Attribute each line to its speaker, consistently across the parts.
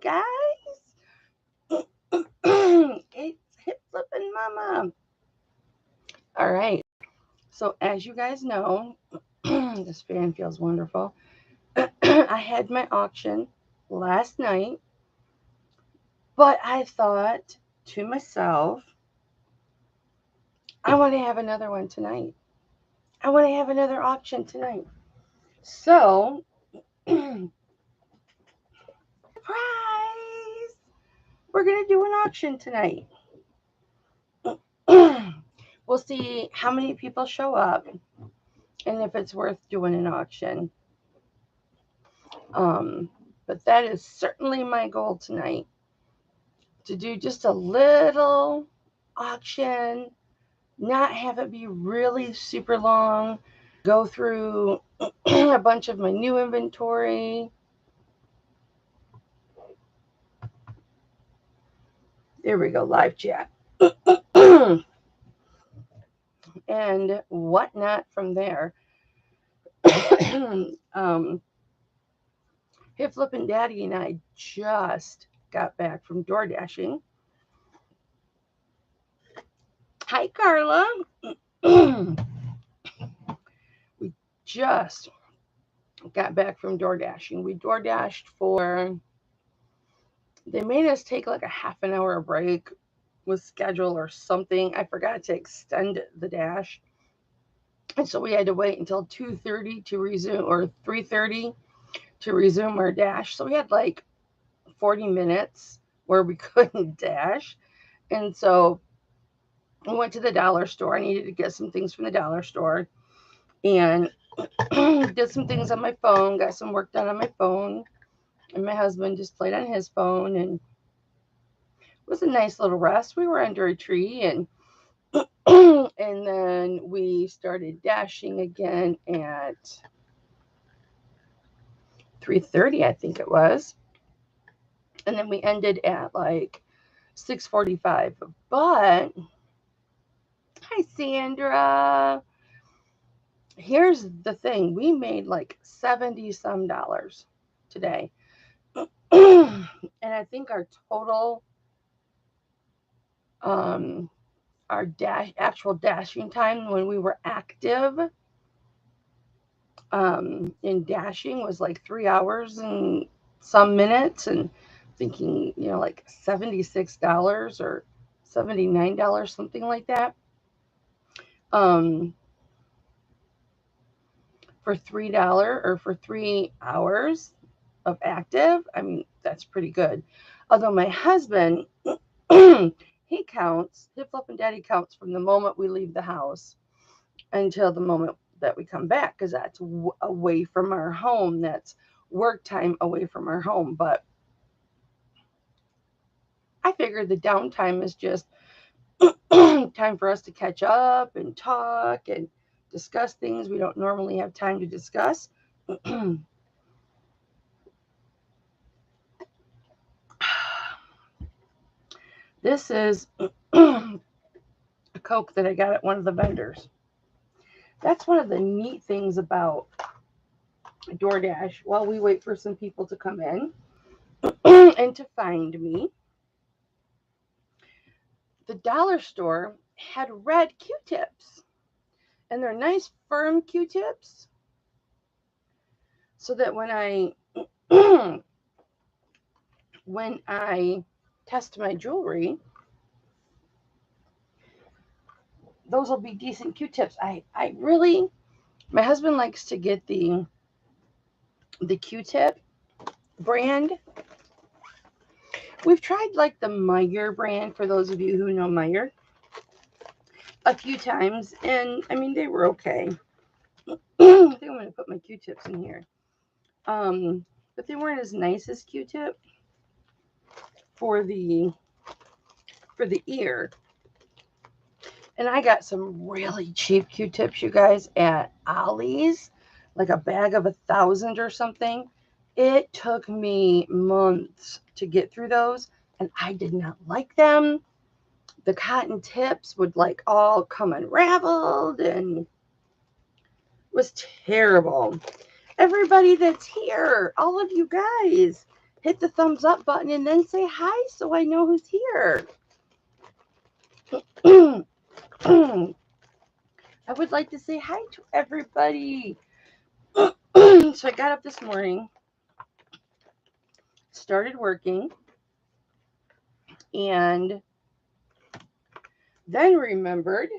Speaker 1: guys? It's Hipflippinmamma. All right. So, as you guys know, this fan feels wonderful. I had my auction last night, but I thought to myself, I want to have another one tonight. I want to have another auction tonight. So, surprise! We're going to do an auction tonight. We'll see how many people show up and if it's worth doing an auction. But that is certainly my goal tonight, to do just a little auction, not have it be really super long, go through a bunch of my new inventory. There we go, live chat. And whatnot from there. Hip Flippin' Daddy and I just got back from door dashing. Hi, Carla. We just got back from door dashing. We door dashed for, they made us take like a half an hour break with schedule or something. I forgot to extend the dash. And so we had to wait until 2:30 to resume, or 3:30 to resume our dash. So we had like 40 minutes where we couldn't dash. And so we went to the dollar store. I needed to get some things from the dollar store and did some things on my phone, got some work done on my phone. And my husband just played on his phone, and it was a nice little rest. We were under a tree, and and then we started dashing again at 3:30, I think it was. And then we ended at like 6:45. But hi, Sandra. Here's the thing. We made like 70 some dollars today. And I think our total our actual dashing time when we were active in dashing was like 3 hours and some minutes, and thinking, like $76 or $79, something like that. For $3 or for 3 hours of active, I mean, that's pretty good. Although my husband, he counts, Hip Flip and Daddy counts from the moment we leave the house until the moment that we come back, because that's away from our home. That's work time away from our home. But I figured the downtime is just time for us to catch up and talk and discuss things we don't normally have time to discuss. This is a Coke that I got at one of the vendors. That's one of the neat things about DoorDash while we wait for some people to come in and to find me. The dollar store had red Q-tips, and they're nice firm Q-tips, so that when I test my jewelry, those will be decent Q-tips. I really, my husband likes to get the Q-tip brand. We've tried like the Meyer brand, for those of you who know Meyer, a few times, and I mean, they were okay. I think I'm going to put my Q-tips in here. But they weren't as nice as Q-tip for the ear. And I got some really cheap Q-tips, you guys, at Ollie's, like a bag of 1,000 or something. It took me months to get through those, and I did not like them. The cotton tips would like all come unraveled, and it was terrible. Everybody that's here, all of you guys, hit the thumbs up button and then say hi so I know who's here. I would like to say hi to everybody. So I got up this morning, started working, and then remembered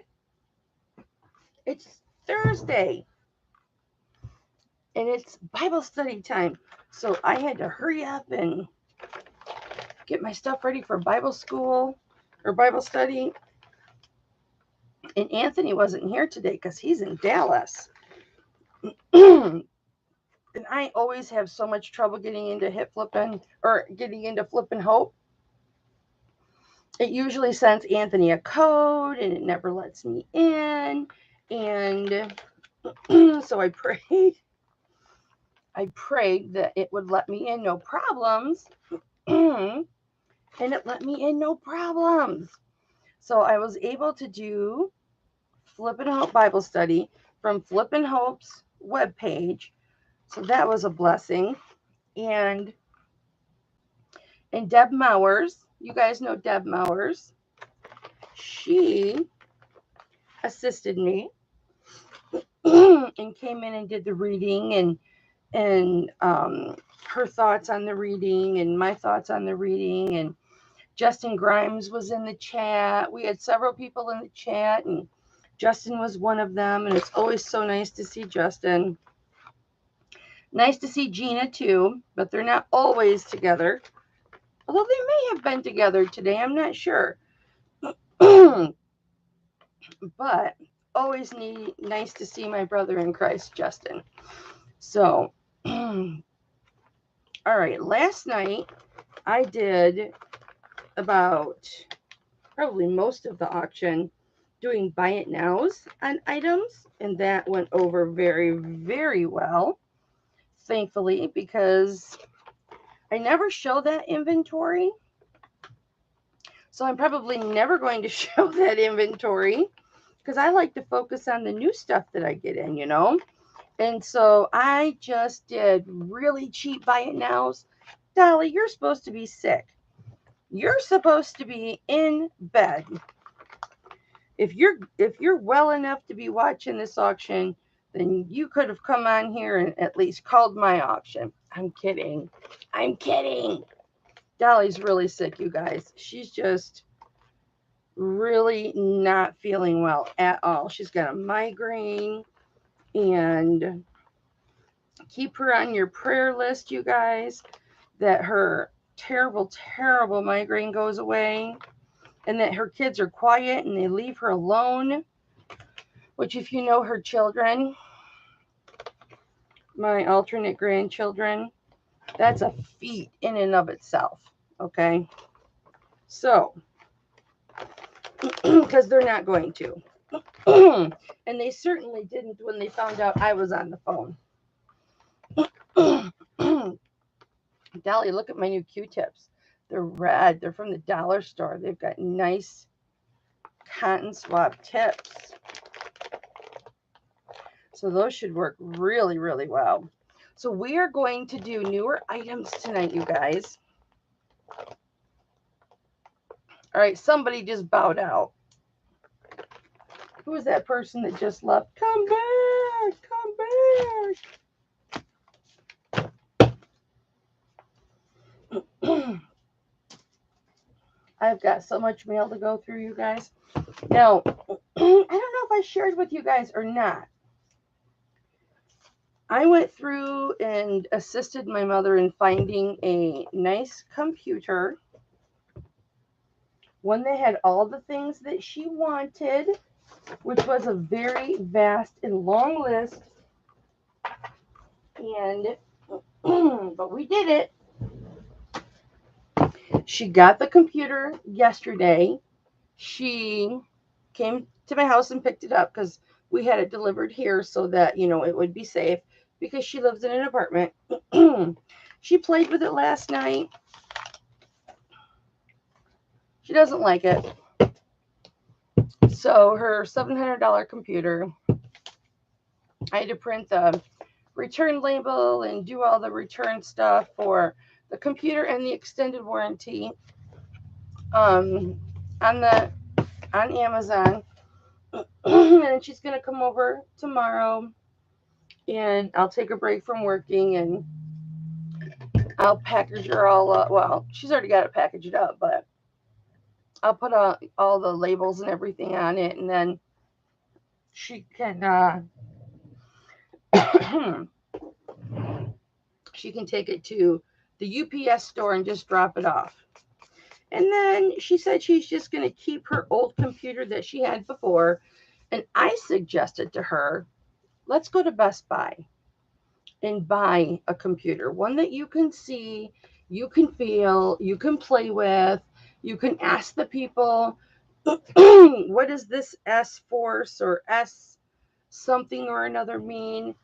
Speaker 1: it's Thursday and it's Bible study time. So I had to hurry up and get my stuff ready for Bible school or Bible study. And Anthony wasn't here today because he's in Dallas. And I always have so much trouble getting into hip flipping or getting into flipping hope. It usually sends Anthony a code and it never lets me in. And so I prayed that it would let me in, no problems. And it let me in, no problems. So I was able to do Flippin' Hope Bible study from Flippin' Hope's webpage. So that was a blessing. And Deb Mowers, you guys know Deb Mowers, she assisted me and came in and did the reading and her thoughts on the reading and my thoughts on the reading. And Justin Grimes was in the chat. We had several people in the chat, and Justin was one of them. And it's always so nice to see Justin. Nice to see Gina too, but they're not always together. Although they may have been together today, I'm not sure. But always nice to see my brother in Christ, Justin. So, all right, last night I did about probably most of the auction doing buy it nows on items, and that went over very, very well, thankfully, because I never show that inventory. So I'm probably never going to show that inventory because I like to focus on the new stuff that I get in, you know. And so I just did really cheap buy it nows. Dolly, you're supposed to be sick. You're supposed to be in bed. If you're well enough to be watching this auction, then you could have come on here and at least called my auction. I'm kidding. Dolly's really sick, you guys. She's just really not feeling well at all. She's got a migraine, and keep her on your prayer list, you guys, that her terrible, terrible migraine goes away, and that her kids are quiet and they leave her alone, which if you know her children, my alternate grandchildren, that's a feat in and of itself, okay? So, because they're not going to. And they certainly didn't when they found out I was on the phone. Dolly, look at my new Q-tips. They're red. They're from the dollar store. They've got nice cotton swab tips. So those should work really, really well. So we are going to do newer items tonight, you guys. All right, somebody just bowed out. Who is that person that just left? Come back, come back. I've got so much mail to go through, you guys. Now, I don't know if I shared with you guys or not. I went through and assisted my mother in finding a nice computer, one that had all the things that she wanted, which was a very vast and long list. And, but we did it. She got the computer yesterday. She came to my house and picked it up because we had it delivered here so that, you know, it would be safe because she lives in an apartment. She played with it last night. She doesn't like it. So her $700 computer, I had to print the return label and do all the return stuff for the computer and the extended warranty on Amazon. And she's gonna come over tomorrow, and I'll take a break from working, and I'll package her all up. Well, she's already got it packaged up, but I'll put all the labels and everything on it, and then she can she can take it to the UPS store and just drop it off. And then she said she's just going to keep her old computer that she had before. And I suggested to her, let's go to Best Buy and buy a computer, one that you can see, you can feel, you can play with, you can ask the people, what does this S force or S something or another mean?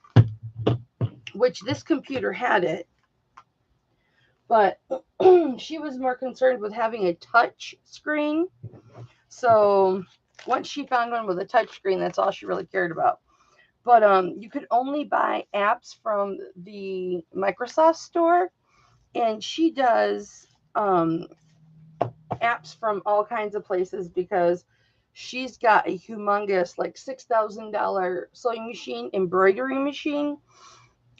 Speaker 1: Which this computer had it, but she was more concerned with having a touch screen. So once she found one with a touch screen, that's all she really cared about. But you could only buy apps from the Microsoft store, and she does apps from all kinds of places because she's got a humongous, like $6,000 sewing machine, embroidery machine,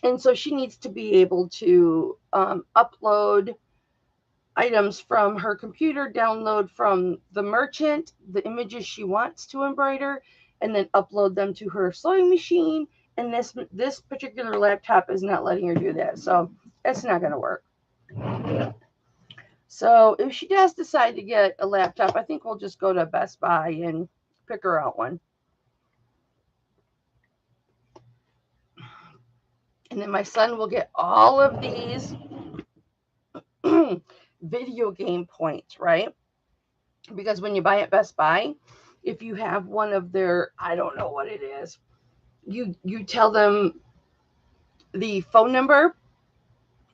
Speaker 1: and so she needs to be able to upload items from her computer, download from the merchant the images she wants to embroider, and then upload them to her sewing machine. And this particular laptop is not letting her do that, so it's not going to work. So if she does decide to get a laptop, I think we'll just go to Best Buy and pick her out one. And then my son will get all of these video game points, right? Because when you buy at Best Buy, if you have one of their, I don't know what it is, you tell them the phone number,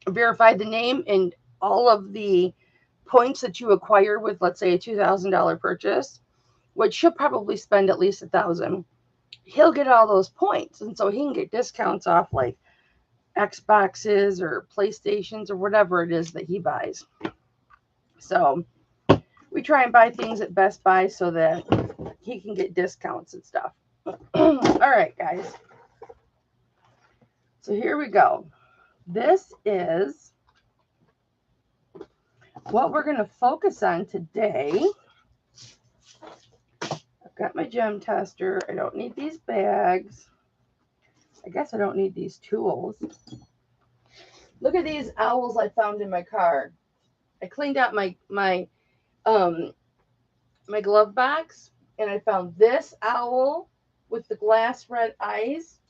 Speaker 1: verify the name, and all of the points that you acquire with, let's say, a $2,000 purchase, which she'll probably spend at least $1,000. He'll get all those points, and so he can get discounts off like Xboxes or PlayStations or whatever it is that he buys. So we try and buy things at Best Buy so that he can get discounts and stuff. All right, guys. So here we go. This is what we're going to focus on today. I've got my gem tester. I don't need these bags. I guess I don't need these tools. Look at these owls I found in my car. I cleaned out my glove box, and I found this owl with the glass red eyes,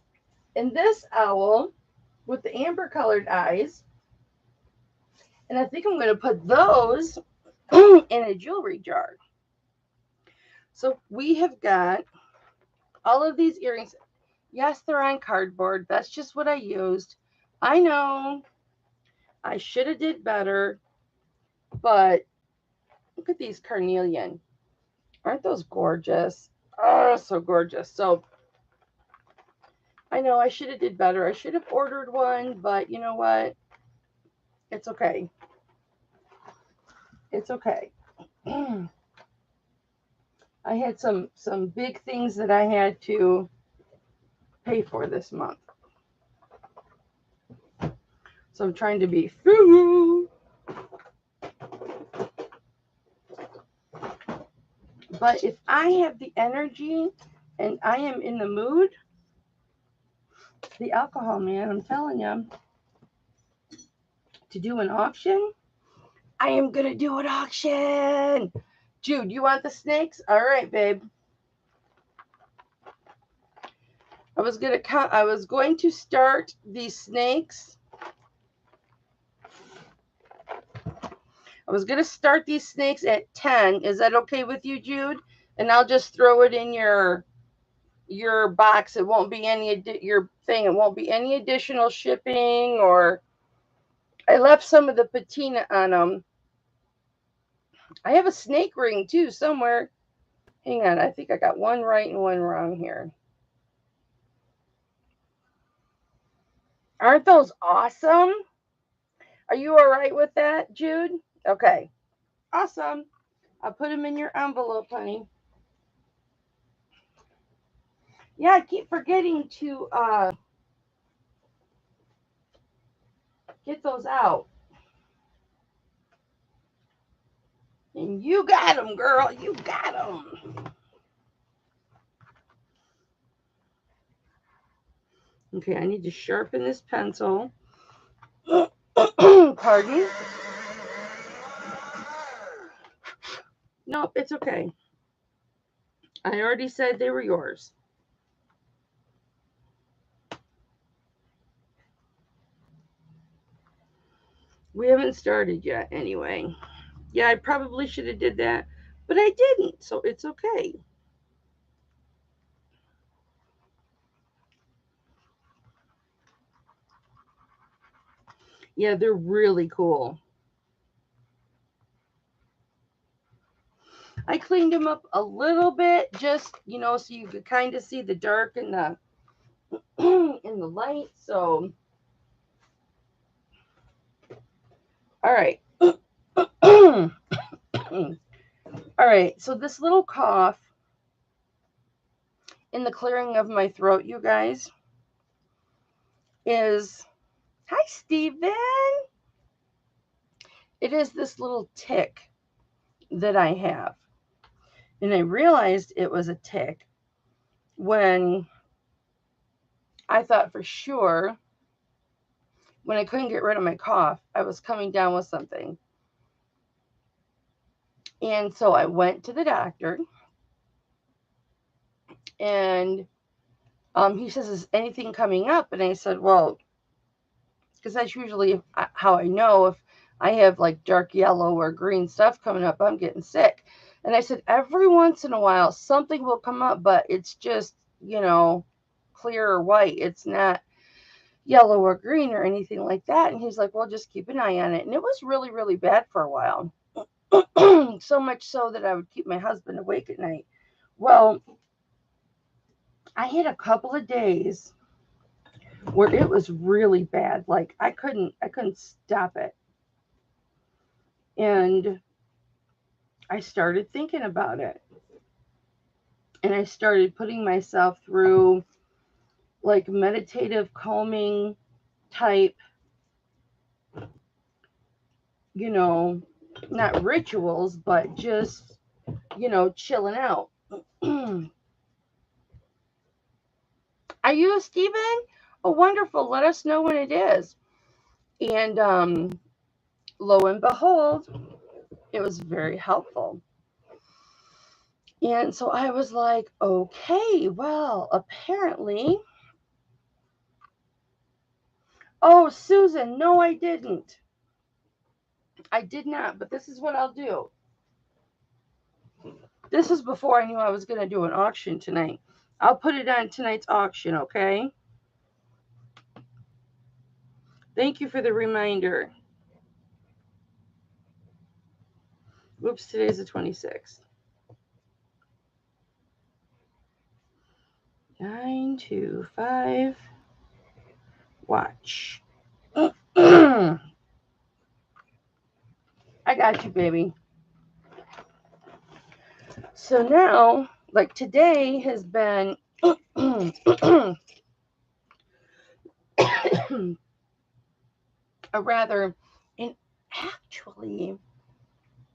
Speaker 1: and this owl with the amber colored eyes. And I think I'm going to put those in a jewelry jar. So we have got all of these earrings. Yes, they're on cardboard. That's just what I used. I know I should have did better, but look at these carnelian. Aren't those gorgeous? Oh, so gorgeous. So I know I should have did better. I should have ordered one, but you know what? It's okay. It's okay. I had some big things that I had to pay for this month. So I'm trying to be frugal. But if I have the energy and I am in the mood, the alcohol man, I'm telling you, to do an auction, I am going to do an auction. Jude, you want the snakes? All right, babe. I was going to start these snakes. I was going to start these snakes at 10. Is that okay with you, Jude? And I'll just throw it in your box. It won't be your thing. It won't be any additional shipping, or I left some of the patina on them. I have a snake ring too somewhere. Hang on. I think I got one right and one wrong here. Aren't those awesome? Are you all right with that, Jude? Okay. Awesome. I'll put them in your envelope, honey. Yeah, I keep forgetting to get those out. And you got them, girl. You got them. Okay, I need to sharpen this pencil. Pardon? Nope, it's okay. I already said they were yours. We haven't started yet anyway. Yeah, I probably should have did that, but I didn't, so it's okay. Yeah, they're really cool. I cleaned them up a little bit, just, so you could kind of see the dark and the in the light. So, all right. All right. So this little cough in the clearing of my throat, you guys, is, hi, Steven. It is this little tick that I have. And I realized it was a tick when I thought for sure, when I couldn't get rid of my cough, I was coming down with something. And so I went to the doctor, and he says, is anything coming up? And I said, well, because that's usually how I know if I have like dark yellow or green stuff coming up, I'm getting sick. And I said, every once in a while, something will come up, but it's just, clear or white. It's not yellow or green or anything like that. And he's like, well, just keep an eye on it. And it was really, really bad for a while. So much so that I would keep my husband awake at night. Well, I had a couple of days where it was really bad. Like I couldn't stop it. And I started thinking about it. And I started putting myself through like meditative calming type, not rituals, but just, chilling out. Are you a Steven? Oh, wonderful. Let us know when it is. And lo and behold, it was very helpful. And so I was like, okay, well, apparently. Oh, Susan, no, I didn't. I did not, but this is what I'll do. This is before I knew I was going to do an auction tonight. I'll put it on tonight's auction, okay? Thank you for the reminder. Oops, today's the 26th. 925. Watch. I got you, baby. So now, like today has been a rather, and actually,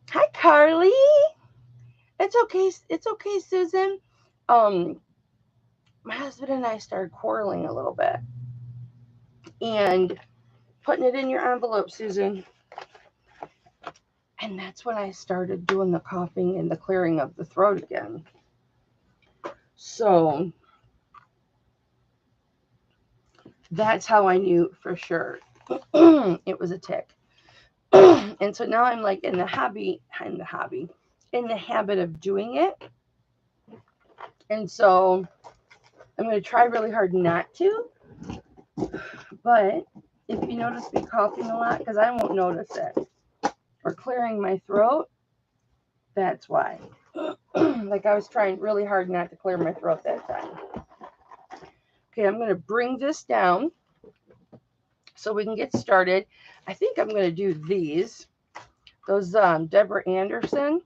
Speaker 1: hi Carly. It's okay, Susan. My husband and I started quarreling a little bit, and putting it in your envelope, Susan. And that's when I started doing the coughing and the clearing of the throat again. So that's how I knew for sure it was a tick. And so now I'm like in the habit of doing it. And so I'm going to try really hard not to. But if you notice me coughing a lot, because I won't notice it, or clearing my throat, that's why. Like I was trying really hard not to clear my throat that time. Okay, I'm going to bring this down so we can get started. I think I'm going to do those Deborah Anderson.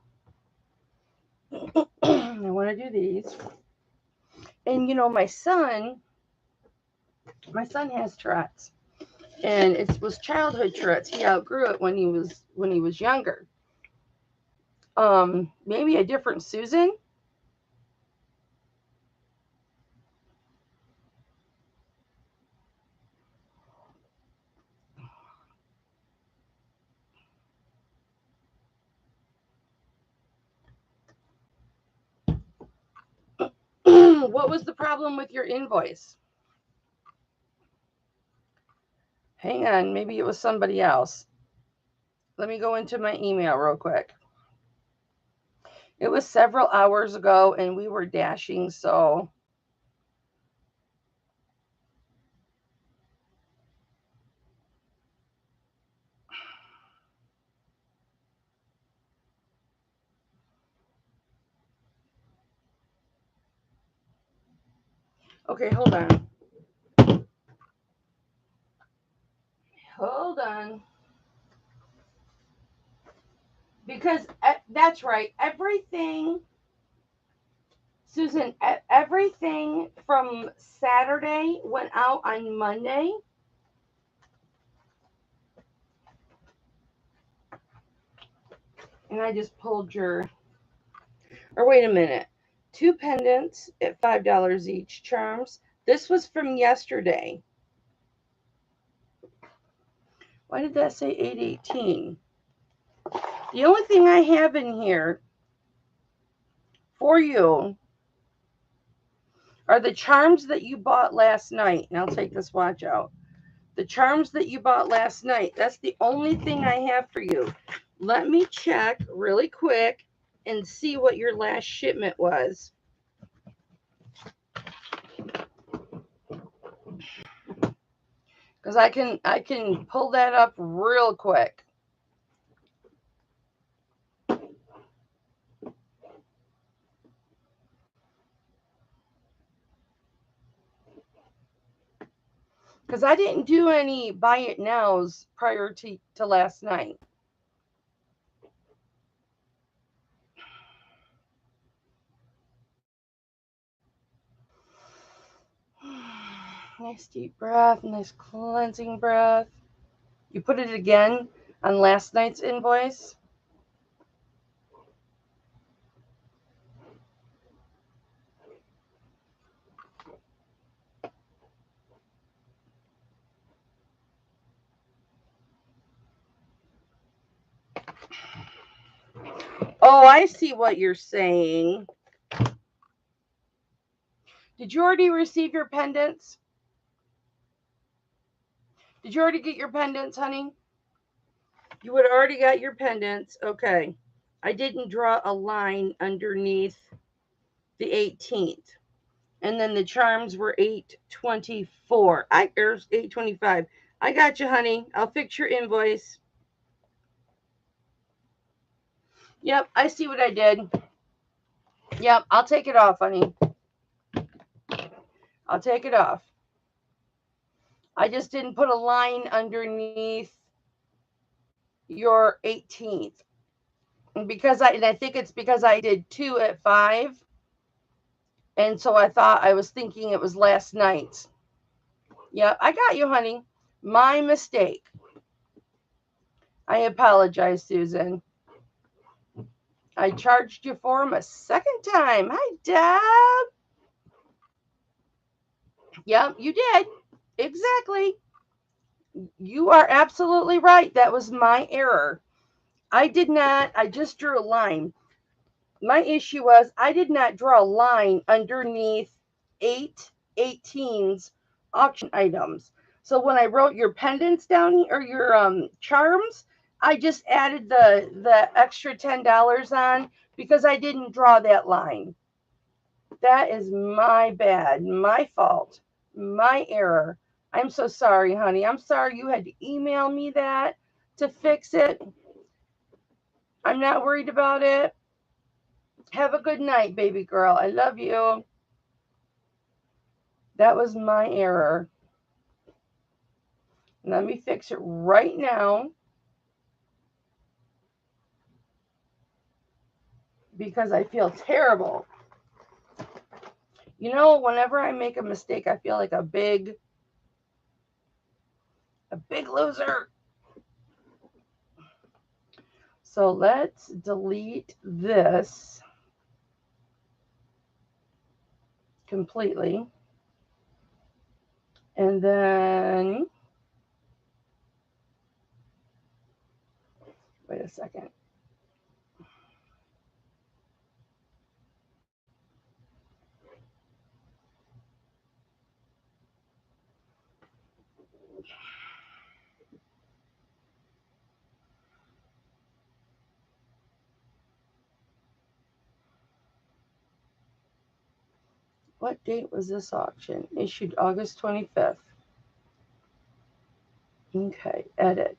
Speaker 1: I want to do these. And you know, my son has Tourette's, and it was childhood Tourette's. He outgrew it when he was younger. Maybe a different Susan. What was the problem with your invoice? Hang on, maybe it was somebody else. Let me go into my email real quick. It was several hours ago and we were dashing, so okay, hold on. Hold on. Because that's right. Everything, Susan, everything from Saturday went out on Monday. And I just pulled your, or wait a minute. 2 pendants at $5 each, charms. This was from yesterday. Why did that say 818? The only thing I have in here for you are the charms that you bought last night. And I'll take this watch out. The charms that you bought last night. That's the only thing I have for you. Let me check really quick and see what your last shipment was. Because I can pull that up real quick. Because I didn't do any buy it nows prior to last night. Nice deep breath, nice cleansing breath. You put it again on last night's invoice. Oh, I see what you're saying. Did you already receive your pendants? Did you already get your pendants, honey? You had already got your pendants. Okay. I didn't draw a line underneath the 18th. And then the charms were 824. There's 825. I got you, honey. I'll fix your invoice. Yep, I see what I did. Yep, I'll take it off, honey. I'll take it off. I just didn't put a line underneath your 18th. And I think it's because I did 2 at 5. And so I was thinking it was last night's. Yep, I got you, honey. My mistake. I apologize, Susan. I charged you for them a second time. Hi, Deb. Yep, you did. Exactly. You are absolutely right. That was my error. I just drew a line. My issue was I did not draw a line underneath 818's auction items. So when I wrote your pendants down here, or your charms, I just added the extra $10 on because I didn't draw that line. That is my bad, my fault, my error. I'm so sorry, honey. I'm sorry you had to email me that to fix it. I'm not worried about it. Have a good night, baby girl. I love you. That was my error. Let me fix it right now. Because I feel terrible. You know, whenever I make a mistake, I feel like a big loser. So let's delete this completely. And then, wait a second. What date was this auction? Issued August 25th. Okay, edit.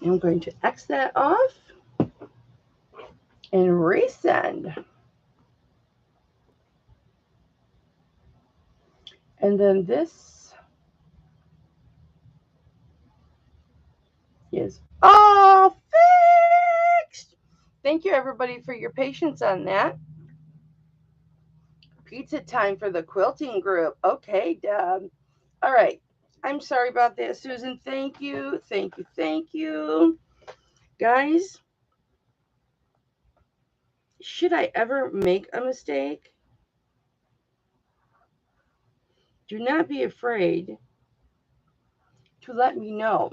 Speaker 1: I'm going to X that off and resend. And then this is all fixed. Thank you, everybody, for your patience on that. Pizza time for the quilting group. Okay, Deb. All right. I'm sorry about that, Susan. Thank you. Thank you. Thank you. Guys, should I ever make a mistake? Do not be afraid to let me know.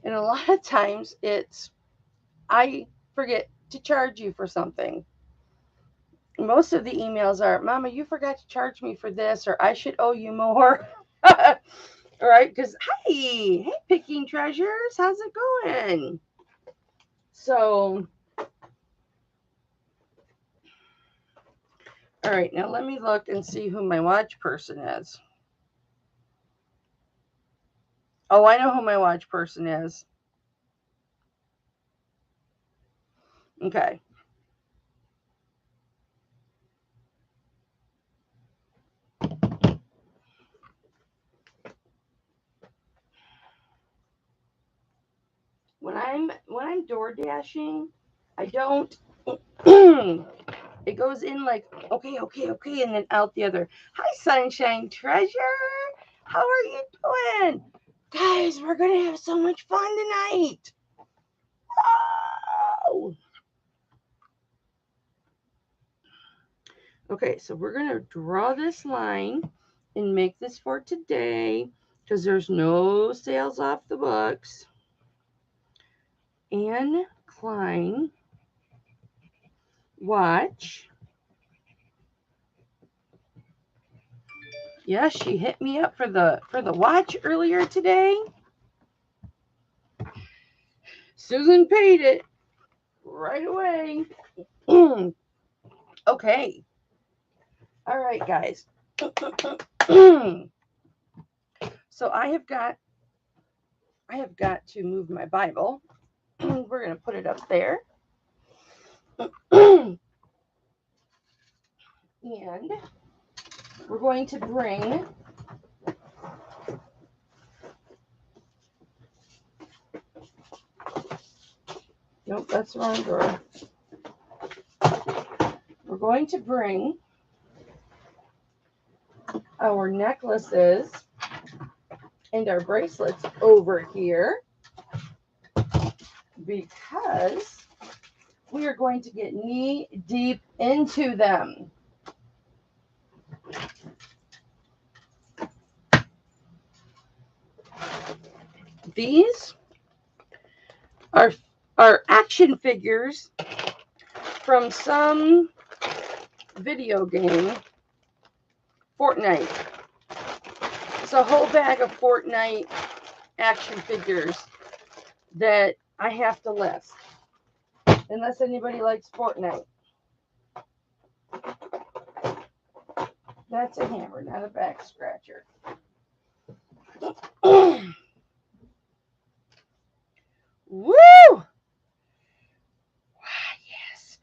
Speaker 1: And a lot of times it's, I forget to charge you for something. Most of the emails are, Mama, you forgot to charge me for this, or I should owe you more. All right, because, hey, picking treasures, how's it going? So, all right, now let me look and see who my watch person is. Oh, I know who my watch person is. Okay. When I'm door dashing, I don't it goes in like okay, and then out the other. Hi, Sunshine Treasure. How are you doing? Guys, we're gonna have so much fun tonight. Oh. Okay, so we're gonna draw this line and make this for today because there's no sales off the books. Anne Klein watch. Yeah, she hit me up for the watch earlier today. Susan paid it right away. Okay. All right, guys. So I have got to move my Bible. We're going to put it up there. And we're going to bring nope, that's the wrong drawer. We're going to bring our necklaces and our bracelets over here because we are going to get knee deep into them. These are action figures from some video game, Fortnite. It's a whole bag of Fortnite action figures that I have to list, unless anybody likes Fortnite. That's a hammer, not a back scratcher. Woo! Yes.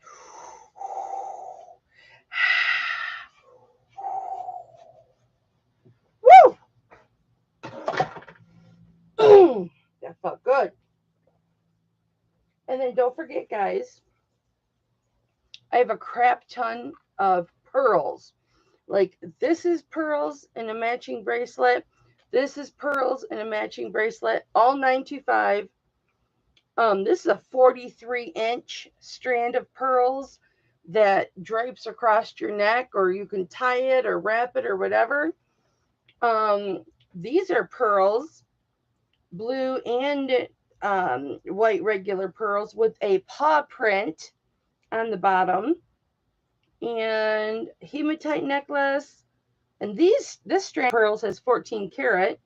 Speaker 1: Woo! That felt good. And then don't forget, guys, I have a crap ton of pearls. Like, this is pearls and a matching bracelet. This is pearls and a matching bracelet. All 925. This is a 43-inch strand of pearls that drapes across your neck, or you can tie it or wrap it or whatever. These are pearls, blue and white regular pearls with a paw print on the bottom, and hematite necklace. And this strand of pearls has 14 karat,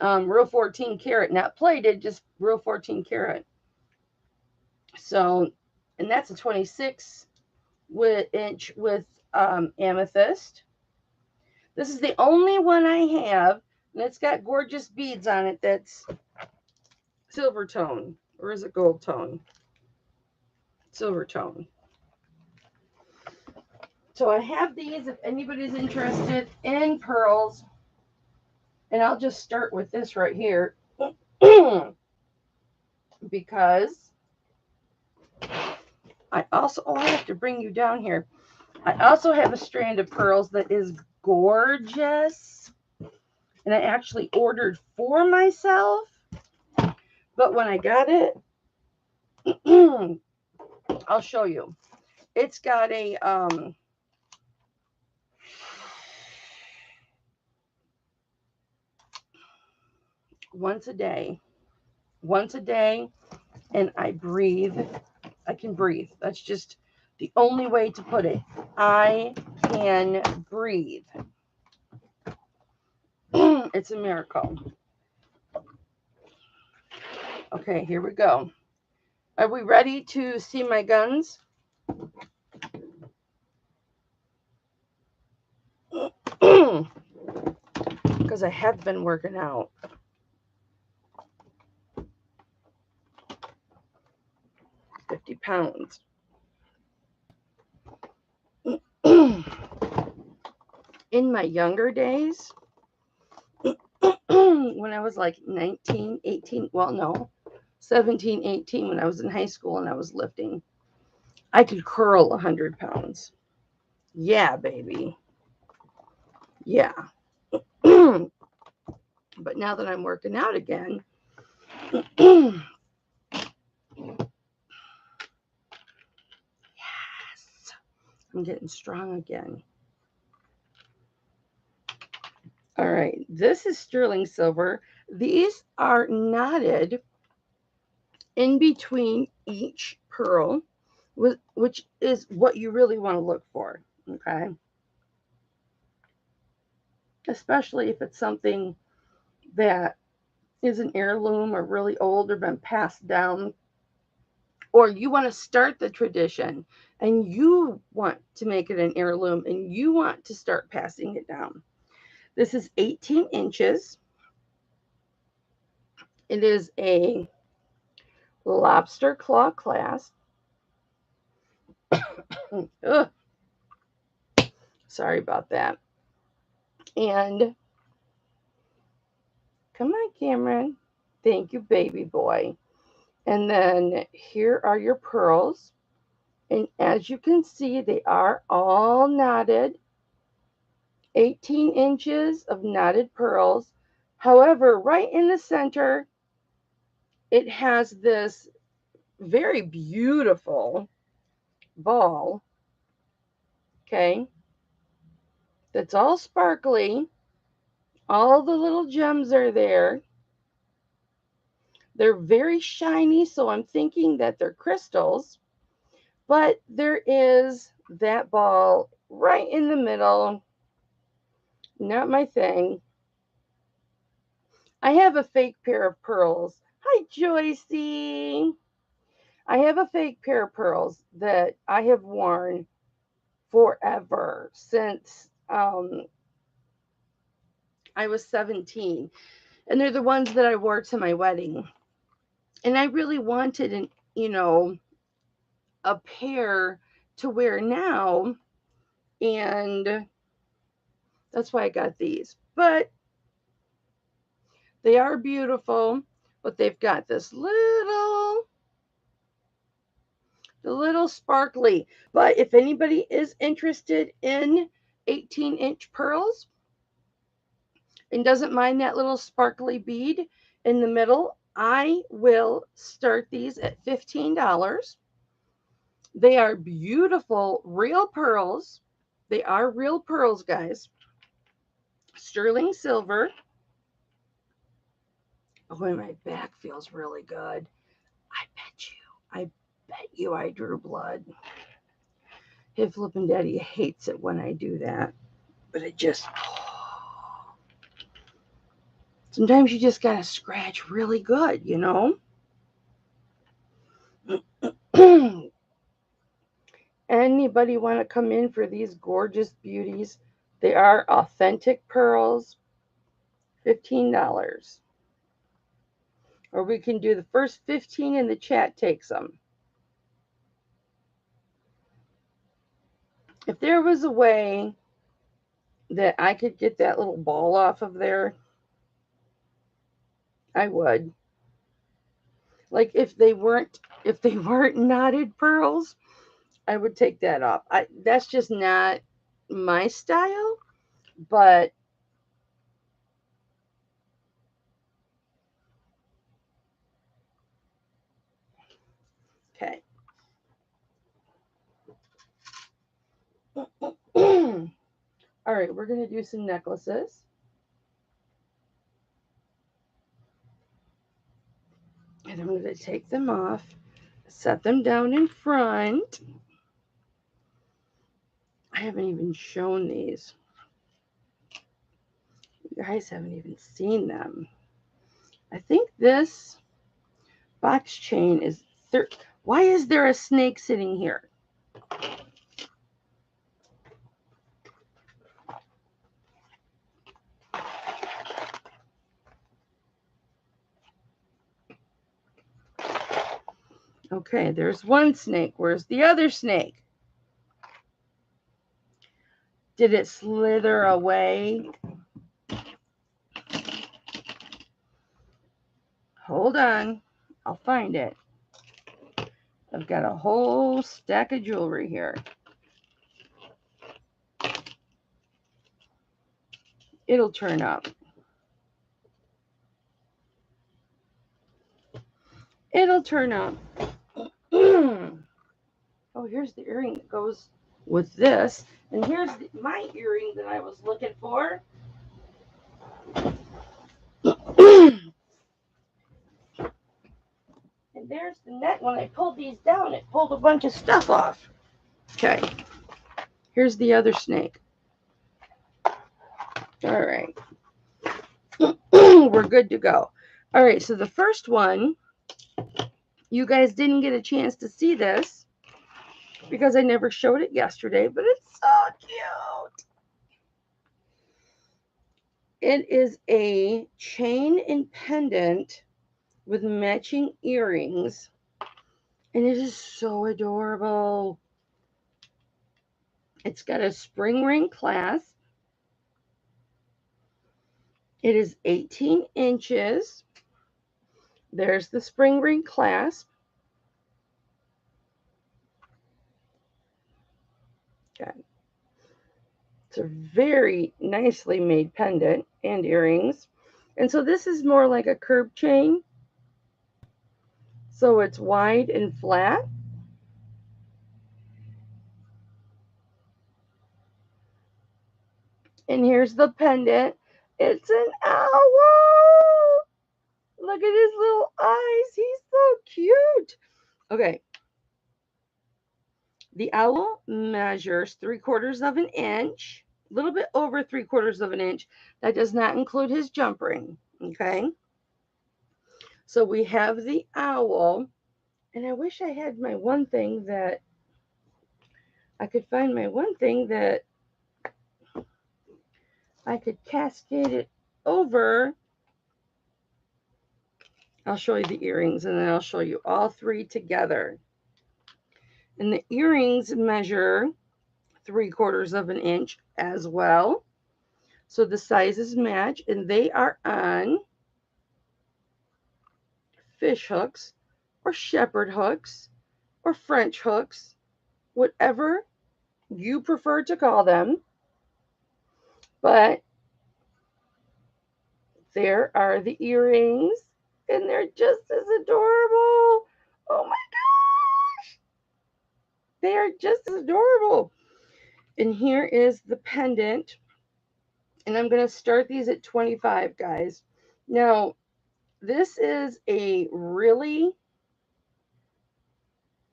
Speaker 1: real 14 karat, not plated, just real 14 karat. So, and that's a 26-inch with amethyst. This is the only one I have, and it's got gorgeous beads on it. That's silver tone, or is it gold tone? Silver tone. So I have these if anybody's interested in pearls. And I'll just start with this right here because I also, I have to bring you down here. I also have a strand of pearls that is gorgeous. And I actually ordered for myself. But when I got it, I'll show you. It's got a once a day, and I breathe. I can breathe. That's just the only way to put it. I can breathe. It's a miracle. Okay, here we go. Are we ready to see my guns? Because I have been working out. £50. In my younger days, when I was like 19, 18, well, no, 17, 18, when I was in high school and I was lifting, I could curl 100 pounds. Yeah, baby. Yeah. But now that I'm working out again, yes, I'm getting strong again. All right, this is sterling silver. These are knotted in between each pearl, which is what you really want to look for, okay? Especially if it's something that is an heirloom or really old or been passed down, or you want to start the tradition and you want to make it an heirloom and you want to start passing it down. This is 18 inches. It is a lobster claw clasp. Sorry about that. And come on, Cameron. Thank you, baby boy. And then here are your pearls. And as you can see, they are all knotted. 18 inches of knotted pearls. However, right in the center, it has this very beautiful ball. Okay. That's all sparkly. All the little gems are there. They're very shiny, so I'm thinking that they're crystals. But there is that ball right in the middle. Not my thing. I have a fake pair of pearls. Hi, Joycey. I have a fake pair of pearls that I have worn forever, since Um, I was 17, and they're the ones that I wore to my wedding. And I really wanted a pair to wear now, and that's why I got these. But they are beautiful, but they've got this little sparkly. But if anybody is interested in 18-inch pearls and doesn't mind that little sparkly bead in the middle, I will start these at $15. They are beautiful, real pearls. They are real pearls, guys. Sterling silver. Oh, and my back feels really good. I bet you I drew blood. Hipflippin' Daddy hates it when I do that. But it just... Sometimes you just gotta scratch really good, Anybody want to come in for these gorgeous beauties? They are authentic pearls. $15. Or we can do the first 15 in the chat takes them. If there was a way that I could get that little ball off of there, I would. Like if they weren't knotted pearls, I would take that off. That's just not my style, but okay. All right, we're going to do some necklaces. And I'm going to take them off, set them down in front. I haven't even shown these. You guys haven't even seen them. I think this box chain is... Why is there a snake sitting here? Okay, there's one snake. Where's the other snake? Did it slither away? Hold on. I'll find it. I've got a whole stack of jewelry here. It'll turn up. It'll turn up. Oh, here's the earring that goes with this. And here's my earring that I was looking for. And there's the net. When I pulled these down, it pulled a bunch of stuff off. Okay. Here's the other snake. All right. We're good to go. All right. So the first one, you guys didn't get a chance to see this because I never showed it yesterday, but it's so cute. It is a chain and pendant with matching earrings, and it is so adorable. It's got a spring ring clasp. It is 18 inches. There's the spring ring clasp. Okay. It's a very nicely made pendant and earrings. And so this is more like a curb chain. So it's wide and flat. And here's the pendant. It's an owl. Look at his little eyes. He's so cute. Okay. The owl measures 3/4 of an inch, a little bit over 3/4 of an inch. That does not include his jump ring. Okay. So we have the owl. And I wish I had my one thing that I could find my one thing that I could cascade it over. I'll show you the earrings, and then I'll show you all three together. And the earrings measure 3/4 of an inch as well. So the sizes match, and they are on fish hooks or shepherd hooks or French hooks, whatever you prefer to call them. But there are the earrings, and they're just as adorable. Oh my gosh! They are just as adorable. And here is the pendant. And I'm going to start these at 25, guys. Now, this is a really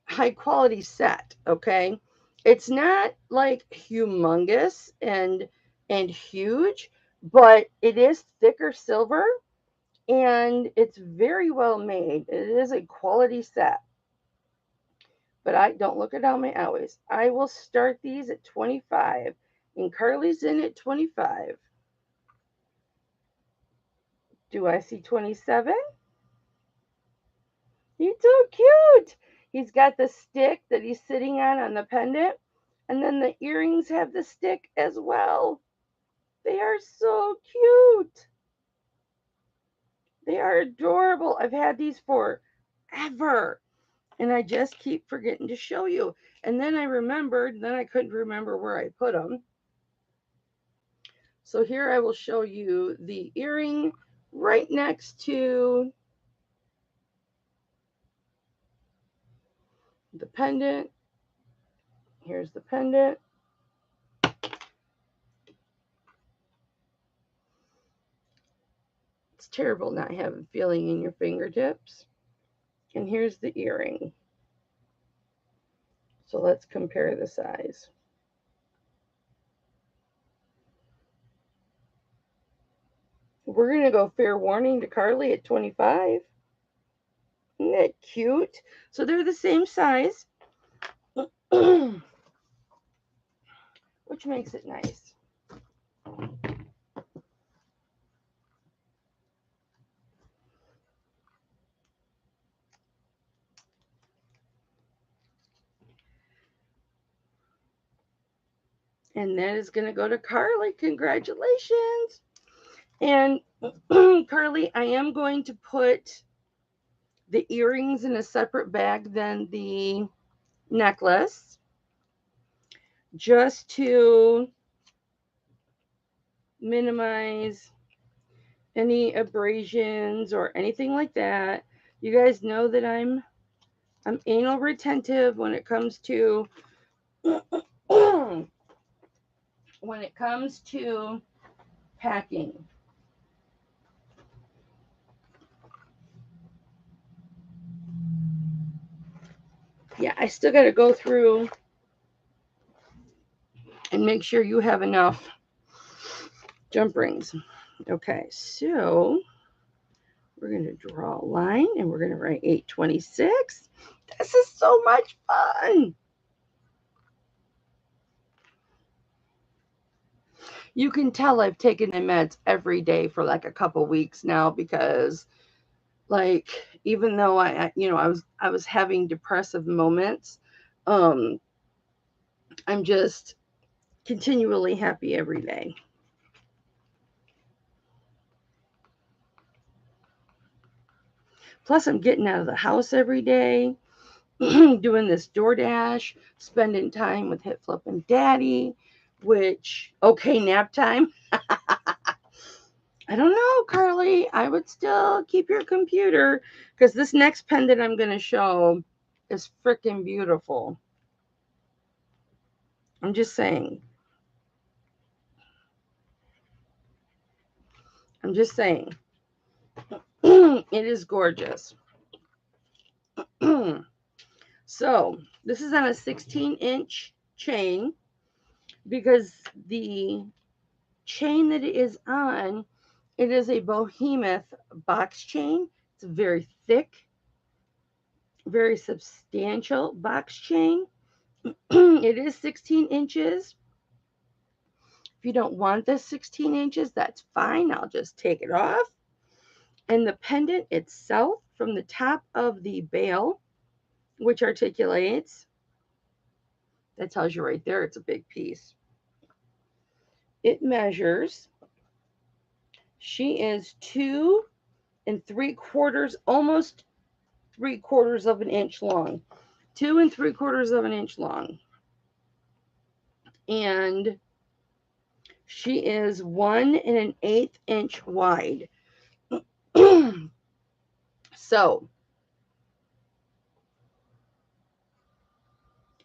Speaker 1: high quality set, okay? It's not like humongous and huge, but it is thicker silver and it's very well made. It is a quality set. But I don't look at all my always. I will start these at 25 and Carly's in at 25. Do I see 27? He's so cute. He's got the stick that he's sitting on the pendant. And then the earrings have the stick as well. They are so cute. They are adorable. I've had these forever. And I just keep forgetting to show you. And then I remembered, then I couldn't remember where I put them. So here I will show you the earring right next to the pendant. Here's the pendant. It's terrible not having feeling in your fingertips. And here's the earring. So let's compare the size. We're going to go fair warning to Carly at 25. Isn't that cute? So they're the same size, which makes it nice. And that is going to go to Carly. Congratulations. And Carly, I am going to put the earrings in a separate bag than the necklace, just to minimize any abrasions or anything like that. You guys know that I'm anal retentive when it comes to packing. Yeah, I still got to go through and make sure you have enough jump rings. Okay, so we're going to draw a line and we're going to write 826. This is so much fun. You can tell I've taken my meds every day for like a couple weeks now because, like, even though I was having depressive moments, I'm just continually happy every day. Plus, I'm getting out of the house every day, doing this DoorDash, spending time with Hipflip and Daddy, which, okay, nap time. I don't know, Carly. I would still keep your computer because this next pendant I'm going to show is freaking beautiful. I'm just saying. I'm just saying. It is gorgeous. So this is on a 16-inch chain because the chain that it is on, it is a behemoth box chain. It's very thick, very substantial box chain. It is 16 inches. If you don't want this 16 inches, that's fine. I'll just take it off. And the pendant itself from the top of the bail, which articulates, that tells you right there it's a big piece. It measures, she is 2 3/4, almost 3/4 of an inch long. 2 3/4 of an inch long. And she is 1 1/8 inch wide. So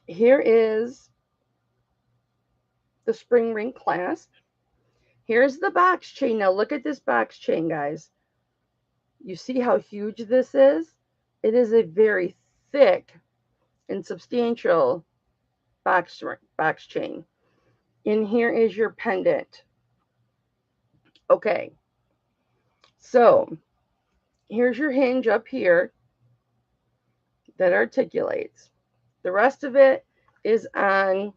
Speaker 1: here is the spring ring clasp. Here's the box chain. Now look at this box chain, guys. You see how huge this is? It is a very thick and substantial box chain. And here is your pendant. Okay, so here's your hinge up here that articulates. The rest of it is on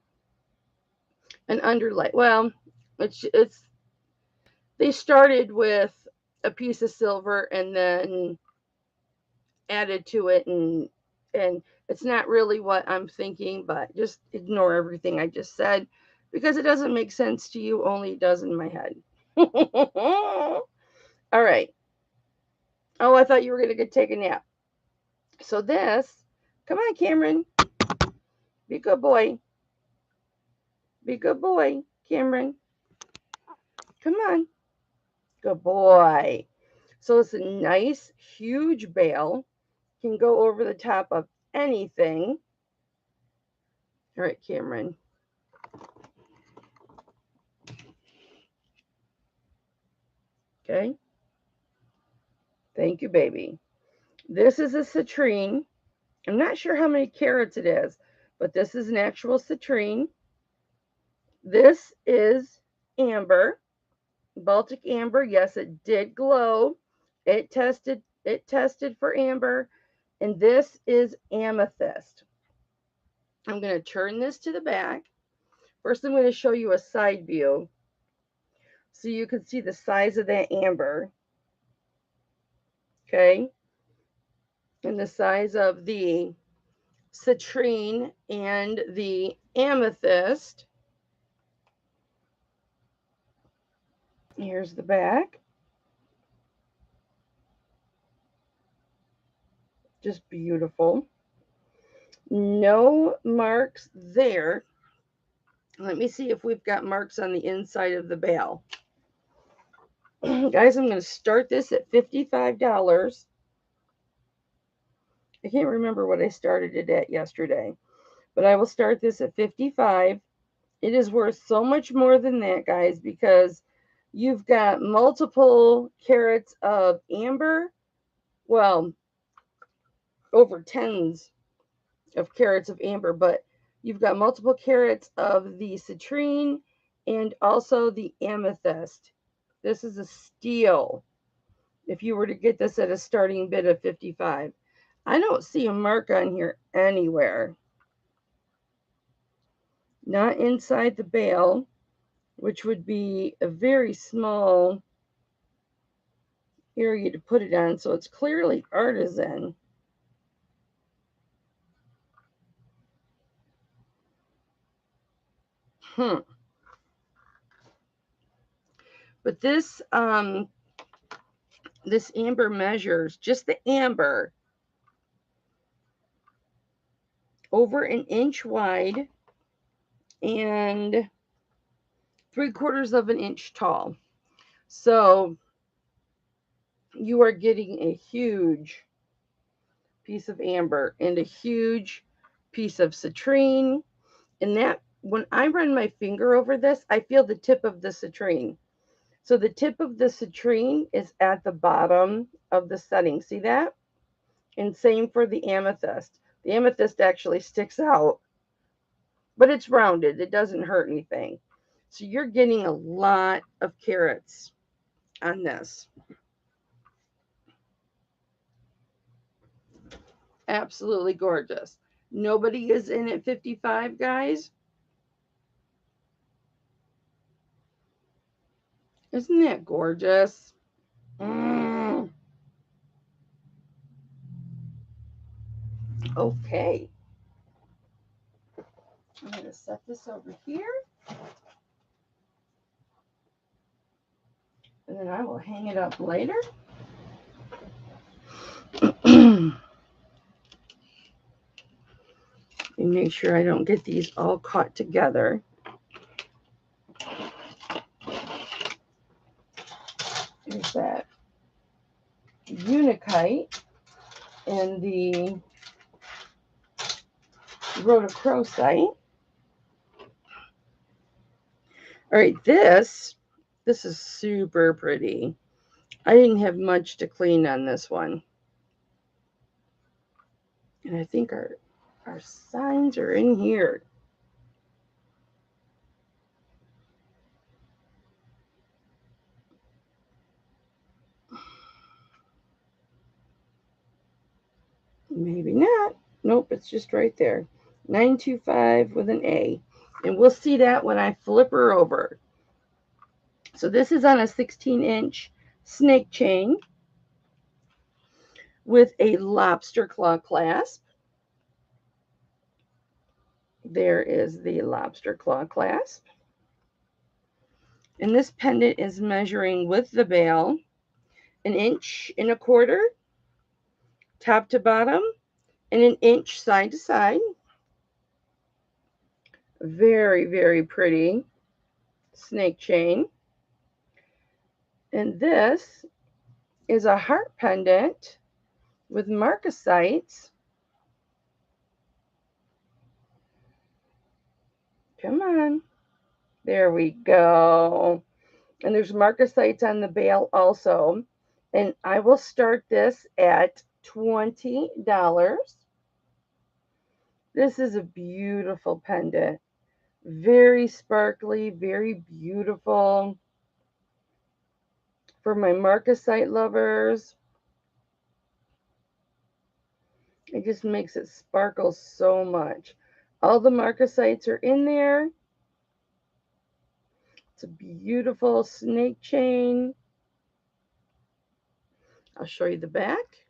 Speaker 1: an underlay. Well, it's they started with a piece of silver and then added to it, and it's not really what I'm thinking, but just ignore everything I just said because it doesn't make sense to you, only it does in my head. All right. Oh, I thought you were going to go take a nap. So this, come on, Cameron. Be a good boy. Be a good boy, Cameron. Come on. Good boy. So it's a nice, huge bail. Can go over the top of anything. All right, Cameron. Okay. Thank you, baby. This is a citrine. I'm not sure how many carats it is, but this is an actual citrine. This is amber, Baltic amber. Yes, it did glow. It tested for amber, and this is amethyst. I'm going to turn this to the back. First, I'm going to show you a side view so you can see the size of that amber. Okay, and the size of the citrine and the amethyst. Here's the back. Just beautiful. No marks there. Let me see if we've got marks on the inside of the bail. Guys, I'm going to start this at $55. I can't remember what I started it at yesterday, but I will start this at $55. It is worth so much more than that, guys, because you've got multiple carats of amber. Well, over tens of carats of amber, but you've got multiple carats of the citrine and also the amethyst. This is a steal if you were to get this at a starting bid of $55. I don't see a mark on here anywhere. Not inside the bail, which would be a very small area to put it on, so it's clearly artisan. But this this amber measures, just the amber, over an inch wide and 3/4 of an inch tall. So you are getting a huge piece of amber and a huge piece of citrine. And that, when I run my finger over this, I feel the tip of the citrine. So the tip of the citrine is at the bottom of the setting. See that? And same for the amethyst. The amethyst actually sticks out, but it's rounded. It doesn't hurt anything. So you're getting a lot of carats on this. Absolutely gorgeous. Nobody is in at 55, guys. Isn't that gorgeous? Okay. I'm going to set this over here. And then I will hang it up later. And make sure I don't get these all caught together. There's that Unikite and the rhodochrosite. All right, this is super pretty. I didn't have much to clean on this one. And I think our signs are in here. Maybe not. Nope, it's just right there. 925 with an A. And we'll see that when I flip her over. So this is on a 16-inch snake chain with a lobster claw clasp. There is the lobster claw clasp. And this pendant is measuring with the bail 1.25 inches, top to bottom, and 1 inch side to side. Very, very pretty snake chain. And this is a heart pendant with marcasites. Come on. There we go. And there's marcasites on the bail also. And I will start this at $20. This is a beautiful pendant. Very sparkly, very beautiful. For my marcasite lovers. It just makes it sparkle so much. All the marcasites are in there. It's a beautiful snake chain. I'll show you the back.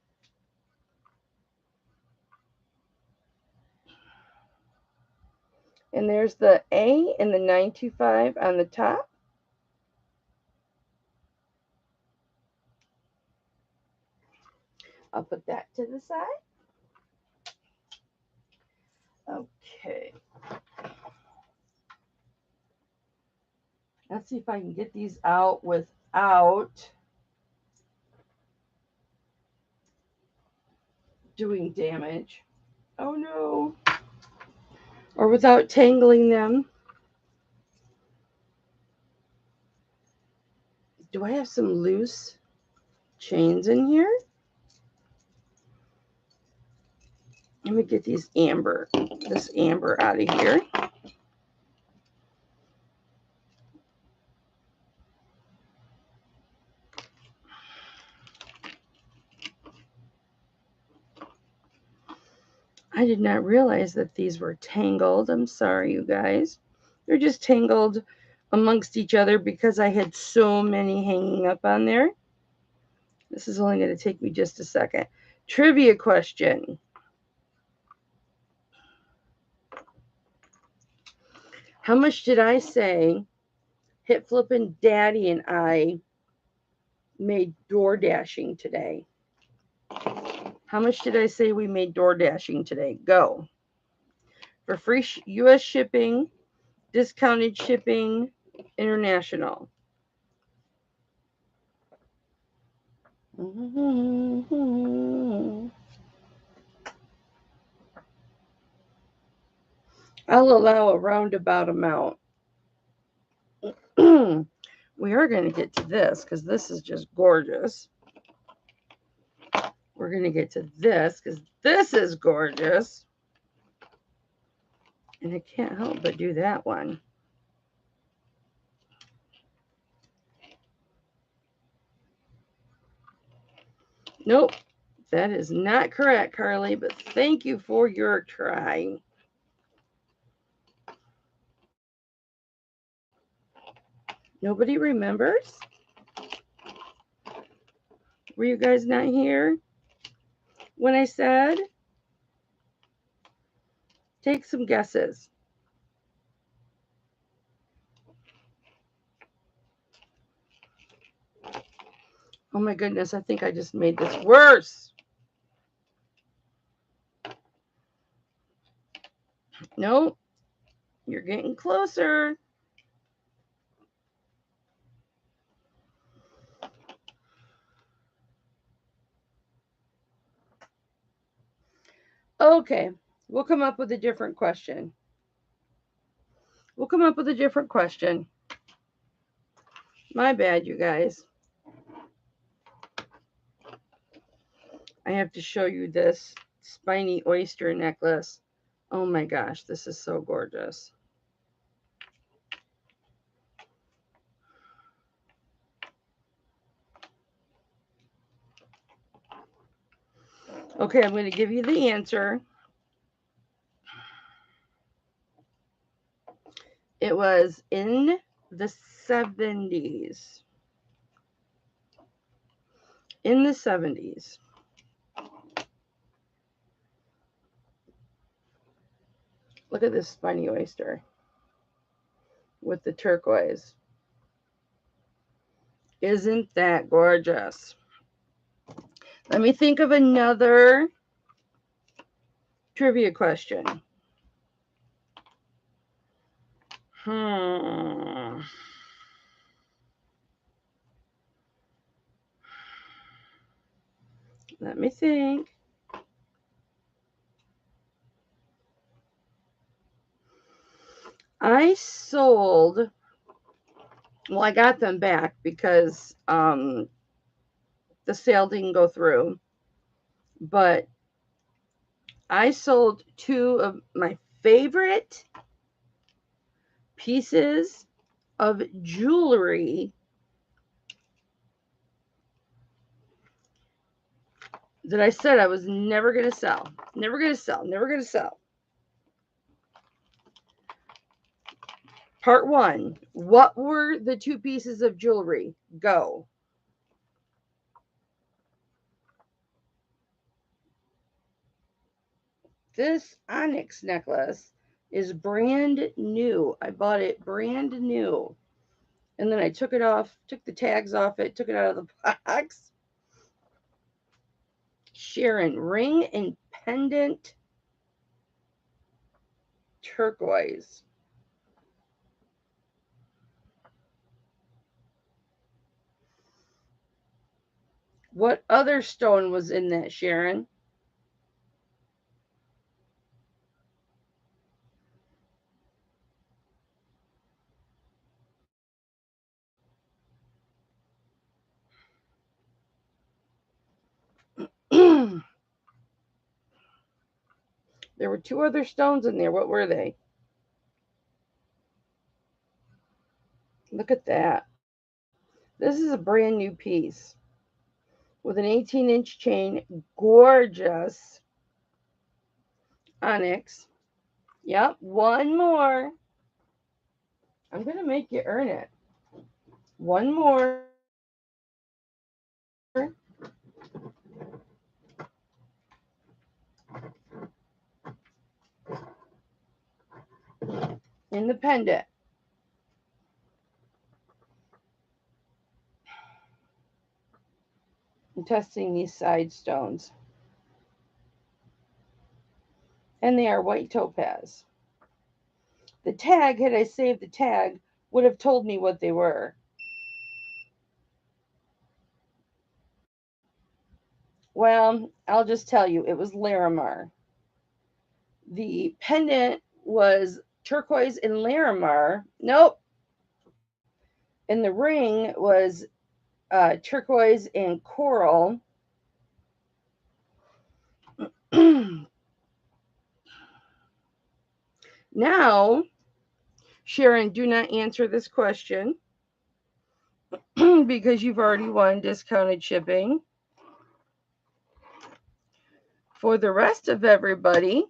Speaker 1: And there's the A and the 925 on the top. I'll put that to the side. Okay. Let's see if I can get these out without doing damage. Oh no. Or without tangling them. Do I have some loose chains in here? Let me get this amber out of here. I did not realize that these were tangled. I'm sorry, you guys. They're just tangled amongst each other because I had so many hanging up on there. This is only going to take me just a second. Trivia question. How much did I say Hip Flippin' Daddy and I made door dashing today? How much did I say we made door dashing today? Go. For free U.S. shipping, discounted shipping, international. I'll allow a roundabout amount. We are going to get to this because this is just gorgeous. We're going to get to this because this is gorgeous. And I can't help but do that one. Nope, that is not correct, Carly, but thank you for your try. Nobody remembers? Were you guys not here when I said? Take some guesses. Oh my goodness, I think I just made this worse. Nope, you're getting closer. Okay, we'll come up with a different question. My bad, you guys. I have to show you this spiny oyster necklace. Oh my gosh, this is so gorgeous. Okay, I'm going to give you the answer. It was in the 70s. In the 70s. Look at this spiny oyster with the turquoise. Isn't that gorgeous? Let me think of another trivia question. Let me think. I sold, well, I got them back because the sale didn't go through, but I sold two of my favorite pieces of jewelry that I said I was never going to sell. Never going to sell. Never going to sell. Part one. What were the two pieces of jewelry? Go. This onyx necklace is brand new. I bought it brand new. And then I took it off, took the tags off it, took it out of the box. Sharon, ring and pendant turquoise. What other stone was in that, Sharon? There were two other stones in there. What were they? Look at that. This is a brand new piece with an 18-inch chain. Gorgeous onyx. Yep, one more. I'm going to make you earn it. One more. In the pendant. I'm testing these side stones. And they are white topaz. The tag, had I saved the tag, would have told me what they were. Well, I'll just tell you, it was Larimar. The pendant was turquoise and Larimar. Nope. And the ring was turquoise and coral. Now, Sharon, do not answer this question because you've already won discounted shipping. For the rest of everybody,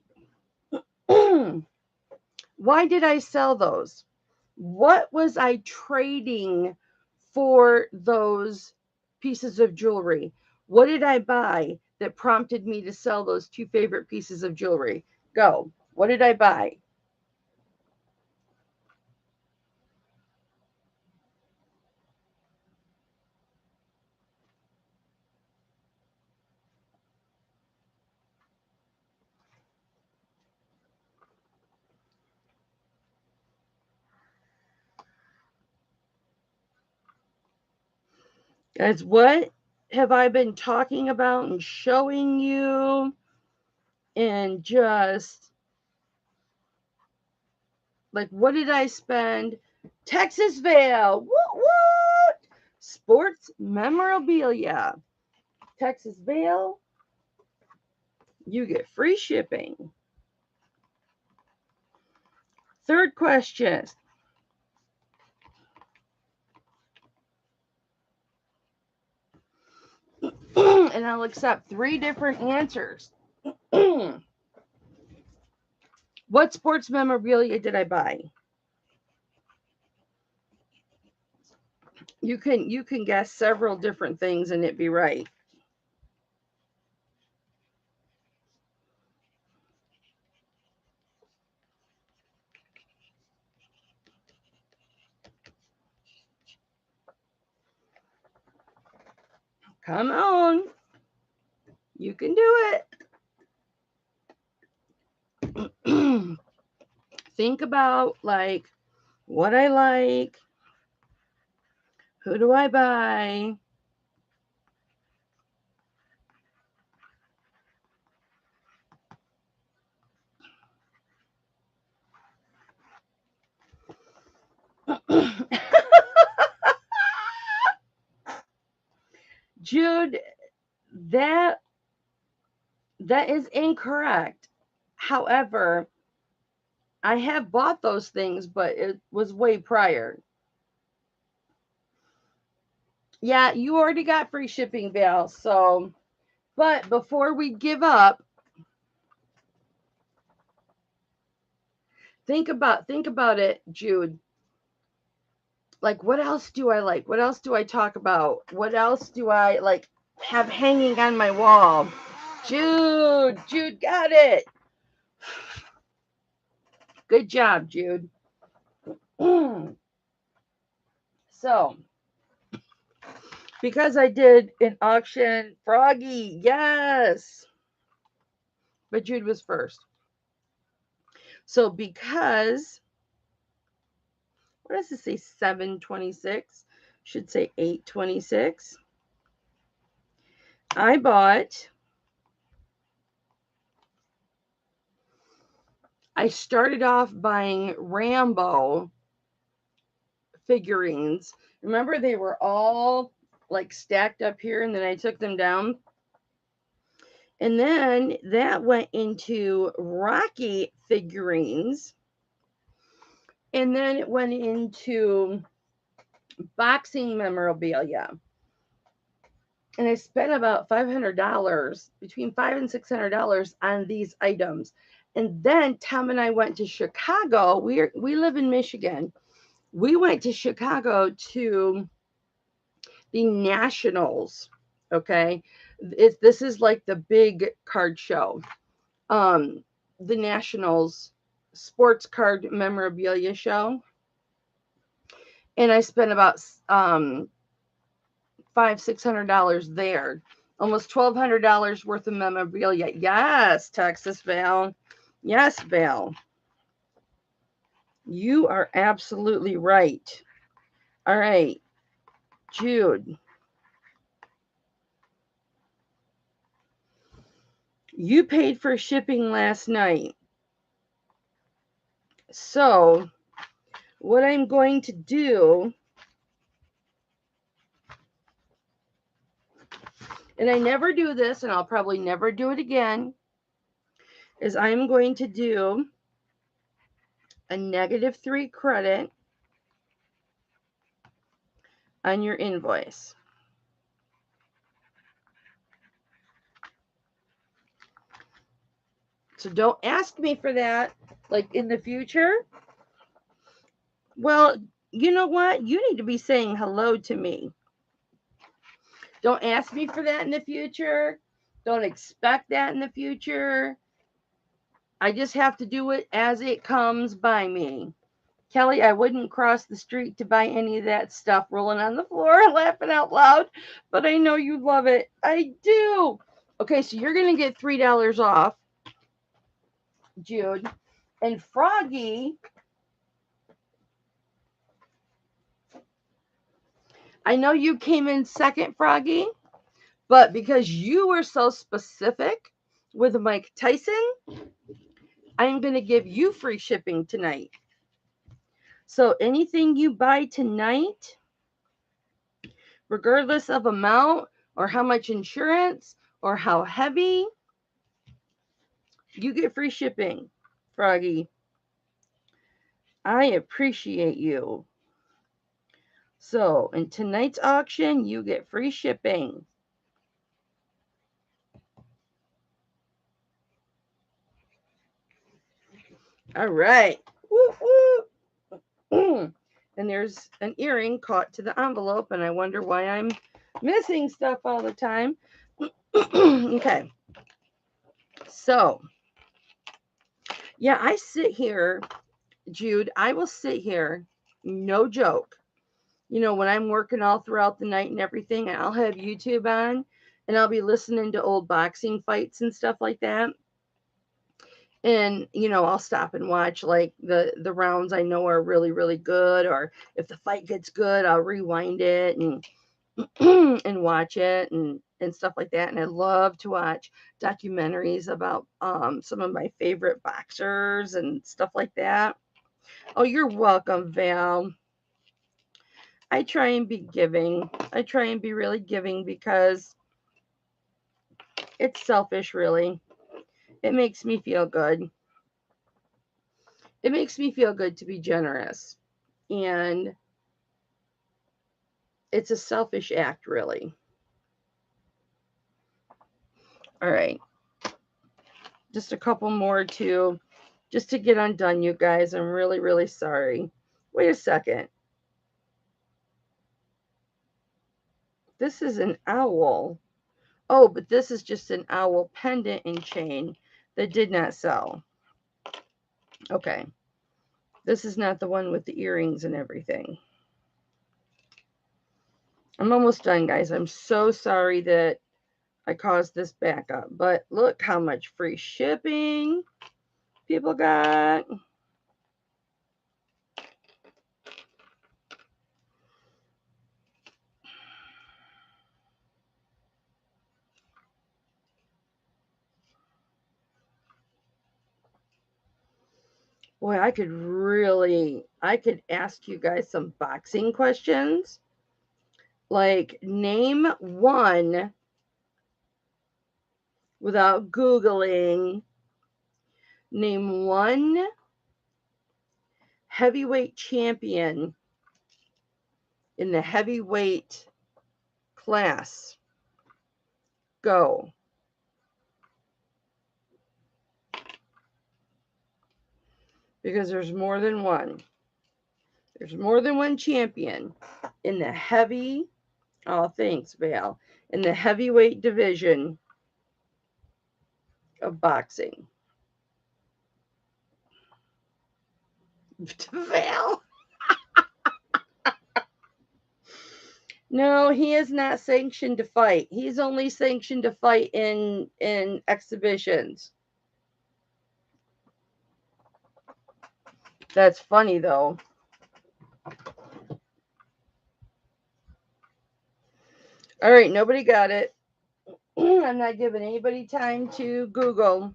Speaker 1: why did I sell those? What was I trading for those pieces of jewelry? What did I buy that prompted me to sell those 2 favorite pieces of jewelry? Go. What did I buy? Guys, what have I been talking about and showing you? And just like, what did I spend? Texas Veil. What? Sports memorabilia. Texas Veil. You get free shipping. Third question. And I'll accept 3 different answers. What sports memorabilia did I buy? You can guess several different things and it be right. Come on. You can do it. Think about like what I like. Who do I buy? Jude, that is incorrect. However, I have bought those things, but it was way prior. Yeah, you already got free shipping, Val. So, but before we give up, think about it, Jude. Like, what else do I like? What else do I talk about? What else do I like have hanging on my wall? Jude got it. Good job, Jude. So, because I did an auction, Froggy, yes. But Jude was first. So, because, what does it say? 726. Should say 826. I started off buying Rambo figurines. Remember, they were all like stacked up here, and then I took them down. And then that went into Rocky figurines. And then it went into boxing memorabilia. And I spent about $500, between $500 and $600 on these items. And then Tom and I went to Chicago. We live in Michigan. We went to Chicago to the Nationals. Okay, this is like the big card show. The Nationals sports card memorabilia show, and I spent about $500-$600 there. Almost $1,200 worth of memorabilia. Yes, Texas Val. Yes, Val. You are absolutely right. All right, Jude. You paid for shipping last night. So, what I'm going to do, and I never do this, and I'll probably never do it again, is I'm going to do a -3 credit on your invoice. So don't ask me for that, like in the future. Well, you know what? You need to be saying hello to me. Don't ask me for that in the future. Don't expect that in the future. I just have to do it as it comes by me. Kelly, I wouldn't cross the street to buy any of that stuff rolling on the floor, laughing out loud, but I know you love it. I do. Okay, so you're going to get $3 off, Jude. And Froggy, I know you came in second, Froggy, but because you were so specific with Mike Tyson, I'm going to give you free shipping tonight. So anything you buy tonight, regardless of amount or how much insurance or how heavy, you get free shipping, Froggy. I appreciate you. So in tonight's auction, you get free shipping. All right. Woo, woo. And there's an earring caught to the envelope, and I wonder why I'm missing stuff all the time. Okay. So, yeah, I sit here, Jude, I will sit here, no joke. You know, when I'm working all throughout the night and everything, I'll have YouTube on, and I'll be listening to old boxing fights and stuff like that. And, you know, I'll stop and watch like the rounds I know are really, really good, or if the fight gets good, I'll rewind it and and watch it and stuff like that. And I love to watch documentaries about some of my favorite boxers and stuff like that. Oh, you're welcome, Val. I try and be giving. I try and be really giving because it's selfish, really. It makes me feel good. It makes me feel good to be generous. And it's a selfish act, really. All right. Just a couple more just to get undone, you guys. I'm really, really sorry. Wait a second. This is an owl. Oh, but this is just an owl pendant and chain that did not sell. Okay. This is not the one with the earrings and everything. I'm almost done, guys. I'm so sorry that I caused this backup. But look how much free shipping people got. Boy, I could ask you guys some boxing questions. Like, name one without Googling. Name one heavyweight champion in the heavyweight class. Go. Because there's more than one. There's more than one champion in the heavy, oh, thanks, Val, in the heavyweight division of boxing. Val? No, he is not sanctioned to fight. He's only sanctioned to fight in exhibitions. That's funny, though. All right, nobody got it. I'm not giving anybody time to Google.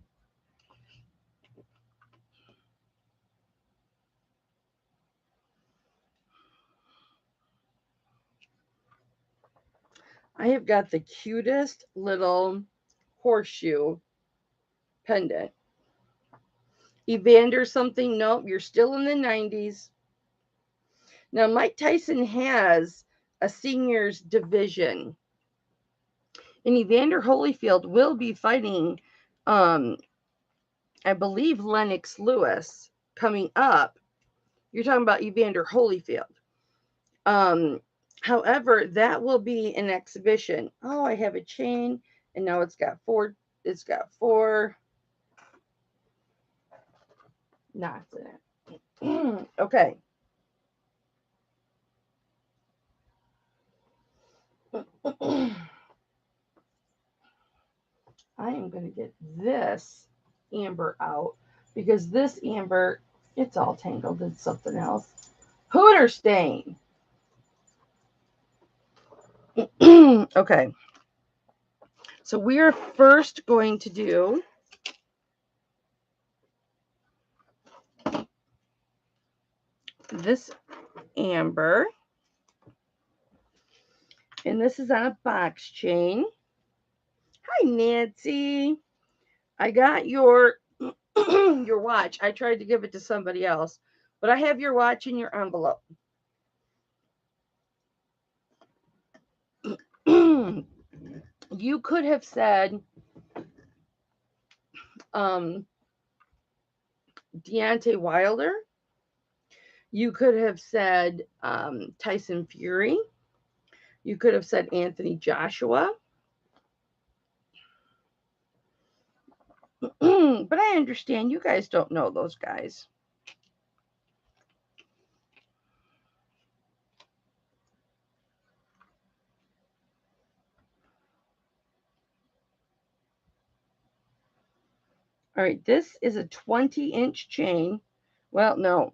Speaker 1: I have got the cutest little horseshoe pendant. Evander something? Nope, you're still in the 90s. Now, Mike Tyson has a seniors division. And Evander Holyfield will be fighting, I believe, Lennox Lewis coming up. You're talking about Evander Holyfield. However, that will be an exhibition. Oh, I have a chain, and now it's got four knots in it. Okay. I am going to get this amber out because this amber, it's all tangled in something else. Hooter stain. Okay. So we are first going to do this amber. And this is on a box chain. Hi, Nancy. I got your your watch. I tried to give it to somebody else, but I have your watch in your envelope. You could have said Deontay Wilder. You could have said Tyson Fury. You could have said Anthony Joshua. But I understand you guys don't know those guys. All right, this is a 20-inch chain. Well, no,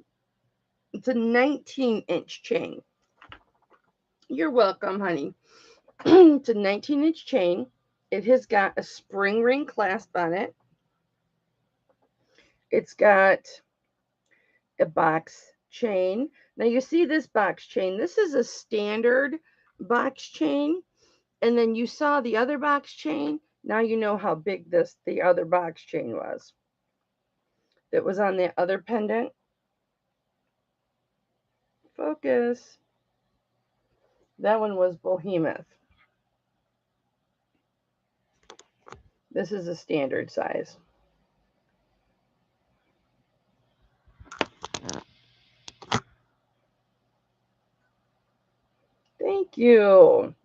Speaker 1: it's a 19-inch chain. You're welcome, honey. It's a 19-inch chain. It has got a spring ring clasp on it. It's got a box chain. Now you see this box chain. This is a standard box chain. And then you saw the other box chain. Now you know how big the other box chain was. That was on the other pendant. Focus. That one was Behemoth. This is a standard size. Thank you.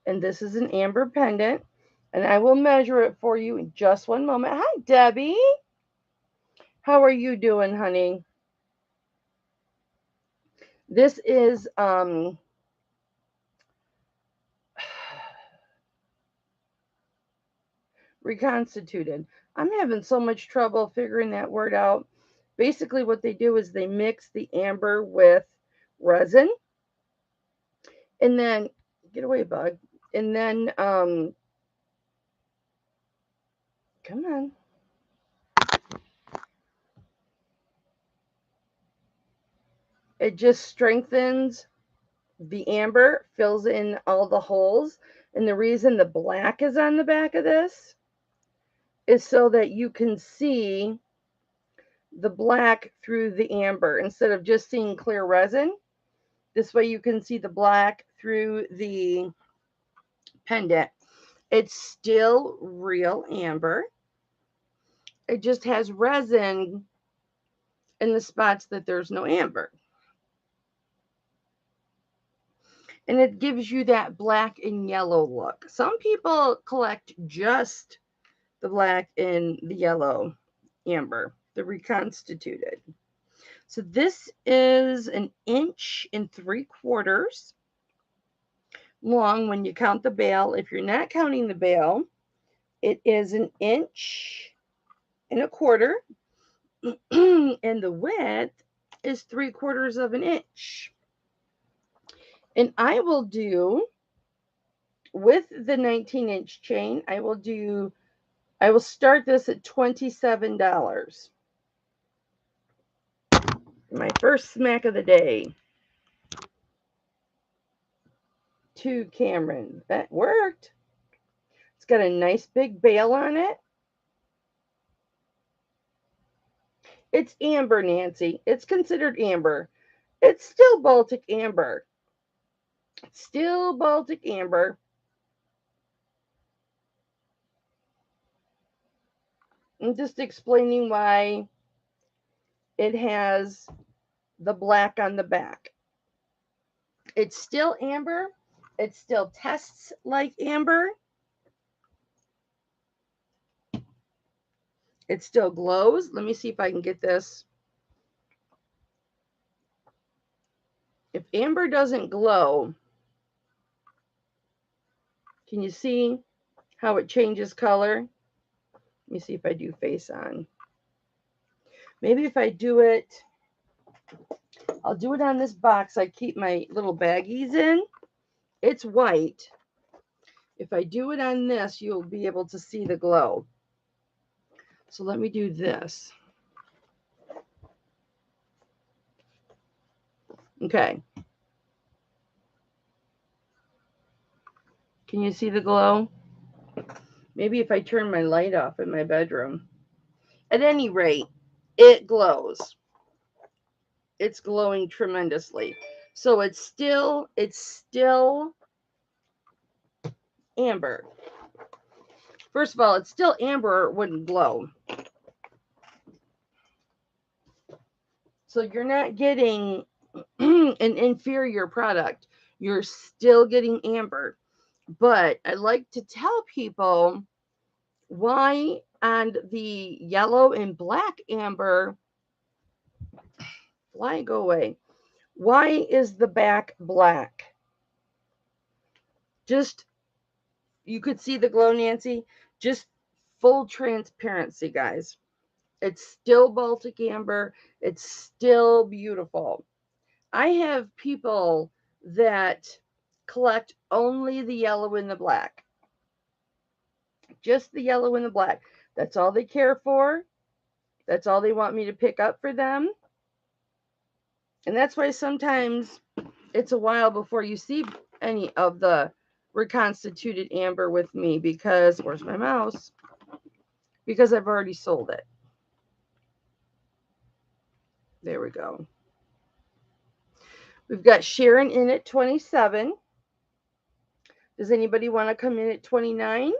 Speaker 1: And this is an amber pendant. And I will measure it for you in just one moment. Hi, Debbie. How are you doing, honey? This is reconstituted. I'm having so much trouble figuring that word out. Basically, what they do is they mix the amber with resin. And then, get away, bug. And then, come on. It just strengthens the amber, fills in all the holes. And the reason the black is on the back of this is so that you can see the black through the amber instead of just seeing clear resin. This way you can see the black through the pendant. It's still real amber. It just has resin in the spots that there's no amber. And it gives you that black and yellow look. Some people collect just the black and the yellow amber, the reconstituted. So this is 1 3/4 inches long when you count the bail. If you're not counting the bail, it is 1 1/4 inches. And the width is 3/4 inch. And I will do, with the 19-inch chain, I will start this at $27. My first smack of the day. To Cameron. That worked. It's got a nice big bail on it. It's amber, Nancy. It's considered amber. It's still Baltic amber. Still Baltic amber. I'm just explaining why it has the black on the back. It's still amber. It still tests like amber. It still glows. Let me see if I can get this. If amber doesn't glow, can you see how it changes color? Let me see if I do face on. Maybe if I do it, I'll do it on this box I keep my little baggies in. It's white. If I do it on this, you'll be able to see the glow. So let me do this. Okay. Can you see the glow? Maybe if I turn my light off in my bedroom. At any rate, it glows. It's glowing tremendously. So it's still amber. First of all, it's still amber or it wouldn't glow. So you're not getting an inferior product. You're still getting amber. But I like to tell people why on the yellow and black amber, why go away? Why is the back black? Just, you could see the glow, Nancy. Just full transparency, guys. It's still Baltic amber. It's still beautiful. I have people that collect only the yellow and the black. Just the yellow and the black. That's all they care for. That's all they want me to pick up for them. And that's why sometimes it's a while before you see any of the reconstituted amber with me, because, where's my mouse? Because I've already sold it. There we go. We've got Sharon in at 27. Does anybody want to come in at 29?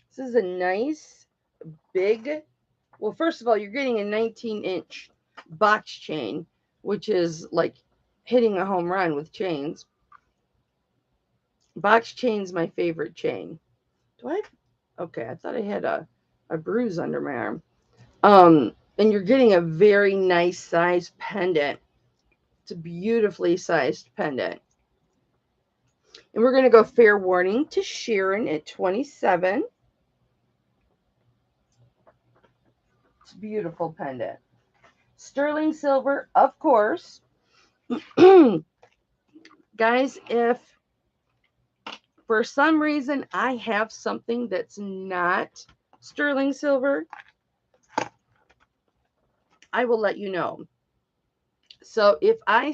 Speaker 1: This is a nice, big, well, first of all, you're getting a 19-inch box chain, which is like hitting a home run with chains. Box chain's my favorite chain. Do I? Okay, I thought I had a bruise under my arm. And you're getting a very nice sized pendant. It's a beautifully sized pendant. And we're going to go fair warning to Sharon at 27. It's a beautiful pendant. Sterling silver, of course. Guys, if for some reason I have something that's not sterling silver, I will let you know. So if I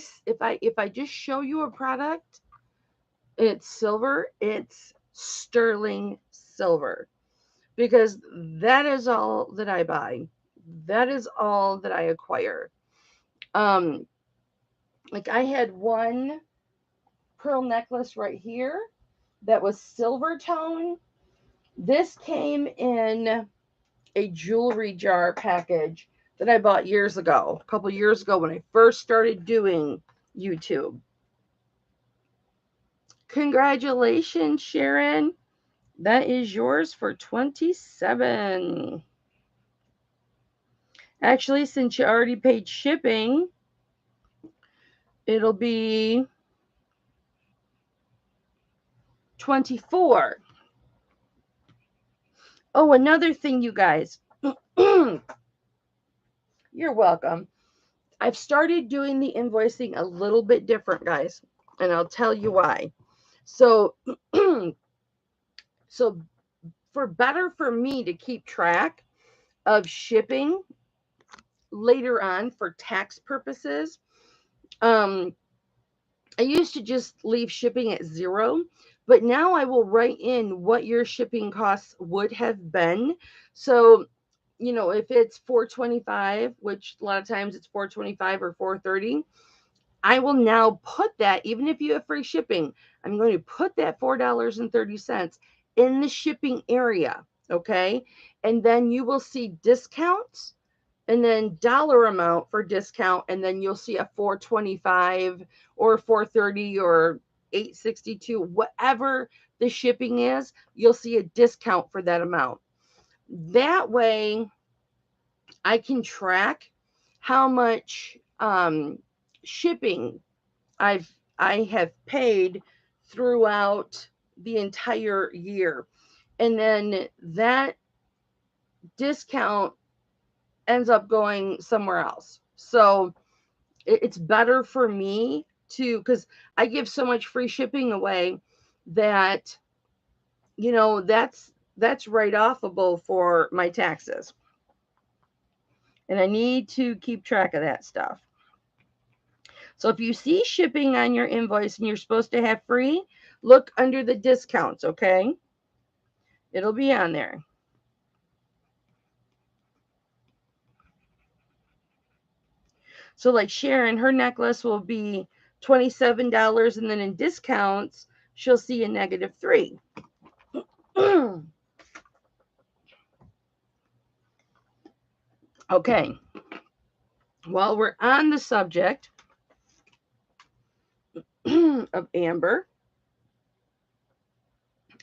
Speaker 1: just show you a product, it's silver, it's sterling silver, because that is all that I buy. That is all that I acquire. Like I had one pearl necklace right here that was silver tone. This came in a jewelry jar package that I bought years ago, a couple years ago when I first started doing YouTube. Congratulations, Sharon. That is yours for 27. Actually, since you already paid shipping, it'll be 24. Oh, another thing, you guys. You're welcome. I've started doing the invoicing a little bit different, guys, and I'll tell you why. So, so better for me to keep track of shipping later on for tax purposes, I used to just leave shipping at 0, but now I will write in what your shipping costs would have been. So, if it's $4.25, which a lot of times it's $4.25 or $4.30, I will now put that, even if you have free shipping, I'm going to put that $4.30 in the shipping area, okay? And then you will see discounts and then dollar amount for discount, and then you'll see a $4.25 or $4.30 or $8.62, whatever the shipping is, you'll see a discount for that amount. That way I can track how much shipping I have paid throughout the entire year. And then that discount ends up going somewhere else. So it's better for me to, because I give so much free shipping away that, that's write-offable for my taxes. And I need to keep track of that stuff. So if you see shipping on your invoice and you're supposed to have free, look under the discounts, okay? It'll be on there. So like Sharon, her necklace will be $27, and then in discounts, she'll see a -3. Okay. While we're on the subject of amber,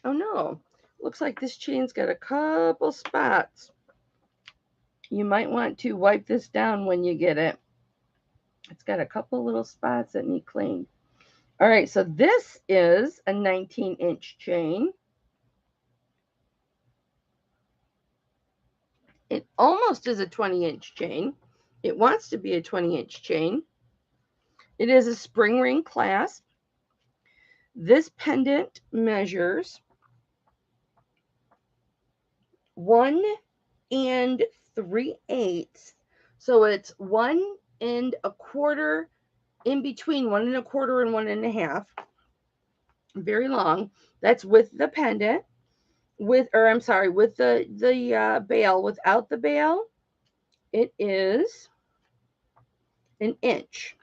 Speaker 1: oh no, looks like this chain's got a couple spots. You might want to wipe this down when you get it. It's got a couple little spots that need cleaned. All right, so this is a 19-inch chain. It almost is a 20-inch chain. It wants to be a 20-inch chain. It is a spring ring clasp. This pendant measures 1 3/8. So it's 1 1/4 in between 1 1/4 and 1 1/2. Very long. That's with the pendant. With the bail. Without the bail, it is an inch.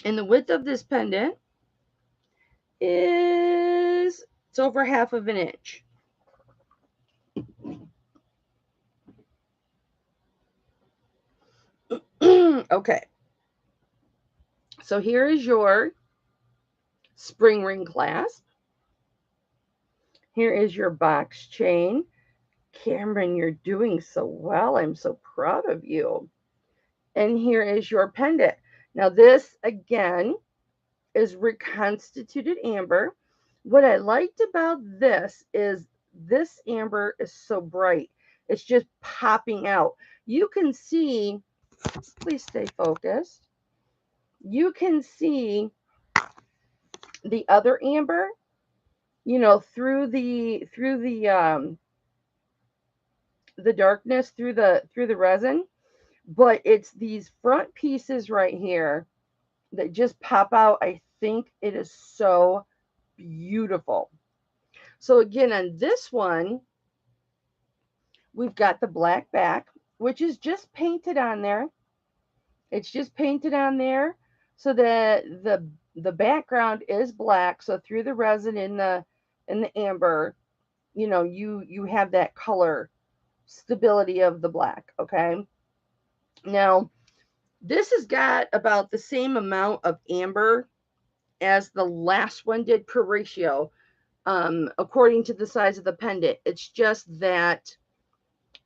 Speaker 1: And the width of this pendant it's over 1/2 of an inch. Okay. So here is your spring ring clasp. Here is your box chain. Cameron, you're doing so well. I'm so proud of you. And here is your pendant. Now this, again, is reconstituted amber. What I liked about this is this amber is so bright. It's just popping out. You can see, please stay focused. You can see the other amber, through the darkness, through the resin, but it's these front pieces right here that just pop out. I think it is so beautiful. So again, on this one, we've got the black back, which is just painted on there. It's just painted on there so that the background is black. So through the resin in the amber, you have that color stability of the black. Okay. Now, this has got about the same amount of amber as the last one did per ratio, according to the size of the pendant. It's just that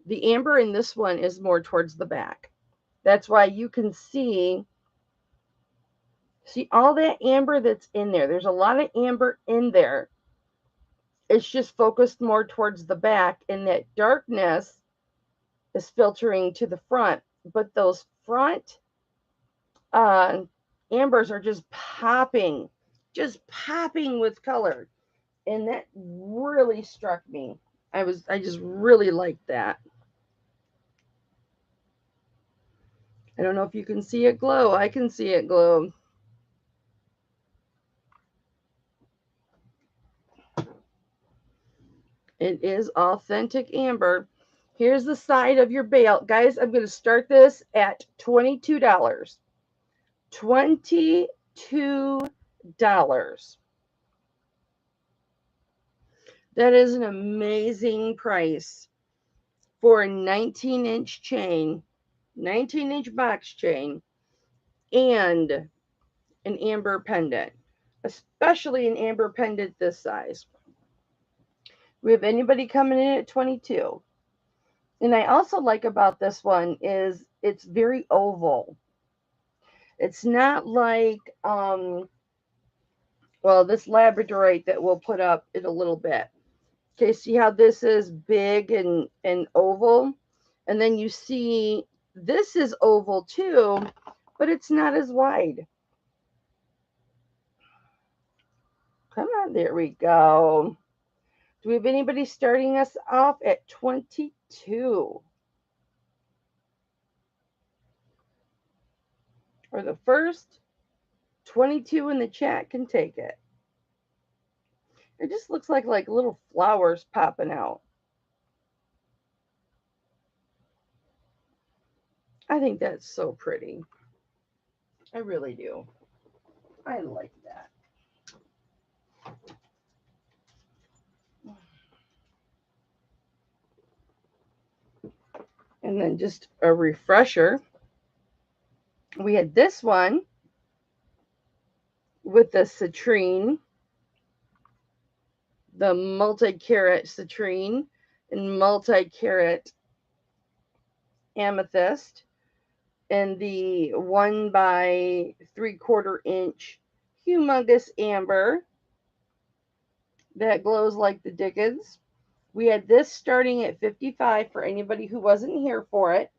Speaker 1: the amber in this one is more towards the back. That's why you can see all that amber that's in there. There's a lot of amber in there. It's just focused more towards the back, and that darkness is filtering to the front. But those front ambers are just popping with color. And that really struck me. I just really liked that. I don't know if you can see it glow. I can see it glow. It is authentic amber. Here's the side of your bail. Guys, I'm going to start this at $22. $22. That is an amazing price for a 19-inch chain 19-inch box chain, and an amber pendant, especially an amber pendant this size. We have anybody coming in at 22. And I also like about this one is it's very oval. It's not like this labradorite that we'll put up in a little bit. Okay, see how this is big and oval? And then you see this is oval too, but it's not as wide. Come on, there we go. Do we have anybody starting us off at 22? Or the first 22 in the chat can take it. It just looks like little flowers popping out. I think that's so pretty. I really do. I like that. And then just a refresher. We had this one with the citrine, the multi-carat citrine and multi-carat amethyst, and the 1 by 3/4 inch humongous amber that glows like the dickens. We had this starting at $55 for anybody who wasn't here for it.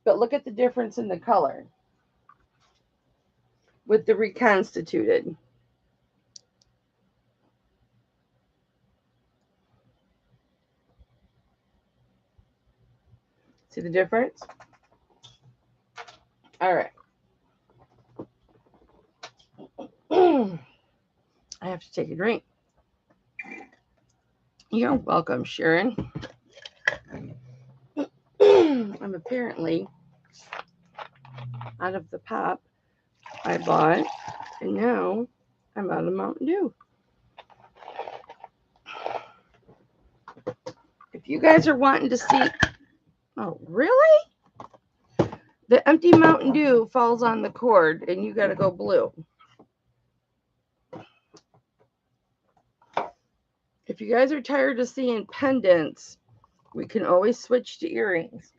Speaker 1: But look at the difference in the color with the reconstituted. See the difference? All right. I have to take a drink. You're welcome, Sharon. I'm apparently out of the pop I bought, and now I'm out of Mountain Dew. If you guys are wanting to see... Oh, really? The empty Mountain Dew falls on the cord, and you got to go blue. If you guys are tired of seeing pendants, we can always switch to earrings.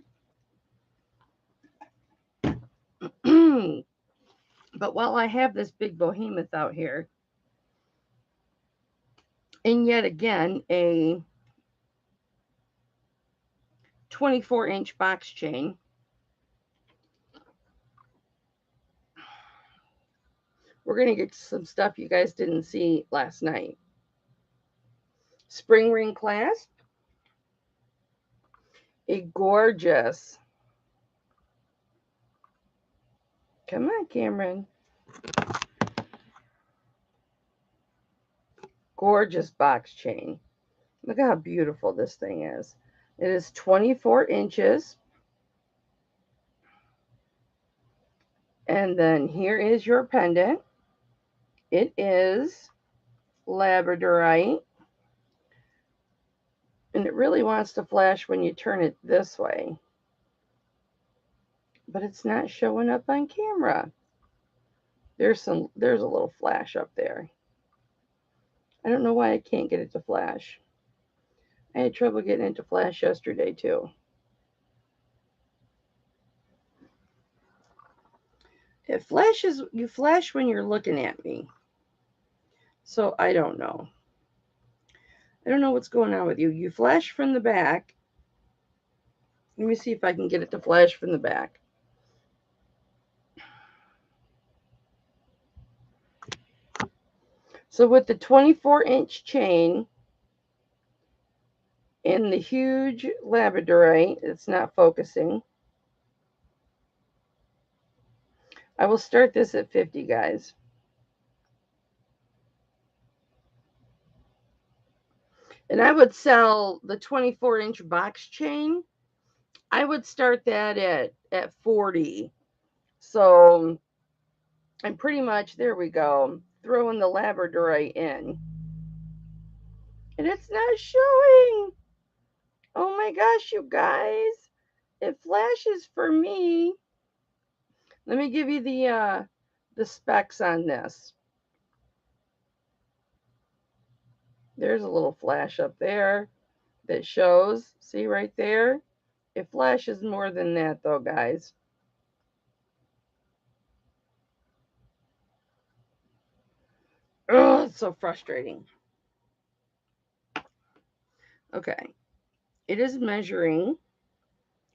Speaker 1: But while I have this big behemoth out here, and yet again, a 24-inch box chain, we're going to get to some stuff you guys didn't see last night. Spring ring clasp, a gorgeous, come on, Cameron, gorgeous box chain. Look how beautiful this thing is. It is 24 inches. And then here is your pendant. It is labradorite. And it really wants to flash when you turn it this way. But it's not showing up on camera. There's a little flash up there. I don't know why I can't get it to flash. I had trouble getting it to flash yesterday too. It flashes, you flash when you're looking at me. So I don't know. I don't know what's going on with you. You flash from the back. Let me see if I can get it to flash from the back. So with the 24-inch chain and the huge labradorite, it's not focusing. I will start this at 50, guys. And I would sell the 24-inch box chain. I would start that at 40. So I'm pretty much, there we go, throwing the labradorite in. And it's not showing. Oh my gosh, you guys. It flashes for me. Let me give you the specs on this. There's a little flash up there that shows. See right there? It flashes more than that though, guys. Oh, it's so frustrating. Okay. It is measuring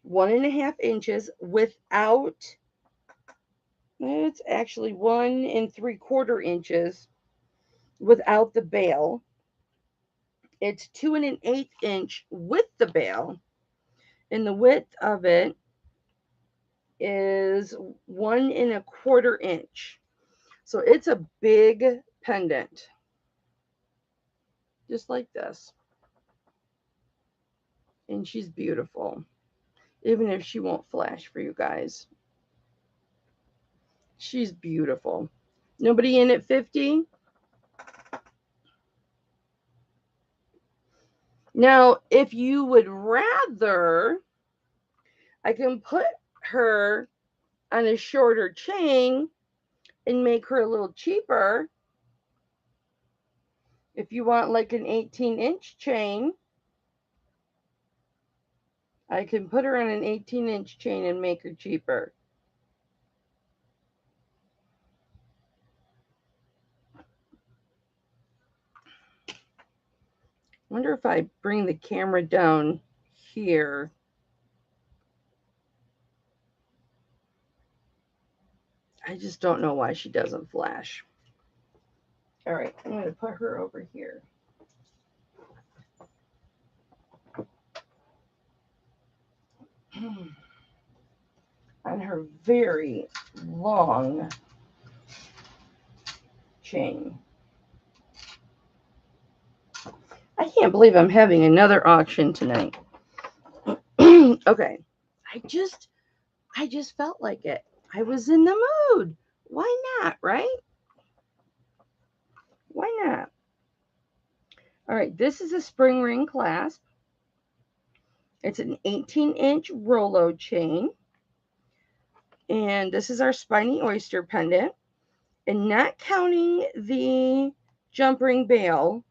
Speaker 1: 1.5 inches without, it's actually 1 3/4 inches without the bail. It's 2 1/8 inch with the bail, and the width of it is 1 1/4 inch. So it's a big pendant, just like this. And she's beautiful, even if she won't flash for you guys. She's beautiful. Nobody in at 50? Now, if you would rather, I can put her on a shorter chain and make her a little cheaper. If you want like an 18-inch chain, I can put her on an 18-inch chain and make her cheaper. I wonder if I bring the camera down here. I just don't know why she doesn't flash. All right, I'm going to put her over here. On her very long chain. I can't believe I'm having another auction tonight. Okay. I just felt like it. I was in the mood. Why not, right? Why not? All right, this is a spring ring clasp. It's an 18-inch Rolo chain. And this is our spiny oyster pendant. And not counting the jump ring bail,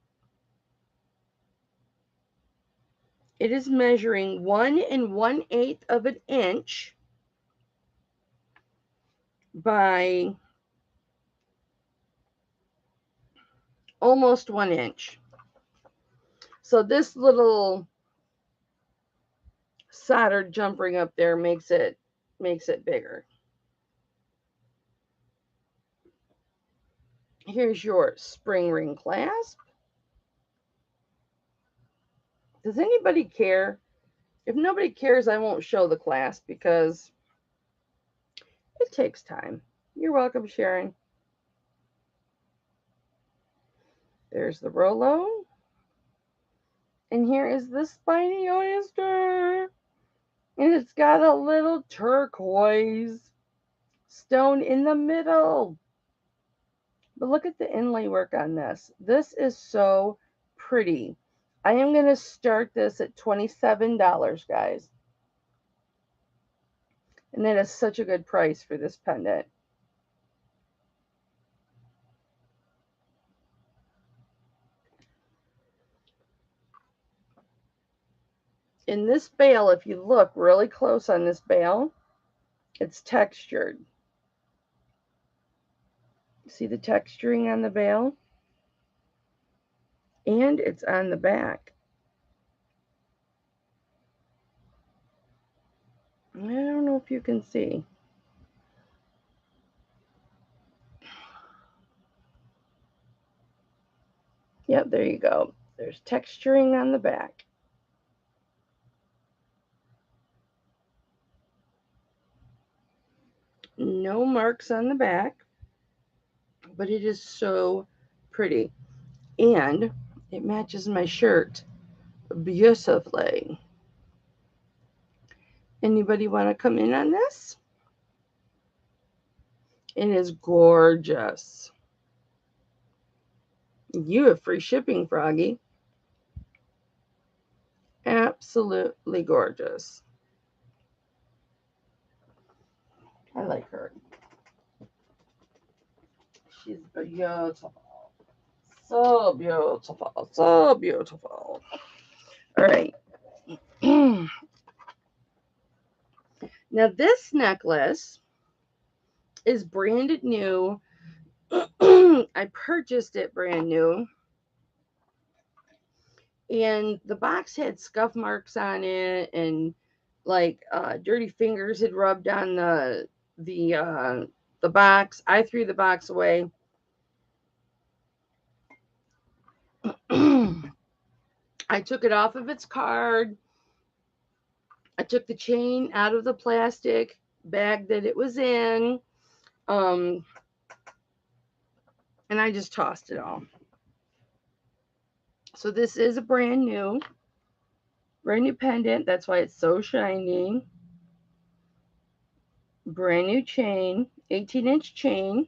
Speaker 1: it is measuring 1 1/8 of an inch by almost 1 inch. So this little soldered jump ring up there makes it bigger. Here's your spring ring clasp. Does anybody care? If nobody cares, I won't show the clasp because it takes time. You're welcome, Sharon. There's the Rolo. And here is the spiny oyster. And it's got a little turquoise stone in the middle. But look at the inlay work on this. This is so pretty. I am going to start this at $27, guys. And that is such a good price for this pendant. In this bail, if you look really close on this bail, it's textured. See the texturing on the bail? And it's on the back. I don't know if you can see. Yep, there you go. There's texturing on the back. No marks on the back, but it is so pretty. And it matches my shirt beautifully. Anybody want to come in on this? It is gorgeous. You have free shipping, Froggy. Absolutely gorgeous. I like her. She's beautiful. So beautiful. So beautiful. All right. Now this necklace is branded new. I purchased it brand new. And the box had scuff marks on it, and like dirty fingers had rubbed on the box. I threw the box away. I took it off of its card. I took the chain out of the plastic bag that it was in. And I just tossed it all. So this is a brand new pendant. That's why it's so shiny. Brand new chain, 18-inch chain.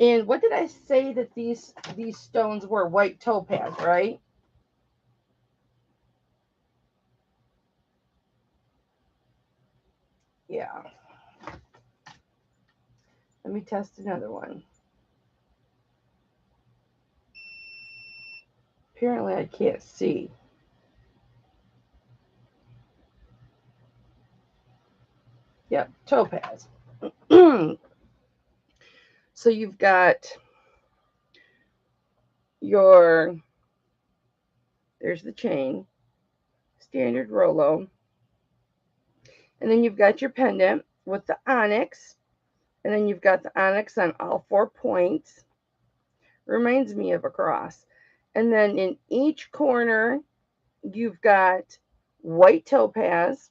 Speaker 1: And what did I say that these stones were? White topaz, right? Yeah. Let me test another one. Apparently I can't see. Yep, topaz. So you've got there's the chain, standard Rolo. And then you've got your pendant with the onyx. And then you've got the onyx on all 4 points. Reminds me of a cross. And then in each corner, you've got white topaz.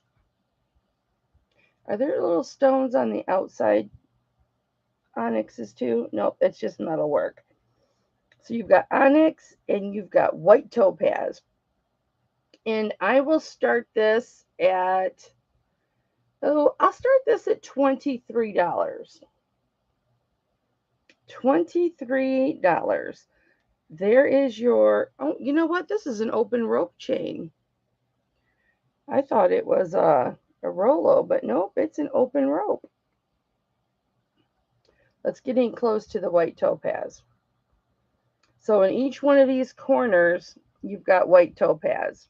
Speaker 1: Are there little stones on the outside onyxes too? Nope, it's just metal work. So you've got onyx and you've got white topaz. And I will start this at, I'll start this at $23. $23. There is your, you know what? This is an open rope chain. I thought it was a Rolo, but nope, it's an open rope. Let's get in close to the white topaz. So in each one of these corners, you've got white topaz.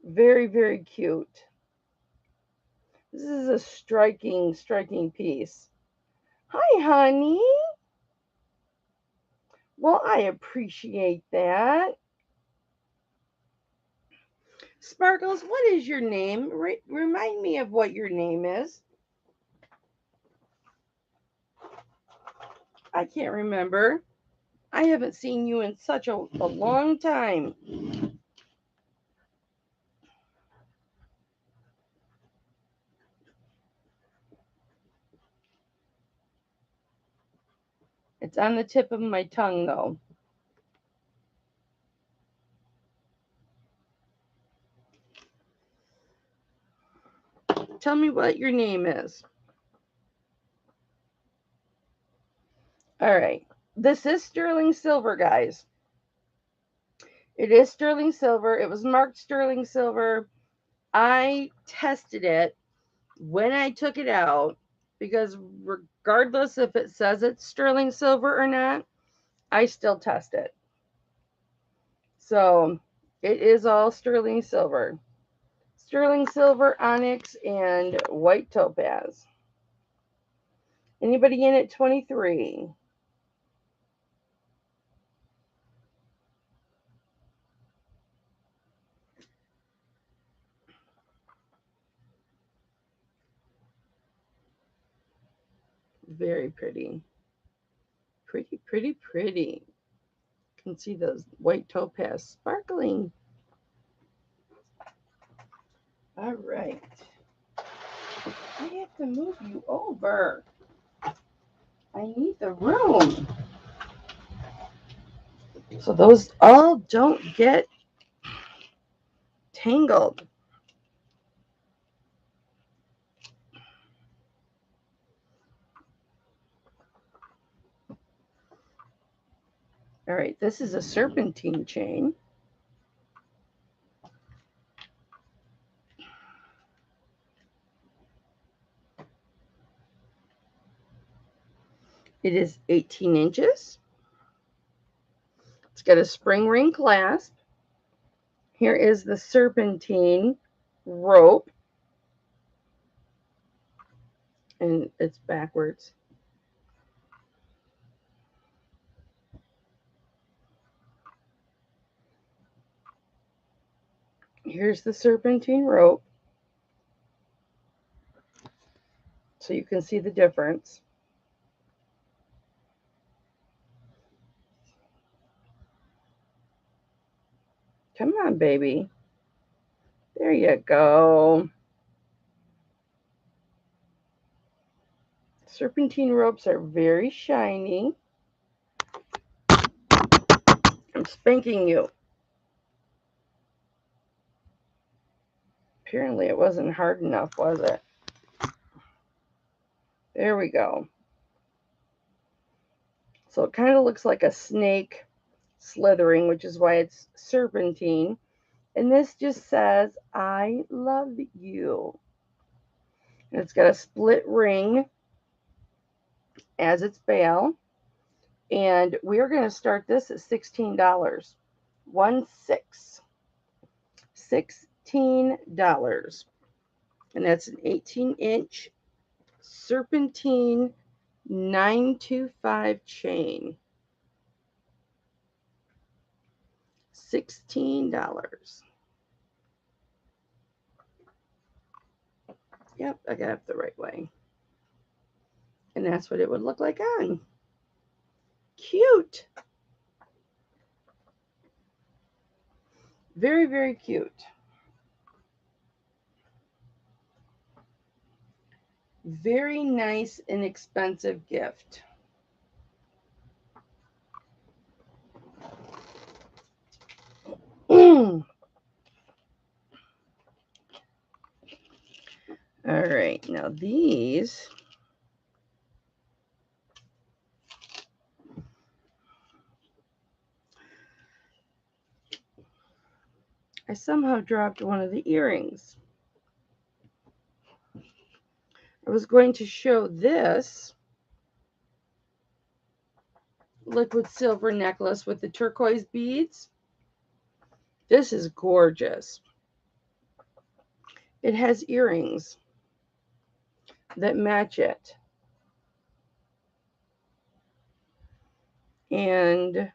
Speaker 1: Very, very cute. This is a striking piece. Hi, honey. Well, I appreciate that. Sparkles, what is your name? Remind me of what your name is. I can't remember. I haven't seen you in such a long time. It's on the tip of my tongue, though. Tell me what your name is. All right. This is sterling silver, guys. It is sterling silver. It was marked sterling silver. I tested it when I took it out because regardless if it says it's sterling silver or not, I still test it. So it is all sterling silver. Sterling silver, onyx, and white topaz. Anybody in at 23? Very pretty. Pretty, pretty, pretty. You can see those white topaz sparkling. All right. I have to move you over. I need the room. So those all don't get tangled. All right, this is a serpentine chain. It is 18 inches. It's got a spring ring clasp. Here is the serpentine rope. And it's backwards. Here's the serpentine rope. So you can see the difference. Come on, baby. There you go. Serpentine ropes are very shiny. I'm spanking you. Apparently it wasn't hard enough, was it? There we go. So it kind of looks like a snake slithering, which is why it's serpentine. And this just says, I love you. And it's got a split ring as its bail. And we're going to start this at $16. 16. $16. And that's an 18-inch serpentine 925 chain. $16. Yep, I got it the right way. And that's what it would look like on. Cute. Very, very cute. Very nice, inexpensive gift. All right, now these I somehow dropped one of the earrings. I was going to show this liquid silver necklace with the turquoise beads. This is gorgeous. It has earrings that match it. And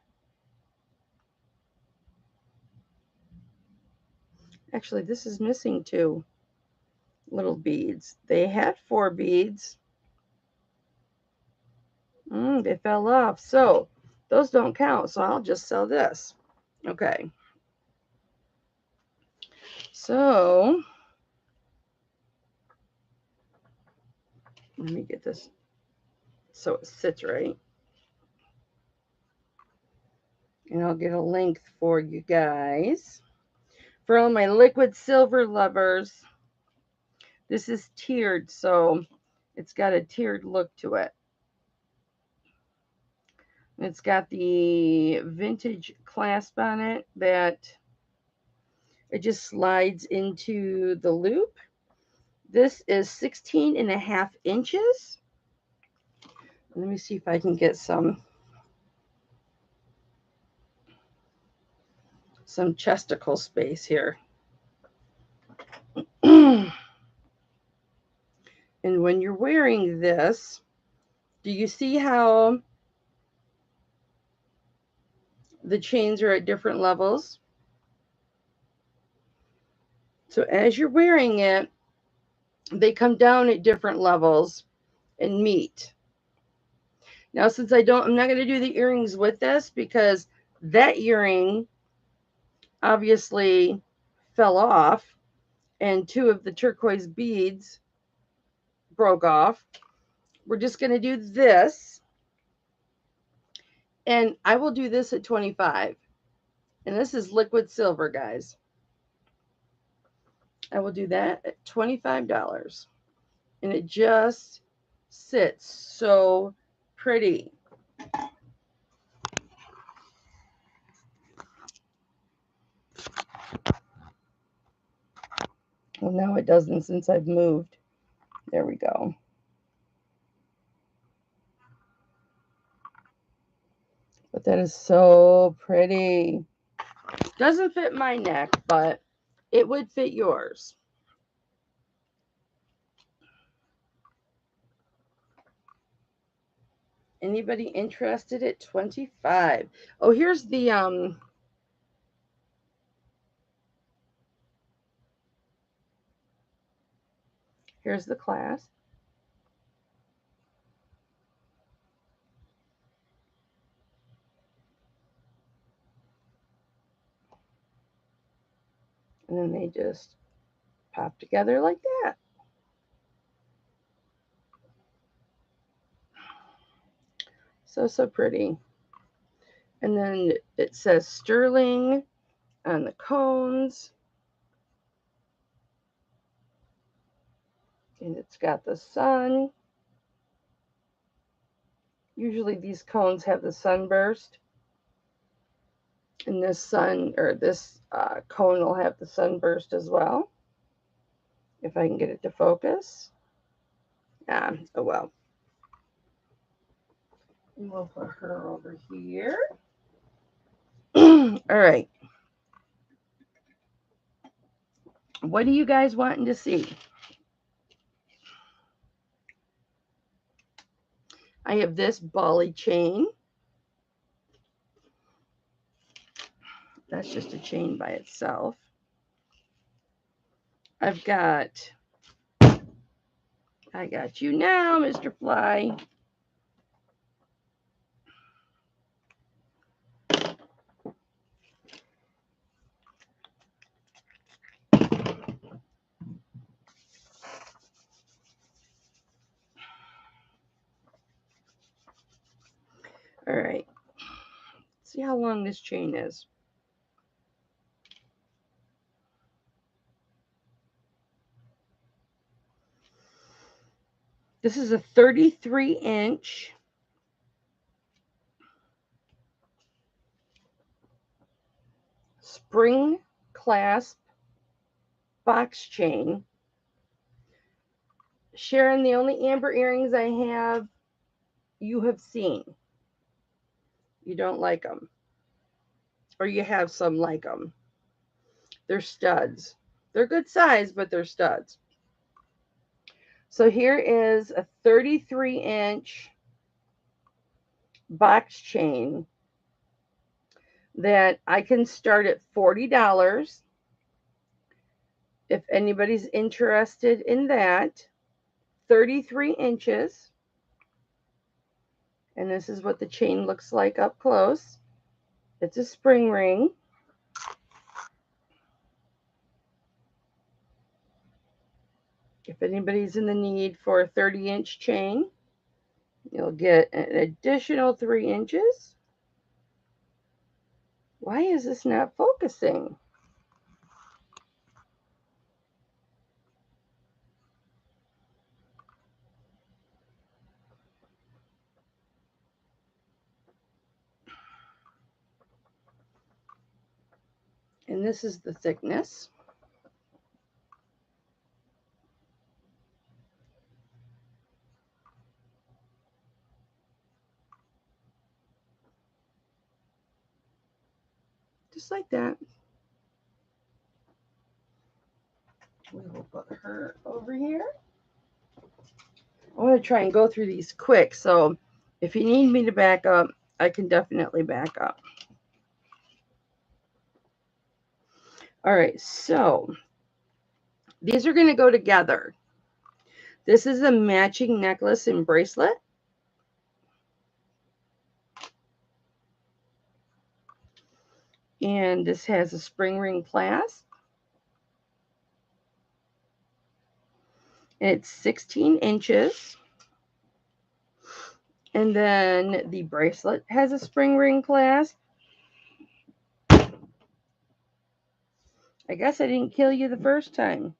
Speaker 1: actually, this is missing 2 little beads. They had 4 beads. They fell off. So those don't count. So I'll just sell this. Okay. So let me get this so it sits right. And I'll get a length for you guys. For all my liquid silver lovers, this is tiered, so it's got a tiered look to it. It's got the vintage clasp on it that it just slides into the loop. This is 16.5 inches. Let me see if I can get some chesticle space here. And when you're wearing this, do you see how the chains are at different levels? So as you're wearing it, they come down at different levels and meet. Now, since I'm not going to do the earrings with this because that earring obviously fell off and 2 of the turquoise beads broke off. We're just going to do this. And I will do this at $25. And this is liquid silver, guys. I will do that at $25. And it just sits so pretty. Well, now it doesn't since I've moved. There we go. That is so pretty. Doesn't fit my neck, but it would fit yours. Anybody interested at $25? Oh, here's the here's the clasp. And then they just pop together like that. So pretty. And then it says sterling on the cones. And it's got the sun. Usually these cones have the sunburst. And this cone will have the sunburst as well. If I can get it to focus. Oh well. And we'll put her over here. All right. What are you guys wanting to see? I have this Bali chain. That's just a chain by itself. I got you now, Mr. Fly. All right. Let's see how long this chain is. This is a 33-inch spring clasp box chain. Sharon, the only amber earrings I have, you have seen. You don't like them. Or you have some like them. They're studs. They're good size, but they're studs. So here is a 33-inch box chain that I can start at $40. If anybody's interested in that, 33 inches. And this is what the chain looks like up close. It's a spring ring. If anybody's in the need for a 30-inch chain, you'll get an additional 3 inches. Why is this not focusing? And this is the thickness. Just like that. We will put her over here. I want to try and go through these quick, so if you need me to back up, I can definitely back up. All right, so these are going to go together. This is a matching necklace and bracelet. And this has a spring ring clasp. It's 16 inches. And then the bracelet has a spring ring clasp. I guess I didn't kill you the first time.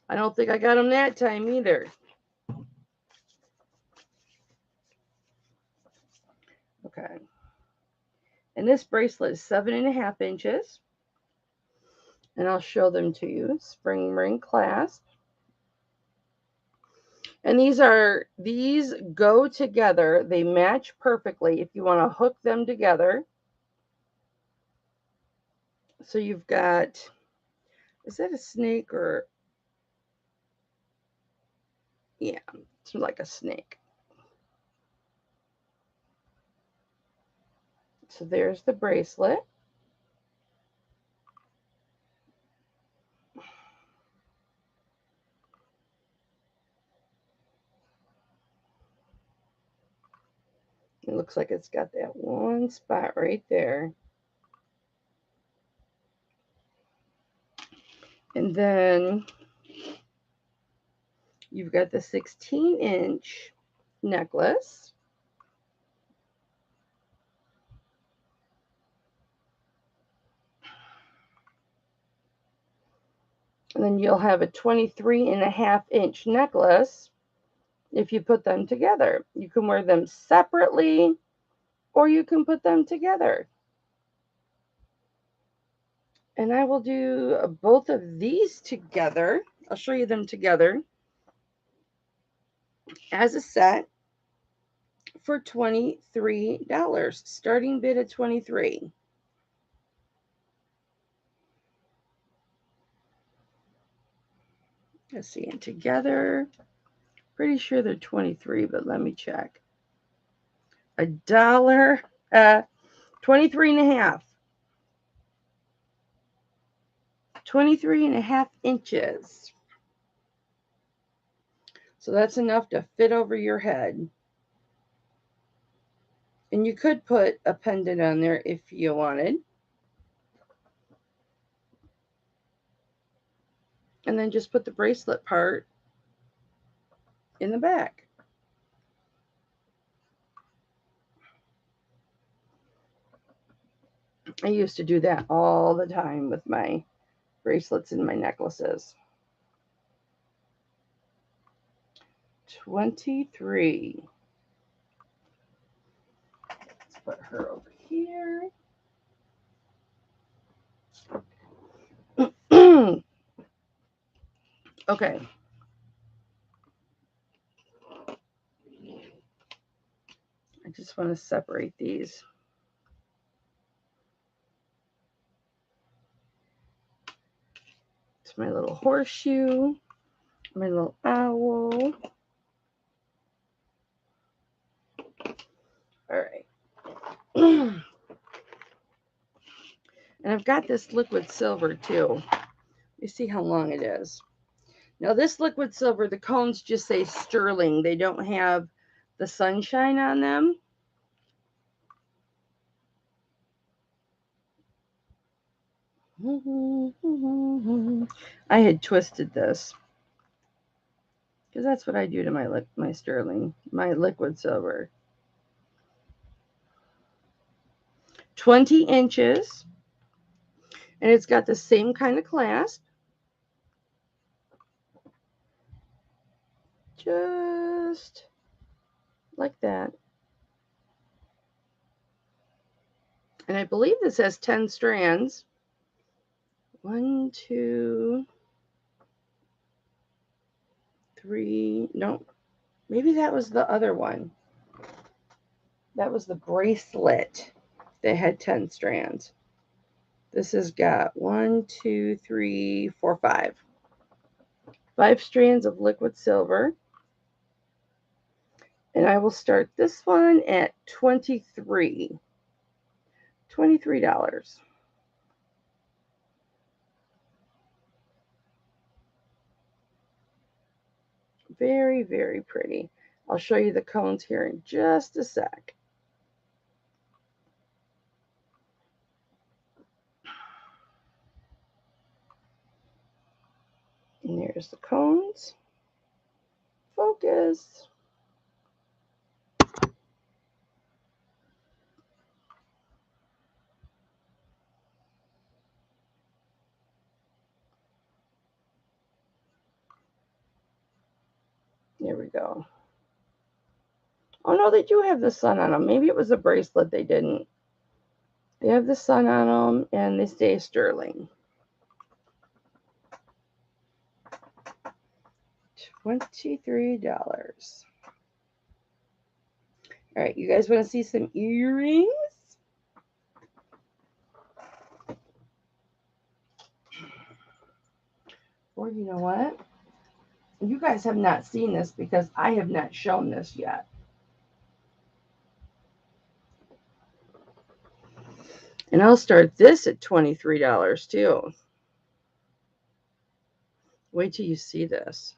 Speaker 1: I don't think I got them that time either. Okay. And this bracelet is 7.5 inches. And I'll show them to you. Spring ring clasp. And these go together. They match perfectly if you want to hook them together. So you've got, is that a snake or, yeah, it's like a snake. So there's the bracelet. It looks like it's got that one spot right there. And then you've got the 16-inch necklace. And then you'll have a 23.5-inch necklace if you put them together. You can wear them separately or you can put them together. And I will do both of these together. I'll show you them together as a set for $23. Starting bid at $23. Let's see, and together, pretty sure they're 23, but let me check. $1, 23.5. 23.5 inches. So that's enough to fit over your head. And you could put a pendant on there if you wanted. And then just put the bracelet part in the back. I used to do that all the time with my bracelets and my necklaces. 23. Let's put her over here. Okay. I just want to separate these. It's my little horseshoe, my little owl. All right. And I've got this liquid silver too. You see how long it is. Now this liquid silver, the cones just say sterling. They don't have the sunshine on them. I had twisted this because that's what I do to my sterling, my liquid silver. 20 inches, and it's got the same kind of clasp. Just like that. And I believe this has 10 strands. 1, 2, 3. No, maybe that was the other one. That was the bracelet that had 10 strands. This has got 1, 2, 3, 4, 5. 5 strands of liquid silver. And I will start this one at $23. $23. Very, very pretty. I'll show you the cones here in just a sec. And there's the cones. Focus. There we go. Oh no, they do have the sun on them. Maybe it was a bracelet they didn't. They have the sun on them and they stay sterling. $23. All right, you guys want to see some earrings? Or you know what? You guys have not seen this because I have not shown this yet. And I'll start this at $23 too. Wait till you see this.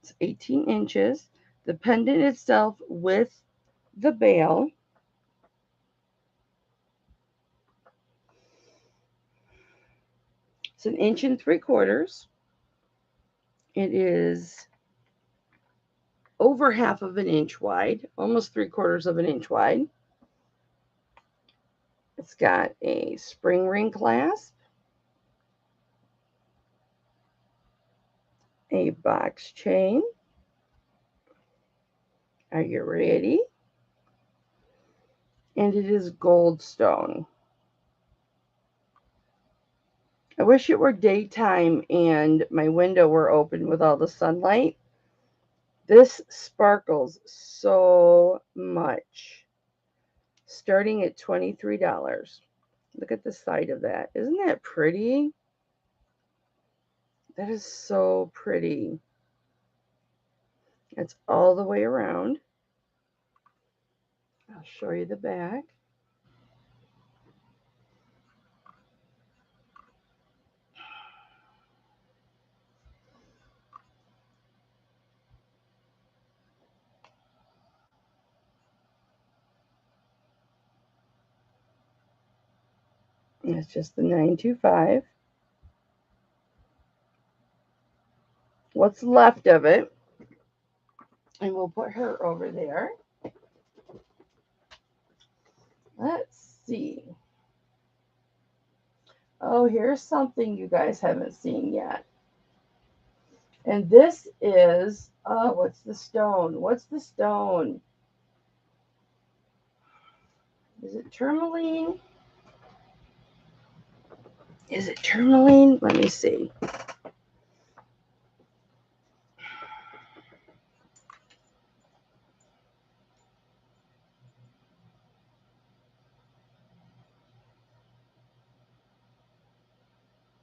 Speaker 1: It's 18 inches. The pendant itself with the bail. It's 1 3/4 inches. It is over 1/2 inch wide, almost 3/4 inch wide. It's got a spring ring clasp, a box chain. Are you ready? And it is gold stone. I wish it were daytime and my window were open with all the sunlight. This sparkles so much. Starting at $23. Look at the side of that. Isn't that pretty? That is so pretty. It's all the way around. I'll show you the back. And it's just the 925. What's left of it. And we'll put her over there. Let's see. Oh, here's something you guys haven't seen yet. And this is, oh, what's the stone? What's the stone? Is it tourmaline? Is it tourmaline? Let me see.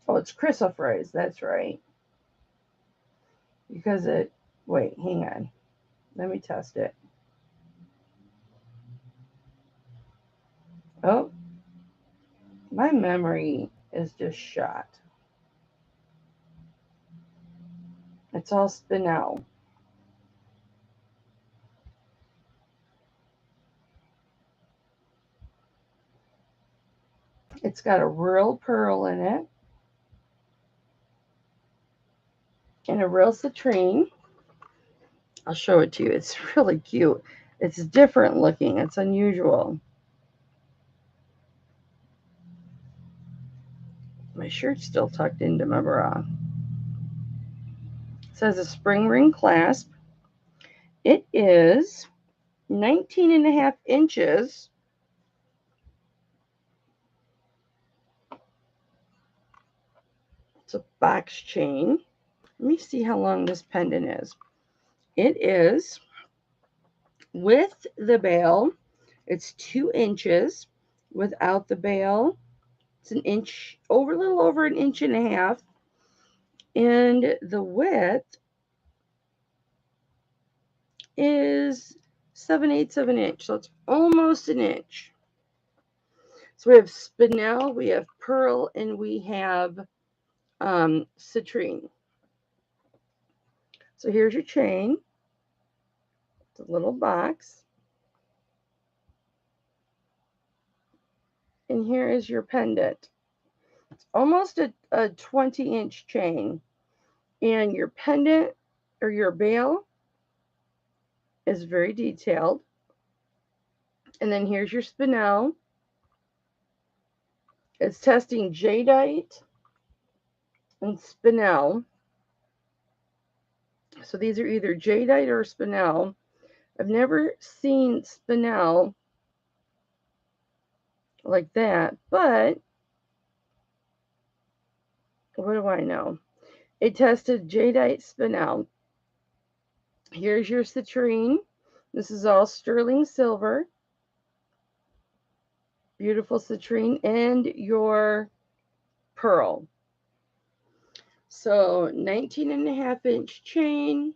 Speaker 1: Oh, it's chrysoprase. That's right. Because it, wait, hang on. Let me test it. Oh, my memory is just shot. It's all spinel. It's got a real pearl in it. And a real citrine. I'll show it to you. It's really cute. It's different looking. It's unusual. My shirt's still tucked into my bra. It says a spring ring clasp. It is 19.5 inches. It's a box chain. Let me see how long this pendant is. It is, with the bail, it's 2 inches. Without the bail, it's an inch, over a little over 1.5 inches. And the width is 7/8 of an inch. So it's almost an inch. So we have spinel, we have pearl, and we have citrine. So here's your chain. It's a little box. And here is your pendant. It's almost a 20-inch chain. And your pendant or your bail is very detailed. And then here's your spinel. It's testing jadeite and spinel. So these are either jadeite or spinel. I've never seen spinel like that, but what do I know? It tested jadeite spinel. Here's your citrine. This is all sterling silver. Beautiful citrine, and your pearl. So 19.5-inch chain,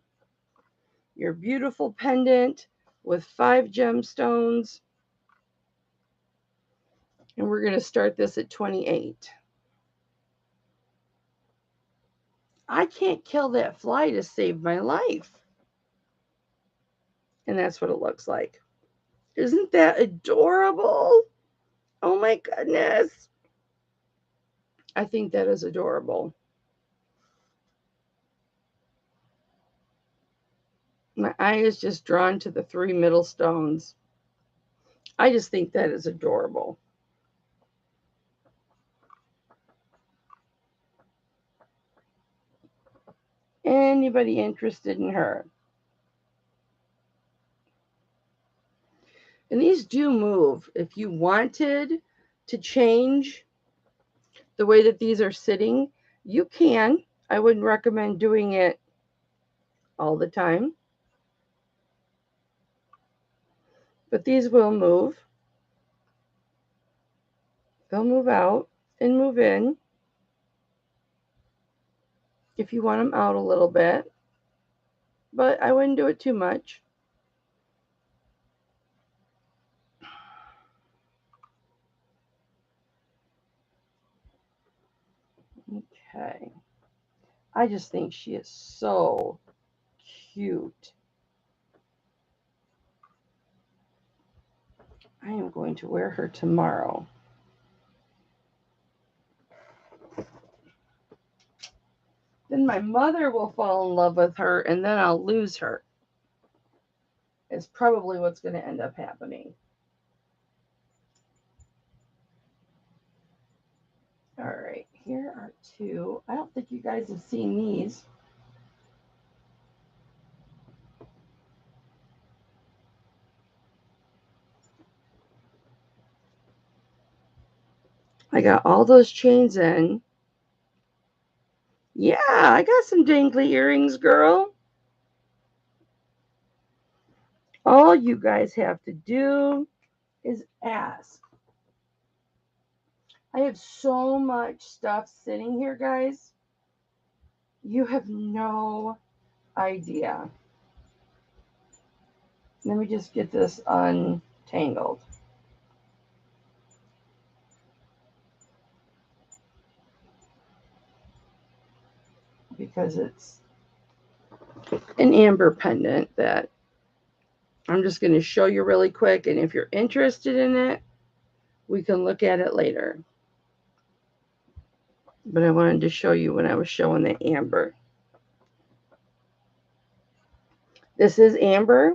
Speaker 1: your beautiful pendant with 5 gemstones. And we're going to start this at 28. I can't kill that fly to save my life. And that's what it looks like. Isn't that adorable? Oh my goodness. I think that is adorable. My eye is just drawn to the 3 middle stones. I just think that is adorable. Anybody interested in her? And these do move. If you wanted to change the way that these are sitting, you can. I wouldn't recommend doing it all the time. But these will move. They'll move out and move in if you want them out a little bit. But I wouldn't do it too much. Okay. I just think she is so cute. I am going to wear her tomorrow. Then my mother will fall in love with her, and then I'll lose her. It's probably what's going to end up happening. All right, here are 2. I don't think you guys have seen these. I got all those chains in. Yeah, I got some dangly earrings, girl. All you guys have to do is ask. I have so much stuff sitting here, guys. You have no idea. Let me just get this untangled. Because it's an amber pendant that I'm just going to show you really quick. And if you're interested in it, we can look at it later. But I wanted to show you when I was showing the amber. This is amber.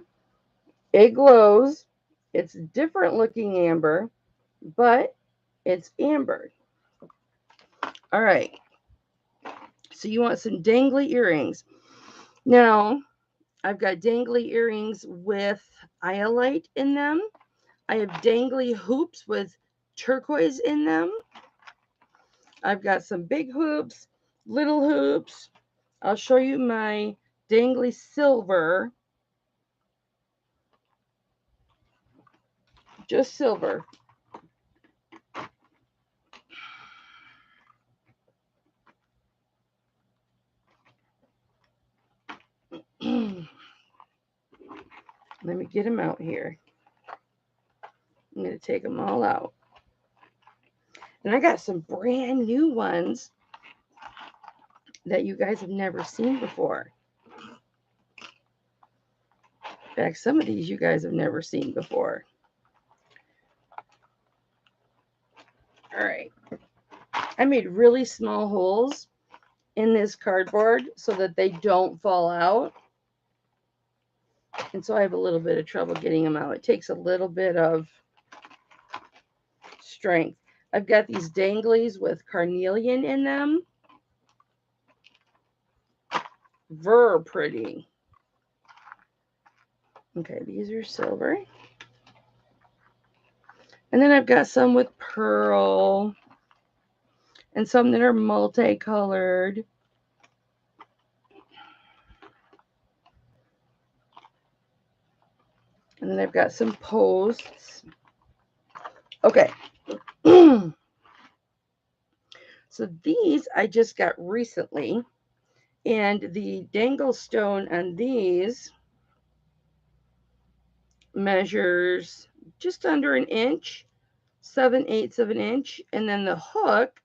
Speaker 1: It glows. It's different looking amber, but it's amber. All right. So you want some dangly earrings. Now, I've got dangly earrings with iolite in them. I have dangly hoops with turquoise in them. I've got some big hoops, little hoops. I'll show you my dangly silver. Just silver. Let me get them out here. I'm going to take them all out. And I got some brand new ones that you guys have never seen before. In fact, some of these you guys have never seen before. All right. I made really small holes in this cardboard so that they don't fall out. And so I have a little bit of trouble getting them out. It takes a little bit of strength. I've got these danglies with carnelian in them. Very pretty. Okay, these are silver. And then I've got some with pearl and some that are multicolored. And then I've got some posts. Okay. So these I just got recently. And the dangle stone on these measures just under an inch, 7/8 of an inch. And then the hook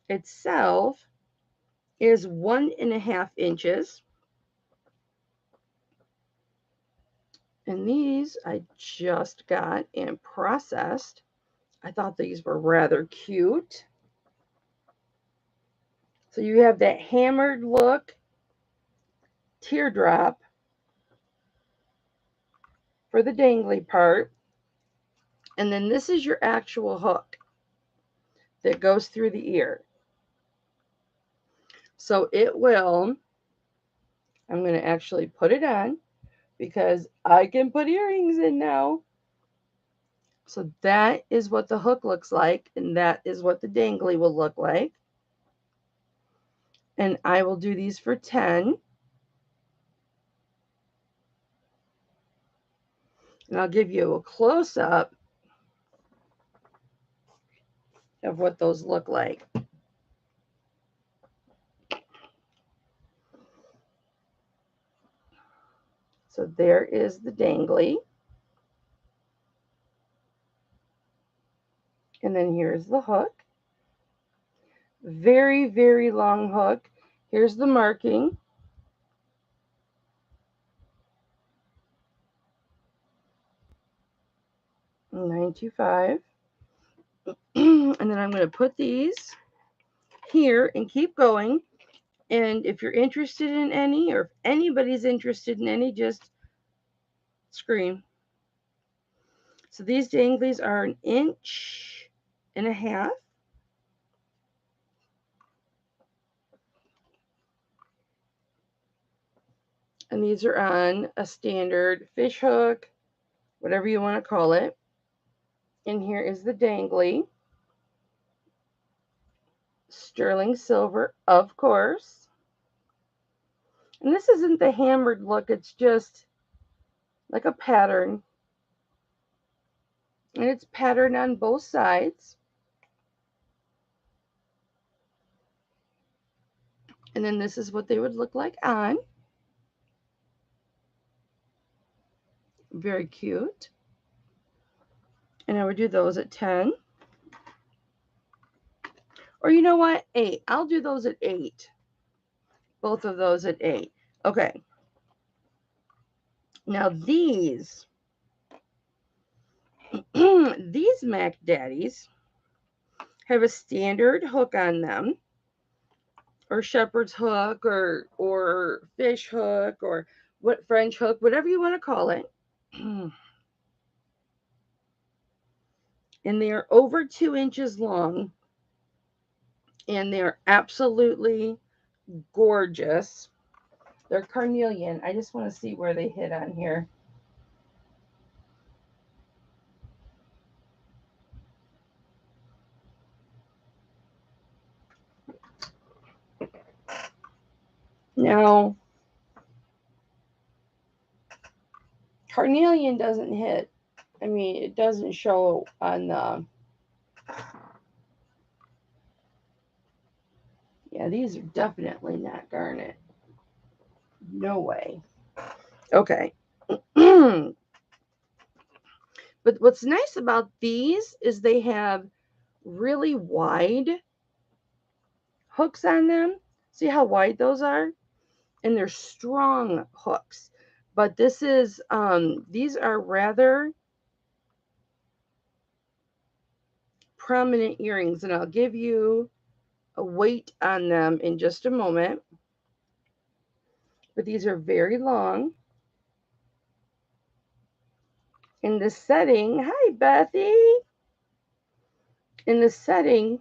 Speaker 1: itself is 1.5 inches. And these I just got and processed. I thought these were rather cute. So you have that hammered look teardrop for the dangly part. And then this is your actual hook that goes through the ear. So it will, I'm going to actually put it on because I can put earrings in now. So that is what the hook looks like, and that is what the dangly will look like. And I will do these for 10. And I'll give you a close-up of what those look like. So there is the dangly. And then here's the hook. Very, very long hook. Here's the marking. $9.25. And then I'm going to put these here and keep going. And if you're interested in any, or if anybody's interested in any, just scream. So these danglies are 1.5 inches. And these are on a standard fish hook, whatever you want to call it. And here is the dangly. Sterling silver, of course. And this isn't the hammered look, it's just like a pattern. And it's patterned on both sides. And then this is what they would look like on. Very cute. And I would do those at 10. Or you know what? 8. I'll do those at 8. Both of those at 8. Okay. Now these, these Mac Daddies have a standard hook on them, or shepherd's hook, or fish hook, or what, French hook, whatever you want to call it. And they are over 2 inches long, and they're absolutely gorgeous. They're carnelian. I just want to see where they hit on here. Now, carnelian doesn't hit. I mean, it doesn't show on the... Yeah, these are definitely not garnet. No way. Okay. But what's nice about these is they have really wide hooks on them. See how wide those are? And they're strong hooks. But this is, these are rather prominent earrings, and I'll give you a weight on them in just a moment. But these are very long. In the setting, hi Bethy. In the setting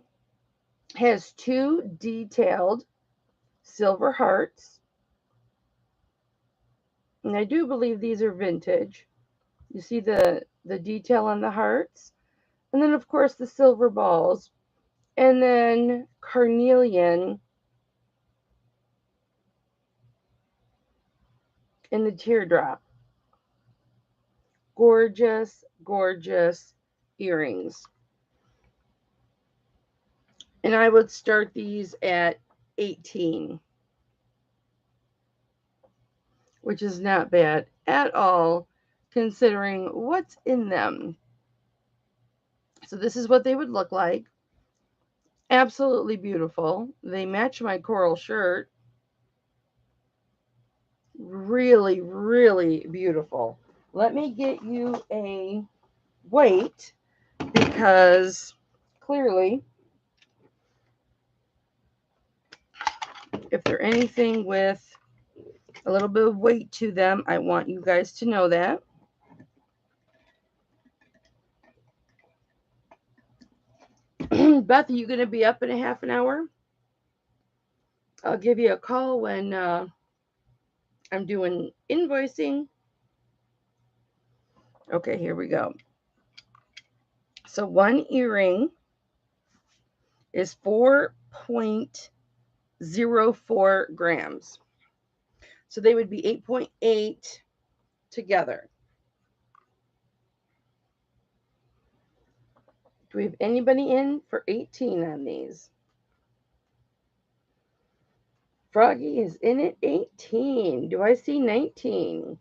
Speaker 1: has 2 detailed silver hearts. And I do believe these are vintage. You see the detail on the hearts. And then, of course, the silver balls. And then carnelian in the teardrop. Gorgeous, gorgeous earrings. And I would start these at 18, which is not bad at all considering what's in them. So this is what they would look like. Absolutely beautiful. They match my coral shirt. Really, really beautiful. Let me get you a weight because clearly if they're anything with a little bit of weight to them, I want you guys to know that. Beth, are you going to be up in a half an hour? I'll give you a call when I'm doing invoicing. Okay, here we go. So one earring is 4.04 grams. So they would be 8.8 together. Do we have anybody in for 18 on these? Froggy is in at 18. Do I see 19?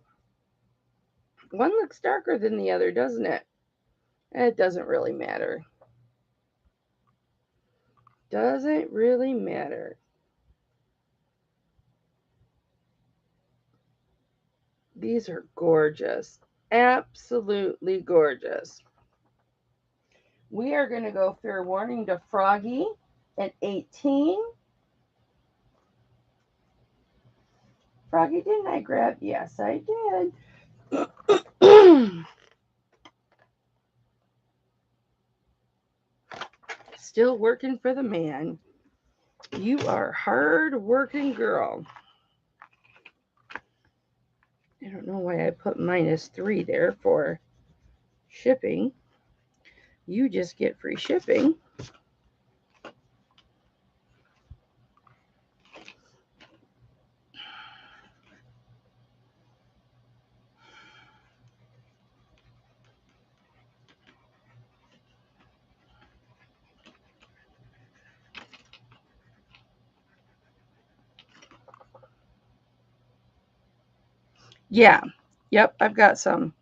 Speaker 1: One looks darker than the other, doesn't it? It doesn't really matter. Doesn't really matter. These are gorgeous. Absolutely gorgeous. We are going to go fair warning to Froggy at 18. Froggy, didn't I grab? Yes, I did. Still working for the man. You are a hard-working girl. I don't know why I put -3 there for shipping. You just get free shipping. Yeah. Yep, I've got some.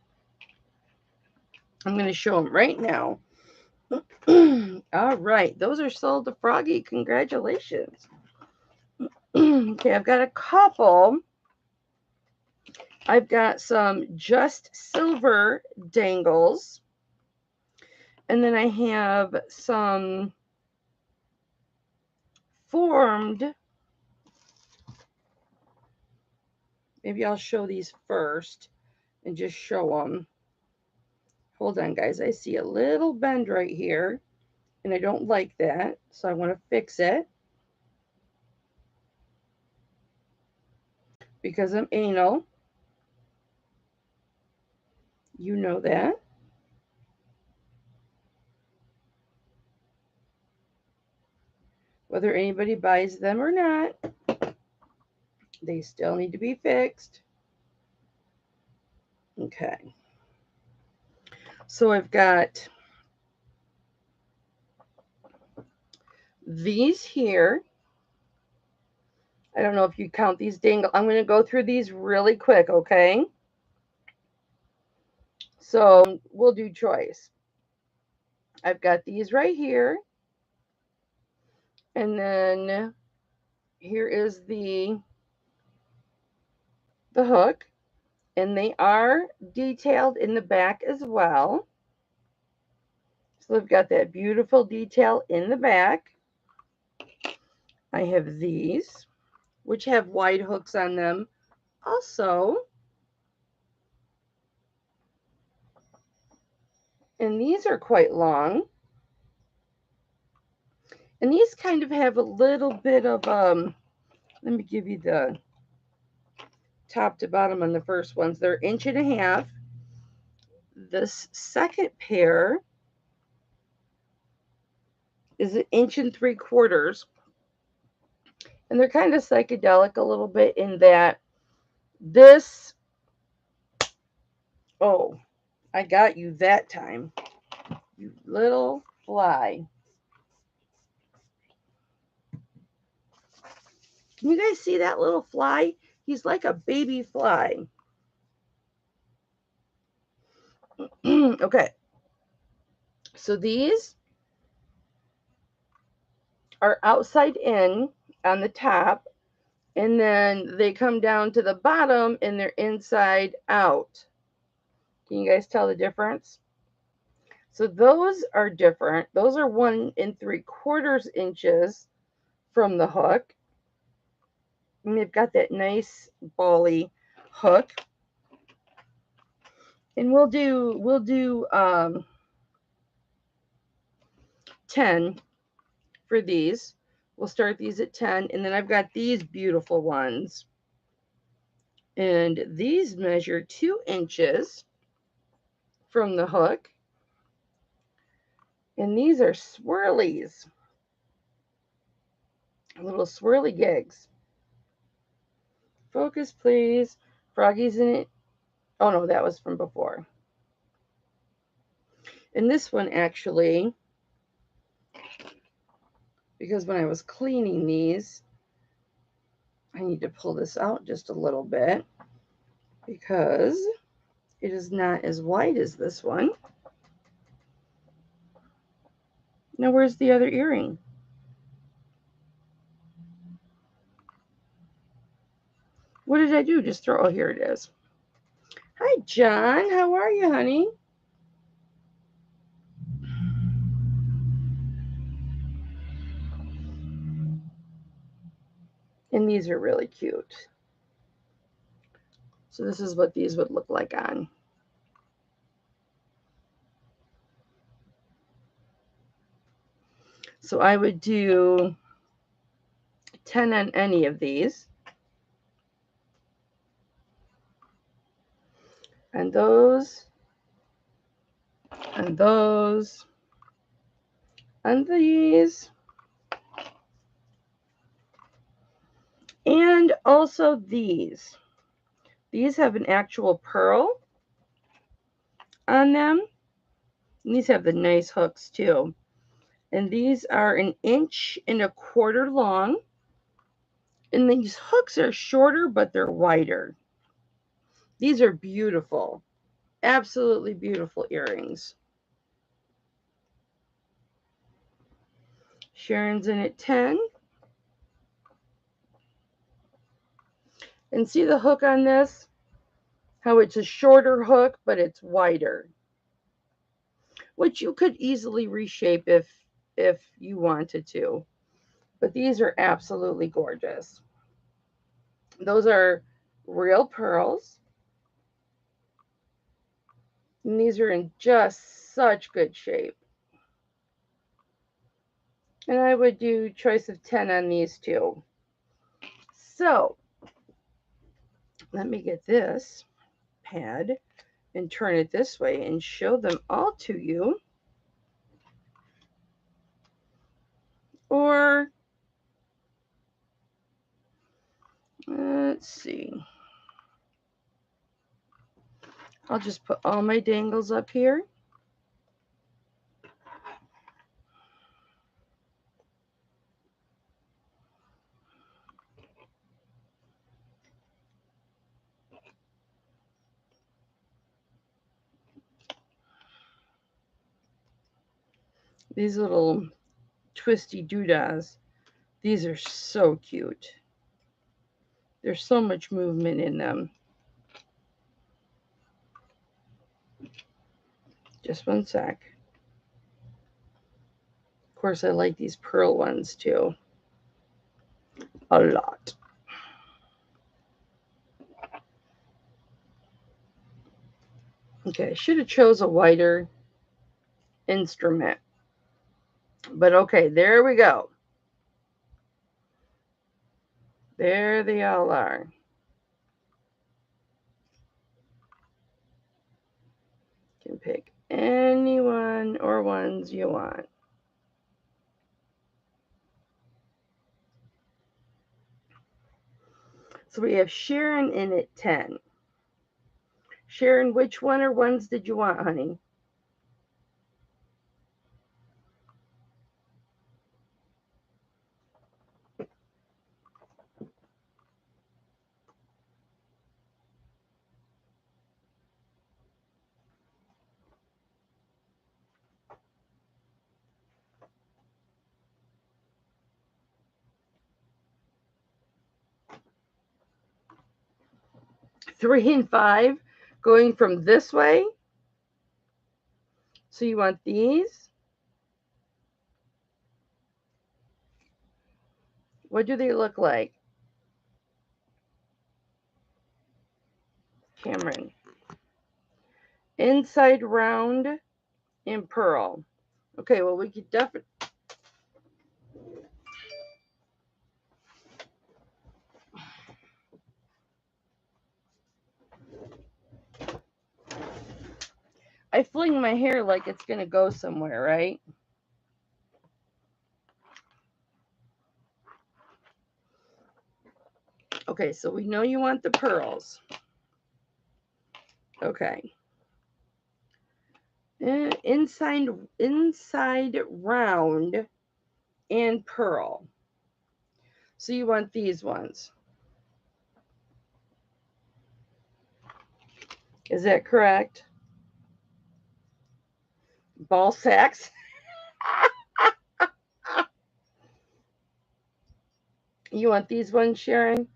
Speaker 1: I'm going to show them right now. All right. Those are sold to Froggy. Congratulations. Okay, I've got a couple. I've got some just silver dangles. And then I have some formed. Maybe I'll show these first and just show them. Hold on, guys. I see a little bend right here, and I don't like that, so I want to fix it. Because I'm anal. You know that. Whether anybody buys them or not, they still need to be fixed. Okay. So I've got these here. I don't know if you count these dangles. I'm going to go through these really quick, okay? So we'll do choice. I've got these right here. And then here is the hook. And they are detailed in the back as well. So they've got that beautiful detail in the back. I have these, which have wide hooks on them also. And these are quite long. And these kind of have a little bit of, let me give you the top to bottom on the first ones. They're 1.5 inches. This second pair is 1.75 inches. And they're kind of psychedelic a little bit in that this, oh, I got you that time, you little fly. Can you guys see that little fly? He's like a baby fly. Okay. So these are outside in on the top, and then they come down to the bottom and they're inside out. Can you guys tell the difference? So those are different. Those are 1 3/4 inches from the hook. And they've got that nice bally hook. And we'll do 10 for these. We'll start these at 10, and then I've got these beautiful ones. And these measure 2 inches from the hook. And these are swirlies. Little swirly gigs. Focus, please. Froggy's in it. Oh, no, that was from before. And this one actually, because when I was cleaning these, I need to pull this out just a little bit because it is not as wide as this one. Now, where's the other earring? What did I do? Just throw, oh, here it is. Hi, John. How are you, honey? And these are really cute. So this is what these would look like on. So I would do 10 on any of these. And those. And those. And these. And also these. These have an actual pearl on them. And these have the nice hooks too. And these are 1.25 inches long. And these hooks are shorter, but they're wider. These are beautiful. Absolutely beautiful earrings. Sharon's in at 10. And see the hook on this? How it's a shorter hook, but it's wider. Which you could easily reshape if you wanted to. But these are absolutely gorgeous. Those are real pearls. And these are in just such good shape. And I would do choice of 10 on these too. So, let me get this pad and turn it this way and show them all to you. Or, let's see. I'll just put all my dangles up here. These little twisty doodahs, these are so cute. There's so much movement in them. Just one sec. Of course, I like these pearl ones too. A lot. Okay, I should have chose a wider instrument. But okay, there we go. There they all are. pick any one or ones you want. So we have Sharon in at 10. Sharon, which one or ones did you want, honey? Three and five, going from this way. So you want these? What do they look like? Cameron. Inside round and pearl. Okay, well, we could definitely. I fling my hair like it's going to go somewhere, right? Okay, so we know you want the pearls. Okay. Inside round and pearl. So you want these ones. Is that correct? Ball sacks. You want these ones, Sharon?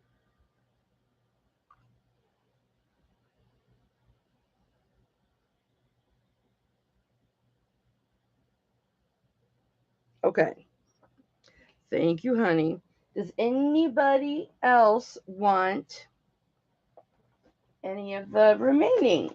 Speaker 1: Okay. Thank you, honey. Does anybody else want any of the remaining?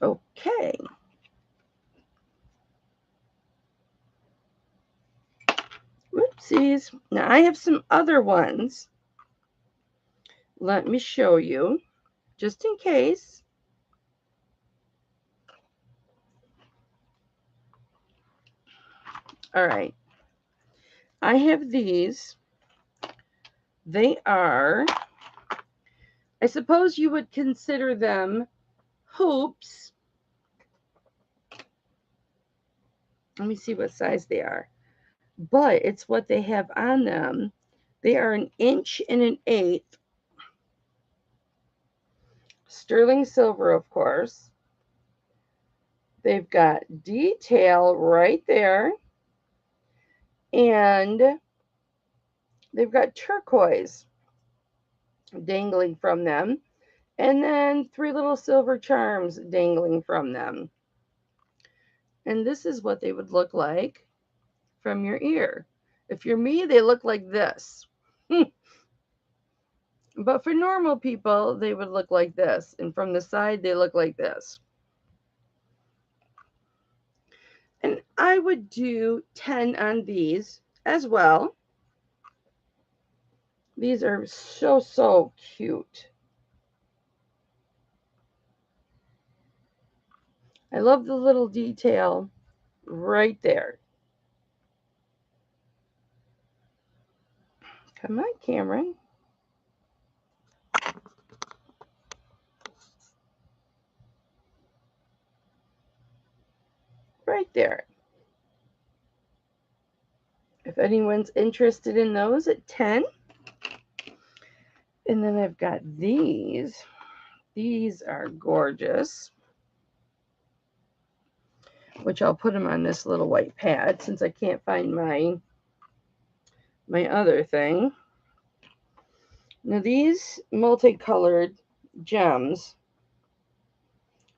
Speaker 1: Okay. Whoopsies. Now I have some other ones. Let me show you, just in case. All right. I have these. They are, I suppose you would consider them hoops. Let me see what size they are. But it's what they have on them. They are 1 inch and 1/8. Sterling silver, of course. They've got detail right there. And they've got turquoise dangling from them. And then 3 little silver charms dangling from them. And this is what they would look like from your ear. If you're me, they look like this. But for normal people, they would look like this. And from the side, they look like this. And I would do 10 on these as well. These are so, so cute. I love the little detail right there. Come on, Cameron. Right there. If anyone's interested in those at 10. And then I've got these. These are gorgeous. Which I'll put them on this little white pad since I can't find my other thing. Now these multicolored gems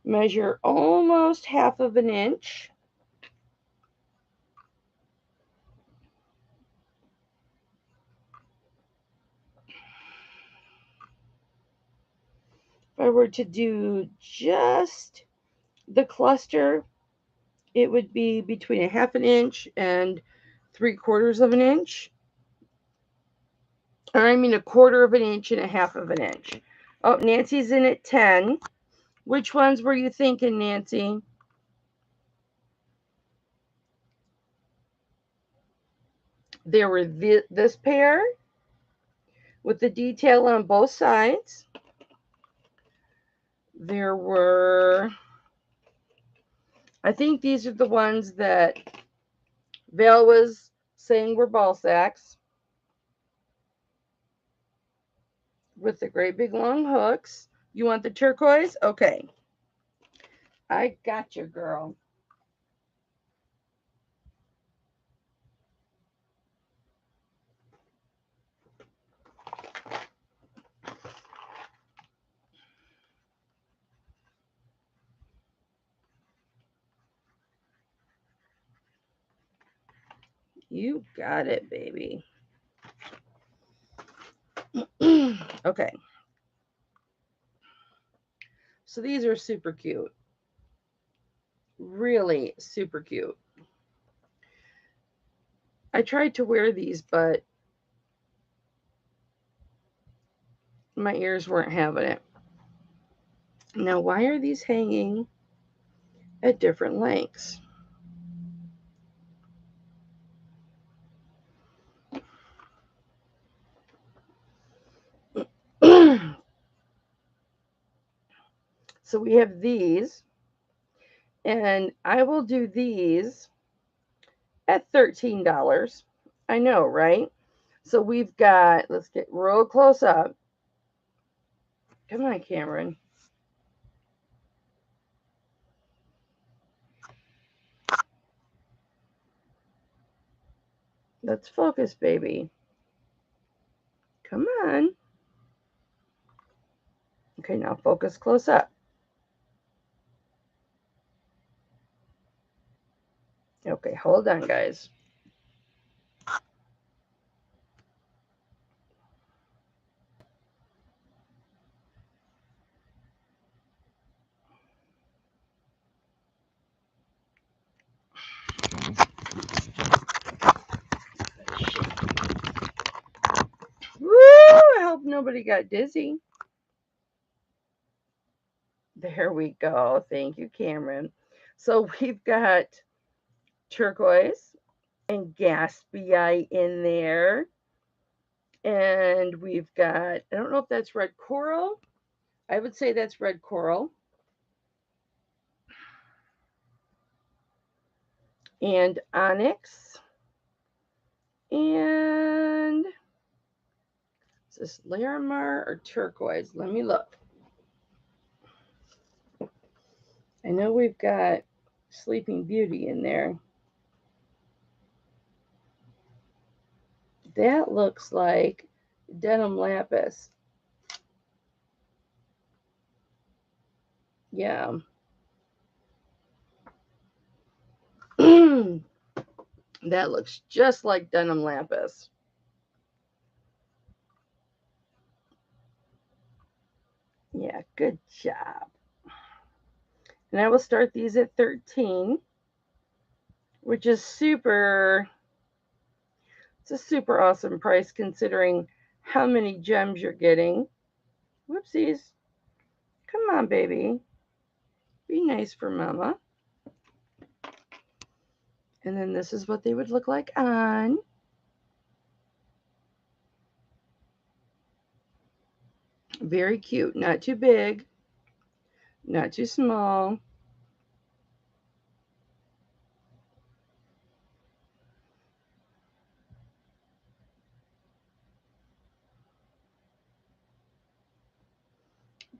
Speaker 1: measure almost 1/2 of an inch. If I were to do just the cluster, it would be between a 1/2 inch and 3/4 of an inch. Or I mean 1/4 of an inch and a 1/2 inch. Oh, Nancy's in at 10. Which ones were you thinking, Nancy? There were this pair with the detail on both sides. There were, I think these are the ones that Val was saying were ball sacks with the great big long hooks. You want the turquoise? Okay. I got you, girl. You got it, baby. Okay. So these are super cute. Really super cute. I tried to wear these, but my ears weren't having it. Now, why are these hanging at different lengths? So we have these, and I will do these at $13. I know, right? So we've got, let's get real close up. Come on, Cameron. Let's focus, baby. Come on. Okay, now focus close up. Okay, hold on, guys. Woo! I hope nobody got dizzy. There we go. Thank you, Cameron. So we've got turquoise and Gatsby in there. And we've got, I don't know if that's red coral. I would say that's red coral. And onyx. And is this Larimar or turquoise? Let me look. I know we've got Sleeping Beauty in there. That looks like denim lapis. Yeah. That looks just like denim lapis. Yeah, good job. And I will start these at 13, which is super, it's a super awesome price considering how many gems you're getting. Whoopsies. Come on, baby. Be nice for mama. And then this is what they would look like on. Very cute. Not too big. Not too small.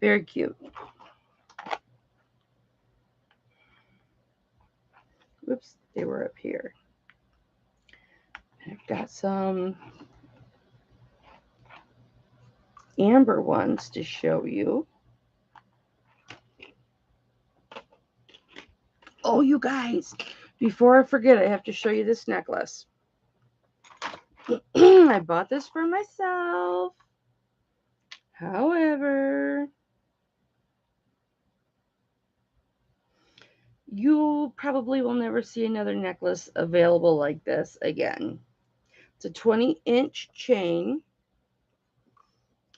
Speaker 1: Very cute. Whoops, they were up here. I've got some amber ones to show you. Oh, you guys, before I forget, I have to show you this necklace. I bought this for myself. However, you probably will never see another necklace available like this again. It's a 20-inch chain.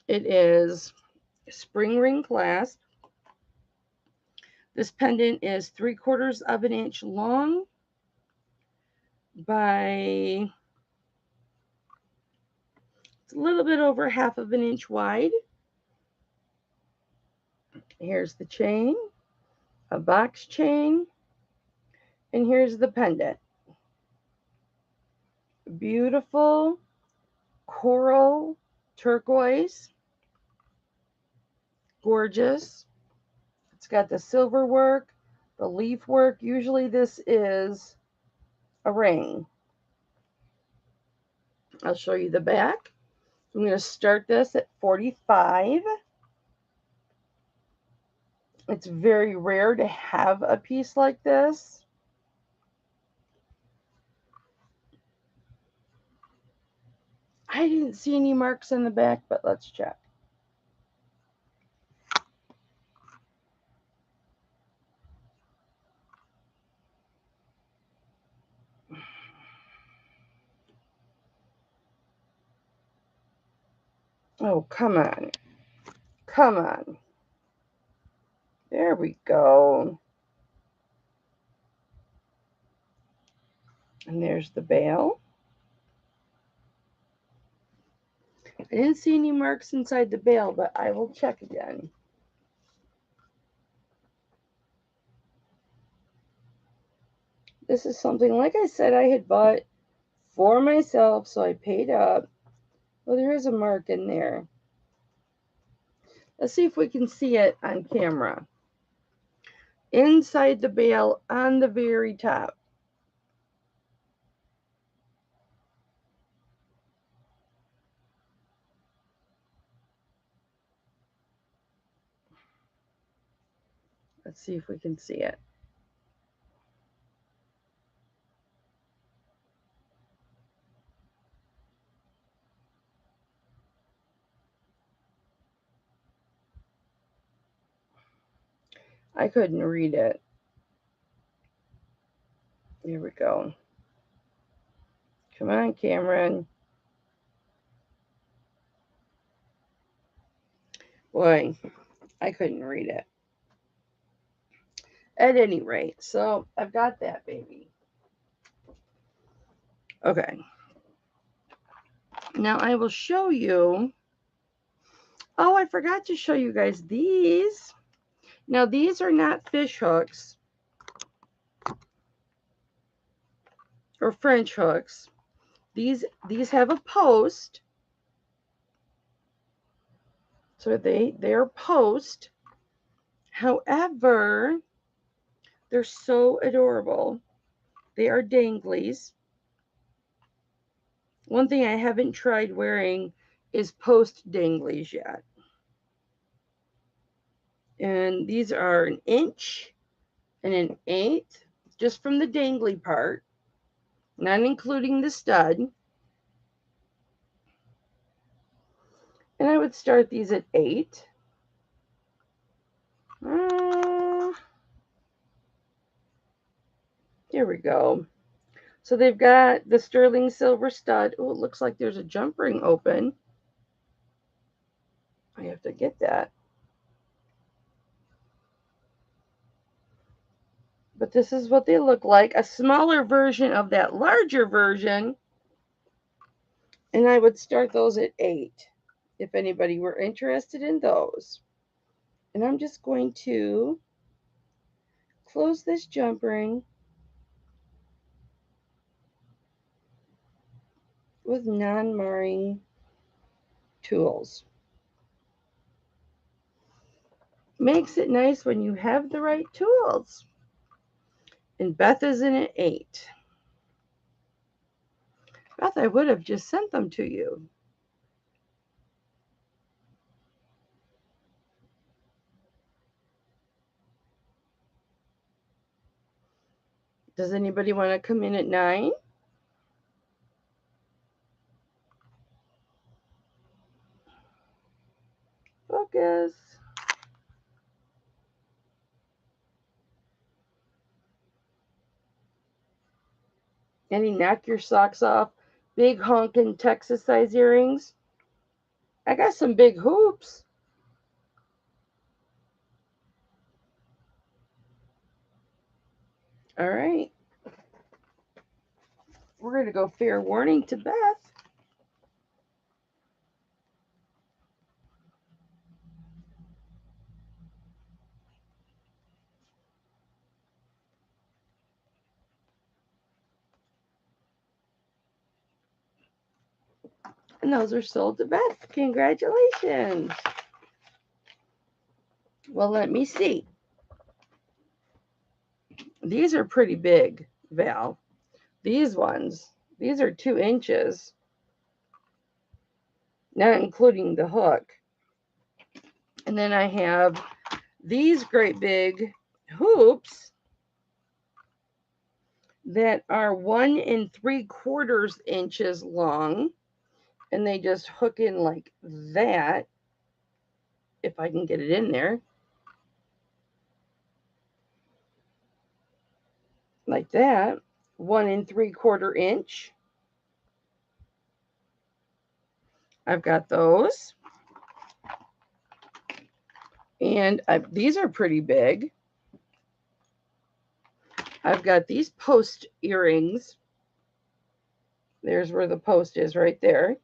Speaker 1: It is spring ring clasp. This pendant is 3/4 of an inch long by it's a little bit over 1/2 of an inch wide. Here's the chain, a box chain, and here's the pendant. Beautiful coral turquoise. Gorgeous. It's got the silver work, the leaf work. Usually this is a ring. I'll show you the back. I'm going to start this at 45. It's very rare to have a piece like this. I didn't see any marks in the back, but let's check. Oh, come on. Come on. There we go. And there's the bail. I didn't see any marks inside the bail, but I will check again. This is something, like I said, I had bought for myself, so I paid up. Well, there is a mark in there. Let's see if we can see it on camera. Inside the bail on the very top. Let's see if we can see it. I couldn't read it. Here we go. Come on, Cameron. Boy, I couldn't read it. At any rate, so I've got that baby. Okay. Now I will show you. Oh, I forgot to show you guys these. Now these are not fish hooks or French hooks. These have a post. So they're post. However, they're so adorable. They are danglies. One thing I haven't tried wearing is post danglies yet. And these are 1 inch and 1/8, just from the dangly part, not including the stud. And I would start these at 8. There we go. So they've got the sterling silver stud. Oh, it looks like there's a jump ring open. I have to get that. But this is what they look like. A smaller version of that larger version. And I would start those at 8 if anybody were interested in those. And I'm just going to close this jump ring with non-marring tools. Makes it nice when you have the right tools. And Beth is in at 8. Beth, I would have just sent them to you. Does anybody want to come in at 9? Focus. Any knock your socks off, big honkin' Texas size earrings. I got some big hoops. All right. We're going to go fair warning to Beth. And those are sold to Beth. Congratulations. Well, let me see. These are pretty big, Val. These ones, these are 2 inches, not including the hook. And then I have these great big hoops that are 1 3/4 inches long. And they just hook in like that, if I can get it in there. Like that. 1 3/4 inch. I've got those. And these are pretty big. I've got these post earrings. There's where the post is right there.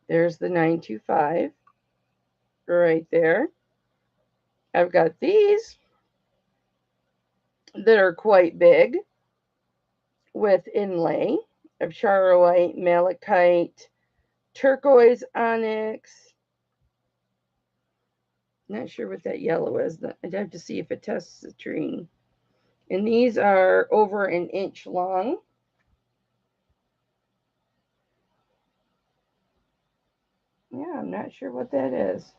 Speaker 1: There's the 925 right there. I've got these that are quite big with inlay of charoite, malachite, turquoise, onyx. Not sure what that yellow is. I'd have to see if it tests the citrine. And these are over 1 inch long. Yeah, I'm not sure what that is.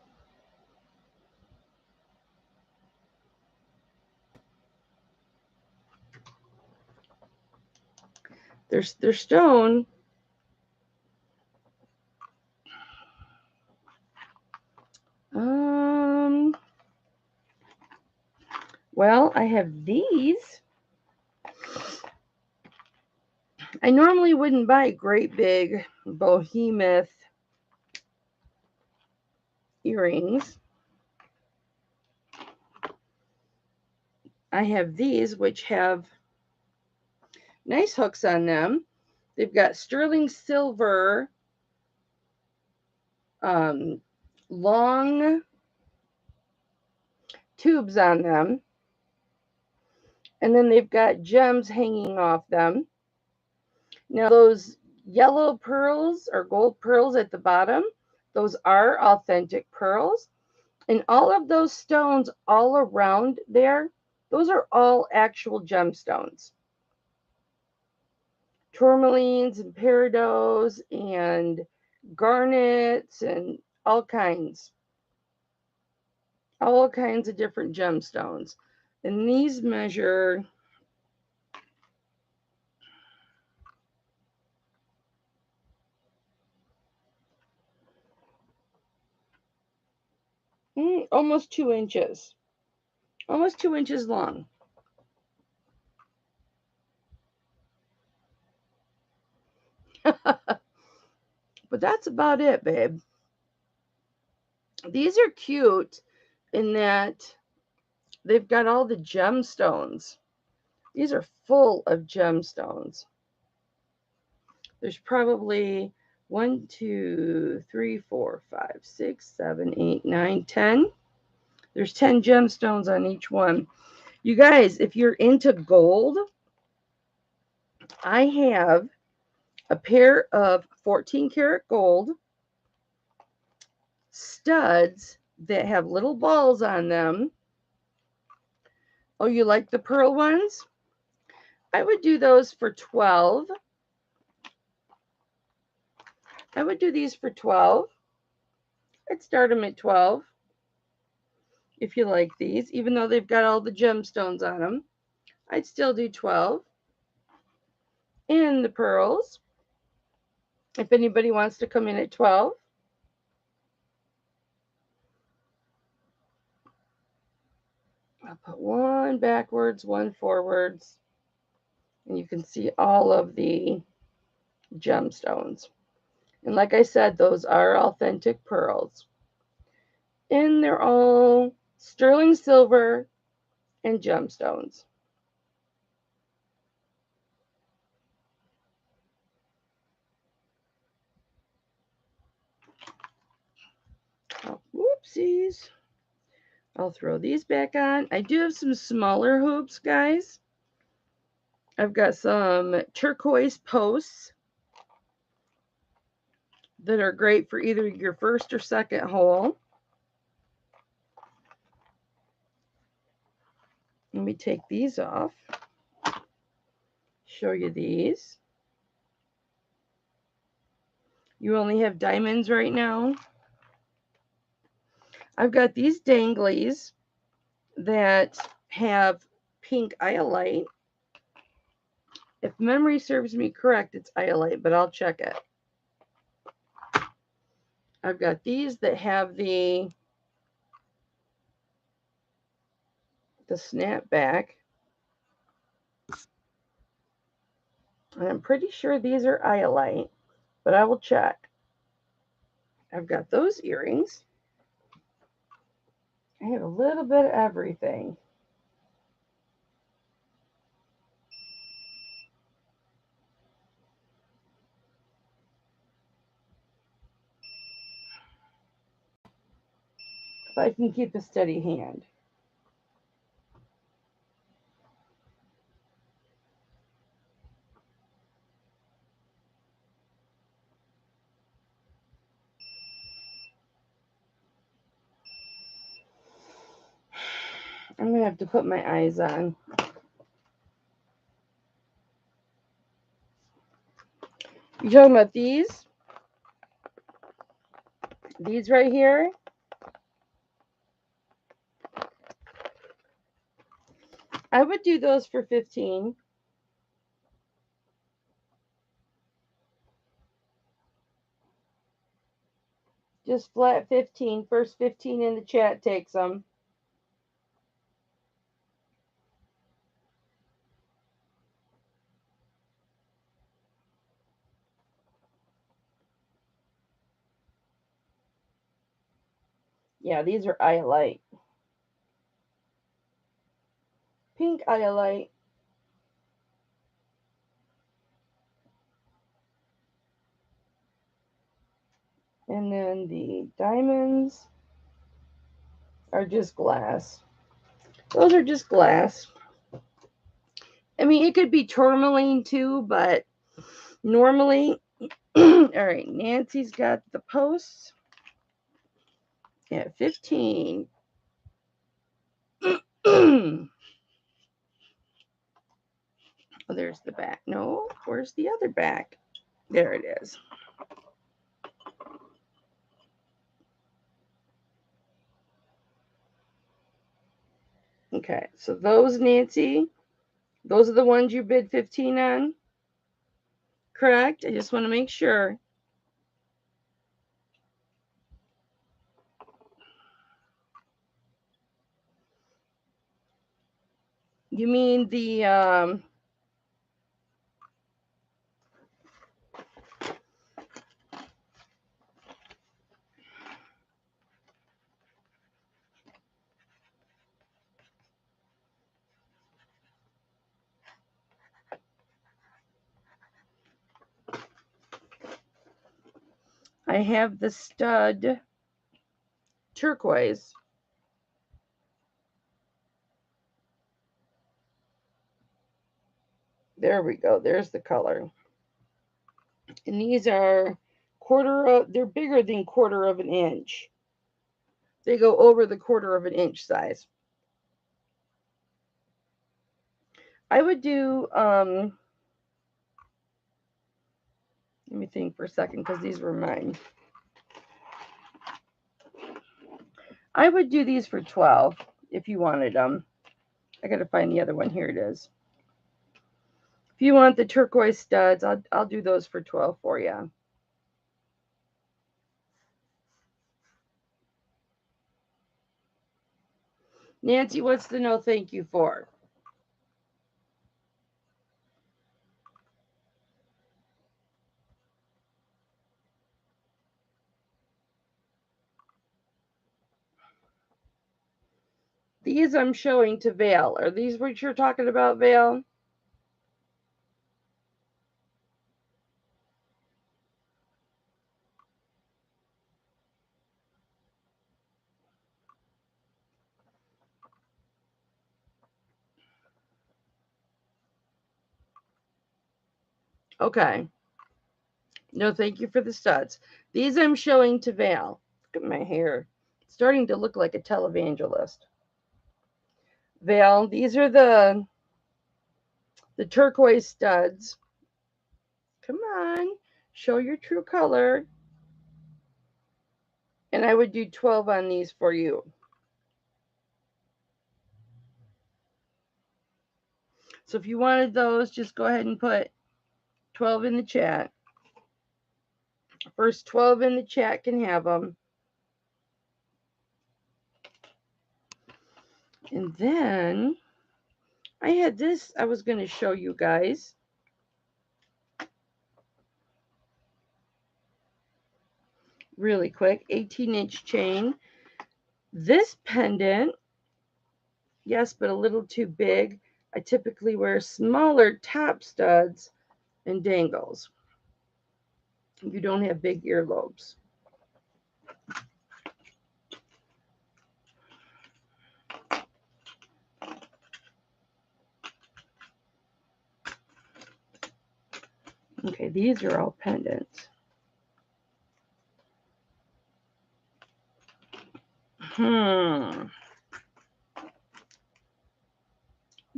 Speaker 1: They're stone. Well, I have these. I normally wouldn't buy great big behemoth earrings. I have these, which have nice hooks on them. They've got sterling silver, long tubes on them. And then they've got gems hanging off them. Now, those yellow pearls or gold pearls at the bottom, those are authentic pearls. And all of those stones all around there, those are all actual gemstones. Tourmalines and peridots and garnets and all kinds of different gemstones. And these measure almost 2 inches. Almost 2 inches long. But that's about it, babe. These are cute in that they've got all the gemstones. These are full of gemstones. There's probably 1, 2, 3, 4, 5, 6, 7, 8, 9, 10. There's 10 gemstones on each one. You guys, if you're into gold, I have a pair of 14 karat gold studs that have little balls on them. Oh, you like the pearl ones? I would do those for 12. I would do these for 12. I'd start them at 12 if you like these, even though they've got all the gemstones on them. I'd still do 12. And the pearls, if anybody wants to come in at 12. I'll put one backwards, one forwards. And you can see all of the gemstones. And like I said, those are authentic pearls. And they're all sterling silver and gemstones. Oh, whoopsies. I'll throw these back on. I do have some smaller hoops, guys. I've got some turquoise posts that are great for either your first or second hole. Let me take these off. Show you these. You only have diamonds right now. I've got these danglies that have pink iolite. If memory serves me correct, it's iolite, but I'll check it. I've got these that have the snapback. And I'm pretty sure these are iolite, but I will check. I've got those earrings. I have a little bit of everything. If I can keep a steady hand. I'm going to have to put my eyes on. You talking about these? These right here? I would do those for 15. Just flat 15. First 15 in the chat takes them. Yeah, these are iolite. Pink iolite. And then the diamonds are just glass. Those are just glass. I mean, it could be tourmaline too, but normally, all right, Nancy's got the posts at 15. Oh, there's the back. No, where's the other back? There it is. Okay, so those, Nancy, those are the ones you bid 15 on? Correct? I just want to make sure. You mean the I have the stud turquoise. There we go. There's the color. And these are they're bigger than 1/4 of an inch. They go over the 1/4 of an inch size. I would do, let me think for a second because these were mine. I would do these for 12 if you wanted them. I got to find the other one. Here it is. If you want the turquoise studs, I'll do those for 12 for you. Nancy, what's the no thank you for? These I'm showing to Vale. Are these what you're talking about, Vale? Okay. No, thank you for the studs. These I'm showing to Vale. Look at my hair. It's starting to look like a televangelist. Vale, these are the turquoise studs. Come on. Show your true color. And I would do 12 on these for you. So if you wanted those, just go ahead and put 12 in the chat. First 12 in the chat can have them. And then I had this I was going to show you guys. Really quick, 18-inch chain. This pendant, yes, but a little too big. I typically wear smaller top studs and dangles. You don't have big earlobes. Okay, these are all pendants.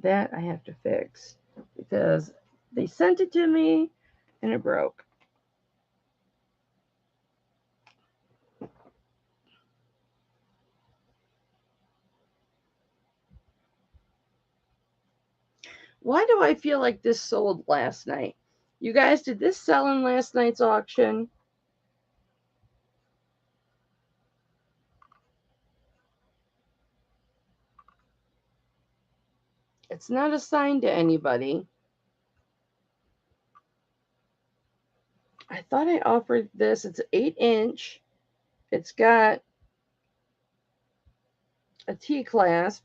Speaker 1: That I have to fix because they sent it to me and it broke. Why do I feel like this sold last night? You guys, did this sell in last night's auction? It's not assigned to anybody. I thought I offered this. It's 8-inch. It's got a T-clasp.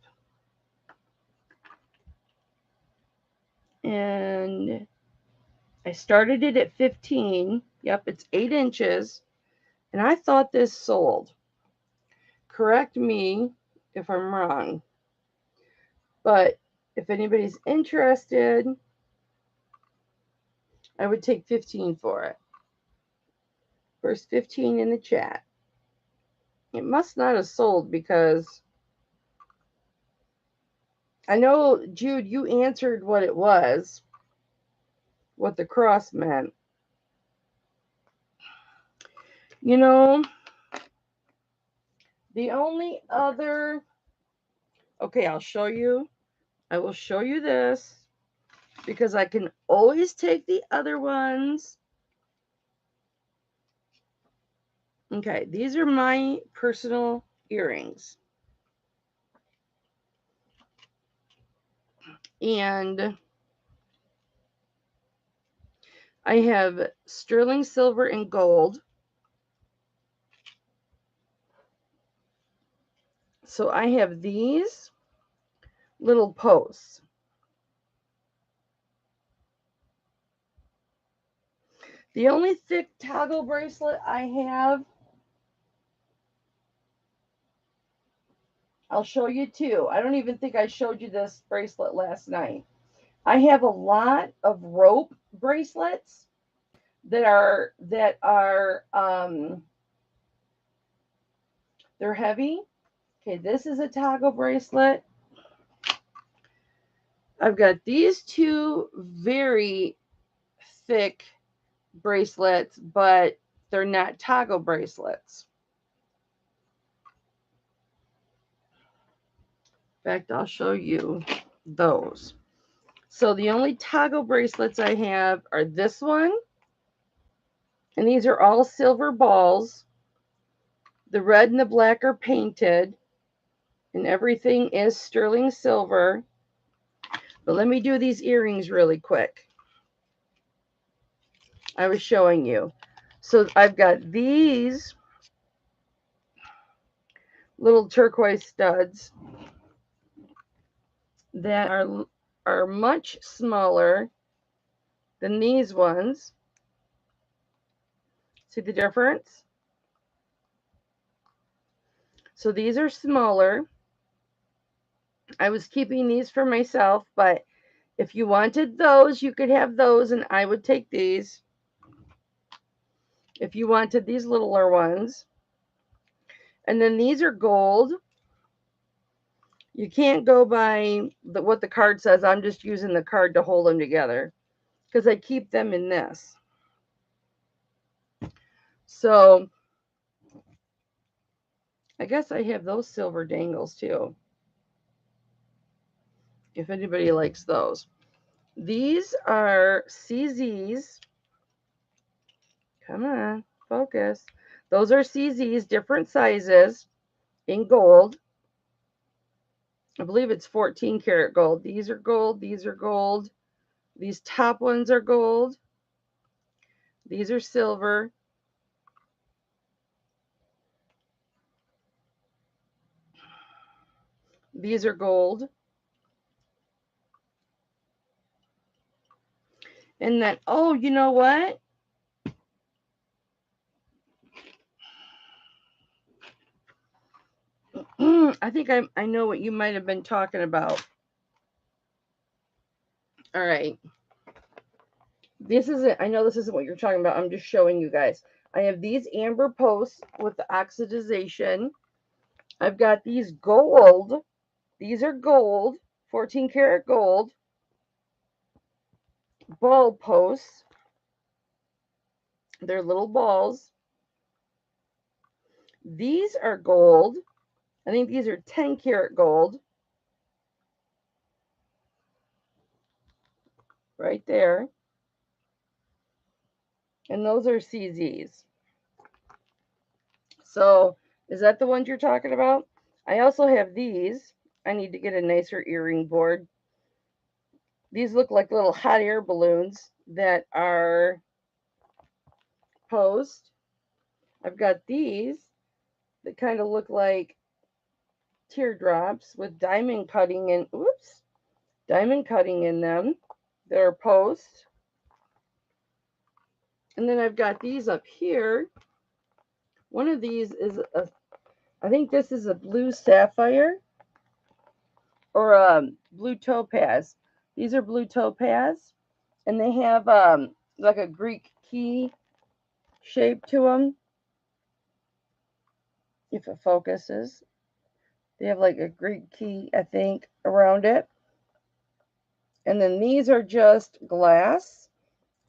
Speaker 1: And I started it at 15. Yep, it's 8 inches. And I thought this sold. Correct me if I'm wrong. But if anybody's interested, I would take 15 for it. First 15 in the chat. It must not have sold because I know, Jude, you answered what it was, what the cross meant. You know, the only other, okay, I'll show you. I will show you this because I can always take the other ones. Okay, these are my personal earrings. And I have sterling silver and gold. So I have these little posts. The only thick toggle bracelet I have, I'll show you too. I don't even think I showed you this bracelet last night. I have a lot of rope bracelets that are they're heavy. Okay, this is a toggle bracelet. I've got these two very thick bracelets, but they're not toggle bracelets. In fact, I'll show you those. So the only toggle bracelets I have are this one, and these are all silver balls. The red and the black are painted, and everything is sterling silver. But let me do these earrings really quick. I was showing you. So I've got these little turquoise studs. that are much smaller than these ones. See the difference? So these are smaller. I was keeping these for myself, but if you wanted those, you could have those, and I would take these. If you wanted these littler ones. And then these are gold. You can't go by what the card says. I'm just using the card to hold them together because I keep them in this. So I guess I have those silver dangles too, if anybody likes those. These are CZs. Come on, focus. Those are CZs, different sizes in gold. I believe it's 14 karat gold. These are gold. These are gold. These top ones are gold. These are silver. These are gold. And then, oh, you know what? I think I know what you might have been talking about. All right. This isn't, I know this isn't what you're talking about. I'm just showing you guys. I have these amber posts with the oxidization. I've got these gold. These are gold, 14 karat gold ball posts. They're little balls. These are gold. I think these are 10 karat gold. Right there. And those are CZs. So, is that the ones you're talking about? I also have these. I need to get a nicer earring board. These look like little hot air balloons that are posed. I've got these that kind of look like teardrops with diamond cutting in, diamond cutting in them. They're post. And then I've got these up here. One of these is I think this is a blue sapphire or a blue topaz. These are blue topaz, and they have like a Greek key shape to them. If it focuses, they have like a Greek key, I think, around it. And then these are just glass,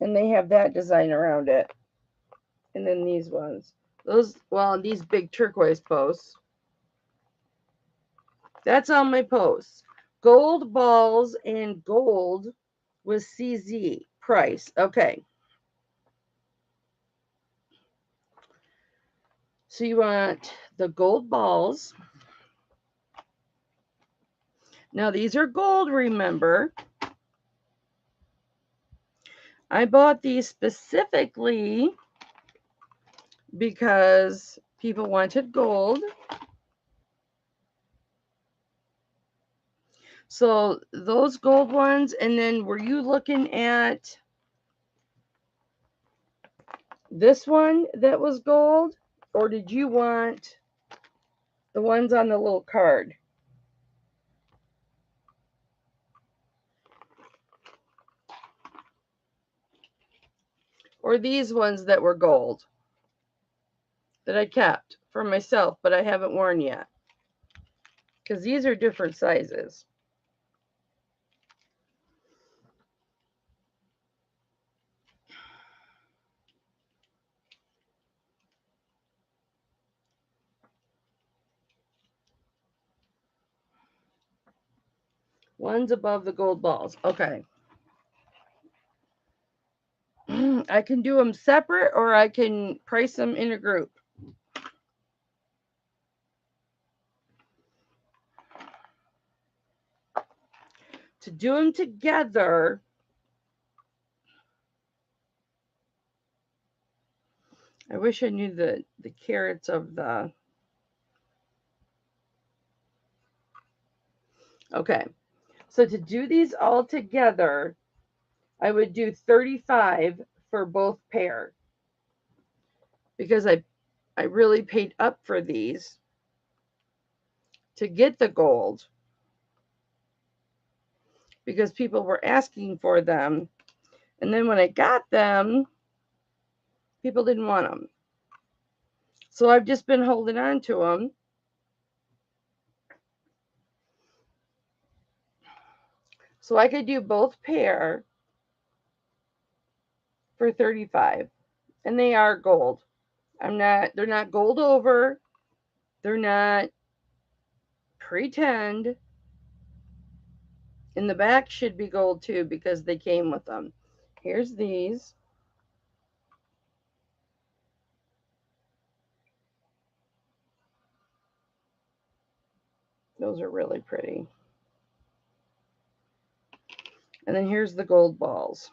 Speaker 1: and they have that design around it. And then these ones, these big turquoise posts. That's on my posts. Gold balls and gold with CZ price. Okay. So you want the gold balls. Now these are gold, remember. I bought these specifically because people wanted gold. So those gold ones, and then were you looking at this one that was gold, or did you want the ones on the little card? Or these ones that were gold that I kept for myself, but I haven't worn yet? Because these are different sizes. One's above the gold balls. Okay. I can do them separate, or I can price them in a group. To do them together, I wish I knew the carats of the... Okay. So to do these all together, I would do 35 for both pair, because I really paid up for these to get the gold, because people were asking for them. And then when I got them, people didn't want them. So I've just been holding on to them. So I could do both pair for 35. And they are gold. They're not gold over. They're not pretend. And the back should be gold too, because they came with them. Here's these. Those are really pretty. And then here's the gold balls.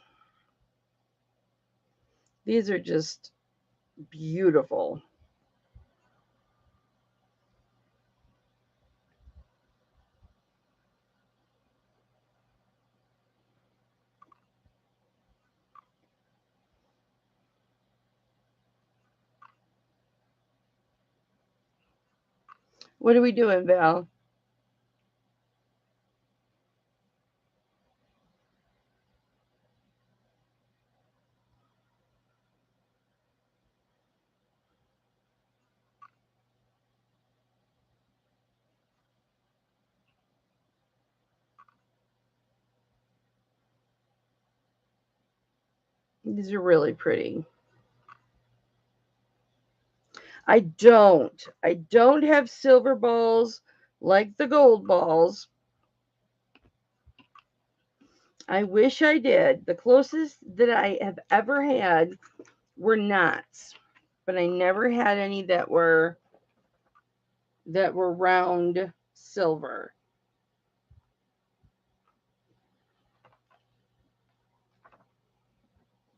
Speaker 1: These are just beautiful. What are we doing, Val? These are really pretty. I don't have silver balls like the gold balls. I wish I did. The closest that I have ever had were knots, but I never had any that were round silver.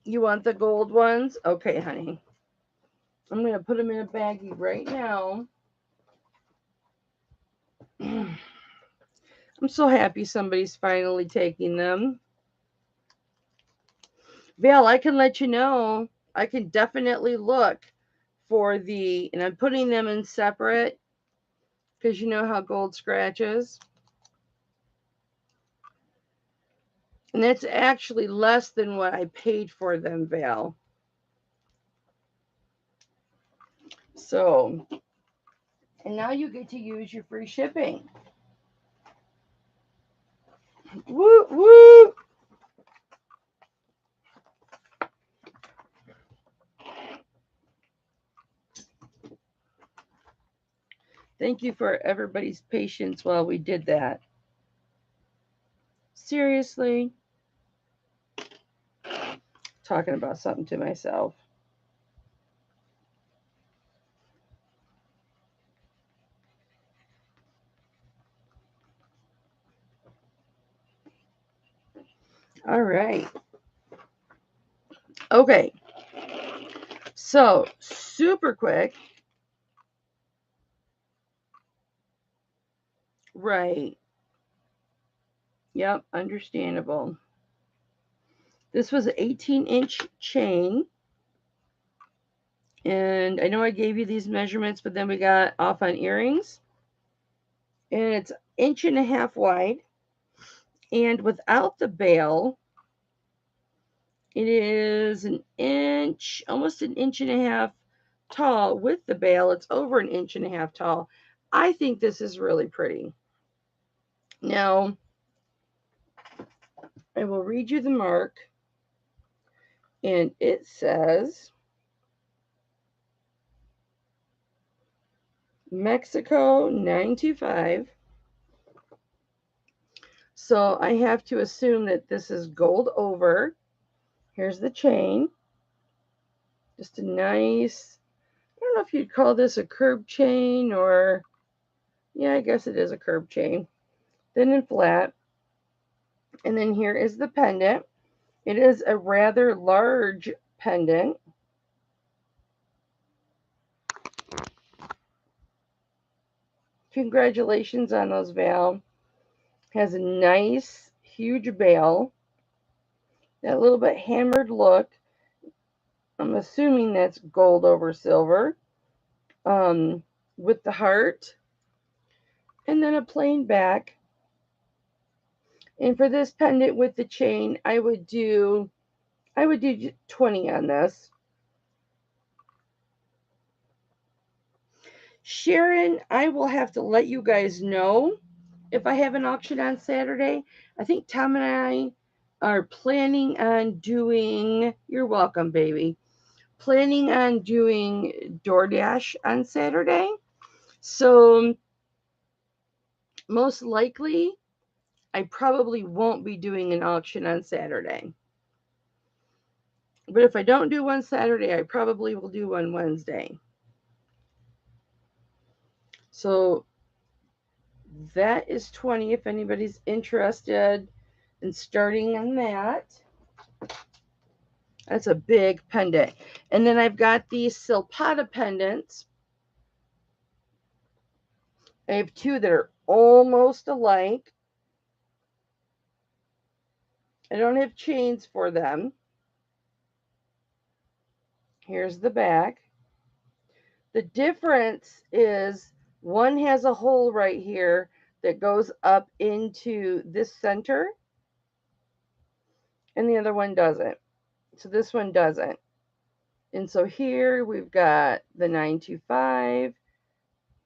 Speaker 1: You want the gold ones? Okay, honey. I'm going to put them in a baggie right now. I'm so happy somebody's finally taking them. Val, I can let you know. I can definitely look for the, and I'm putting them in separate, because you know how gold scratches. And that's actually less than what I paid for them, Val. So, and now you get to use your free shipping. Woo, woo. Thank you for everybody's patience while we did that. Seriously. Talking about something to myself. All right. Okay. So, super quick. Right. Yep, understandable. This was an 18-inch chain. And I know I gave you these measurements, but then we got off on earrings. And it's 1.5 inches wide. And without the bail, it is an inch, almost 1.5 inches tall. With the bail, it's over 1.5 inches tall. I think this is really pretty. Now, I will read you the mark. And it says Mexico 925. So I have to assume that this is gold over. Here's the chain. Just a nice, I don't know if you'd call this a curb chain, or, yeah, I guess it is a curb chain. Thin and flat. And then here is the pendant. It is a rather large pendant. Congratulations on those, Val. Has a nice, huge bail. That little bit hammered look. I'm assuming that's gold over silver. With the heart. And then a plain back. And for this pendant with the chain, I would do 20 on this. Sharon, I will have to let you guys know if I have an auction on Saturday. I think Tom and I are planning on doing, you're welcome, baby, planning on doing DoorDash on Saturday. So most likely, I probably won't be doing an auction on Saturday. But if I don't do one Saturday, I probably will do one Wednesday. So that is 20 if anybody's interested in starting on that. That's a big pendant. And then I've got these Silpata pendants. I have two that are almost alike. I don't have chains for them. Here's the back. The difference is one has a hole right here that goes up into this center, and the other one doesn't. So this one doesn't. And so here we've got the 925.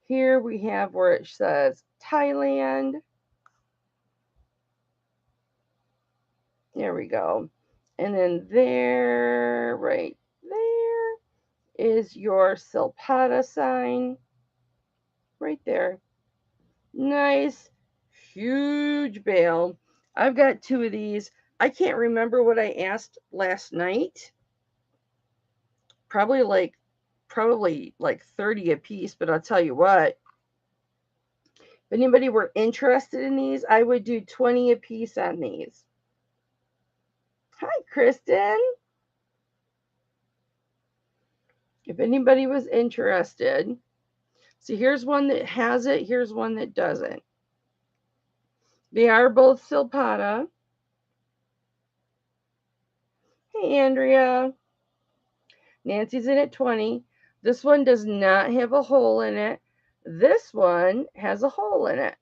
Speaker 1: Here we have where it says Thailand. There we go. And then there, right there, is your Silpata sign. Right there. Nice, huge bail. I've got two of these. I can't remember what I asked last night. Probably like 30 a piece, but I'll tell you what. If anybody were interested in these, I would do 20 a piece on these. Hi, Kristen. If anybody was interested. See, here's one that has it. Here's one that doesn't. They are both Silpata. Hey, Andrea. Nancy's in at 20. This one does not have a hole in it. This one has a hole in it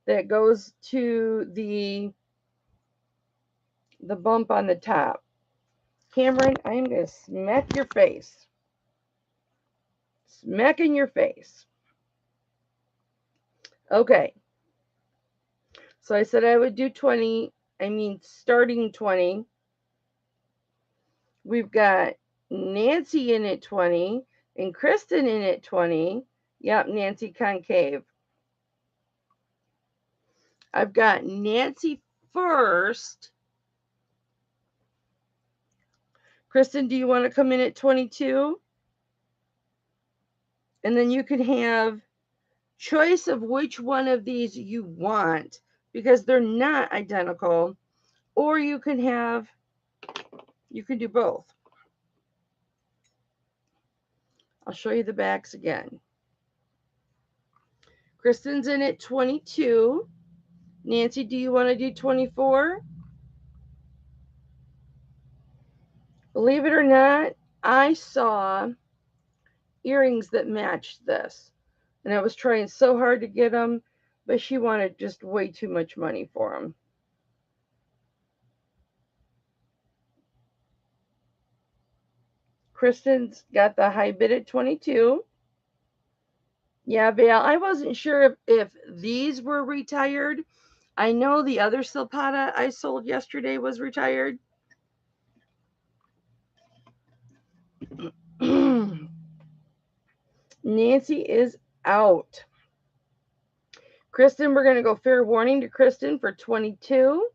Speaker 1: that goes to the bump on the top. Cameron, I'm going to smack your face. Smack in your face. Okay. So I said I would do 20. I mean, starting 20. We've got Nancy in at 20 and Kristen in at 20. Yep, Nancy concave. I've got Nancy first. Kristen, do you want to come in at 22? And then you can have choice of which one of these you want because they're not identical. Or you can do both. I'll show you the backs again. Kristen's in at 22. Nancy, do you want to do 24? Believe it or not, I saw earrings that matched this. And I was trying so hard to get them, but she wanted just way too much money for them. Kristen's got the high bid at 22. Yeah, Val, I wasn't sure if these were retired. I know the other Silpata I sold yesterday was retired. Nancy is out. Kristen, we're going to go fair warning to Kristen for 22.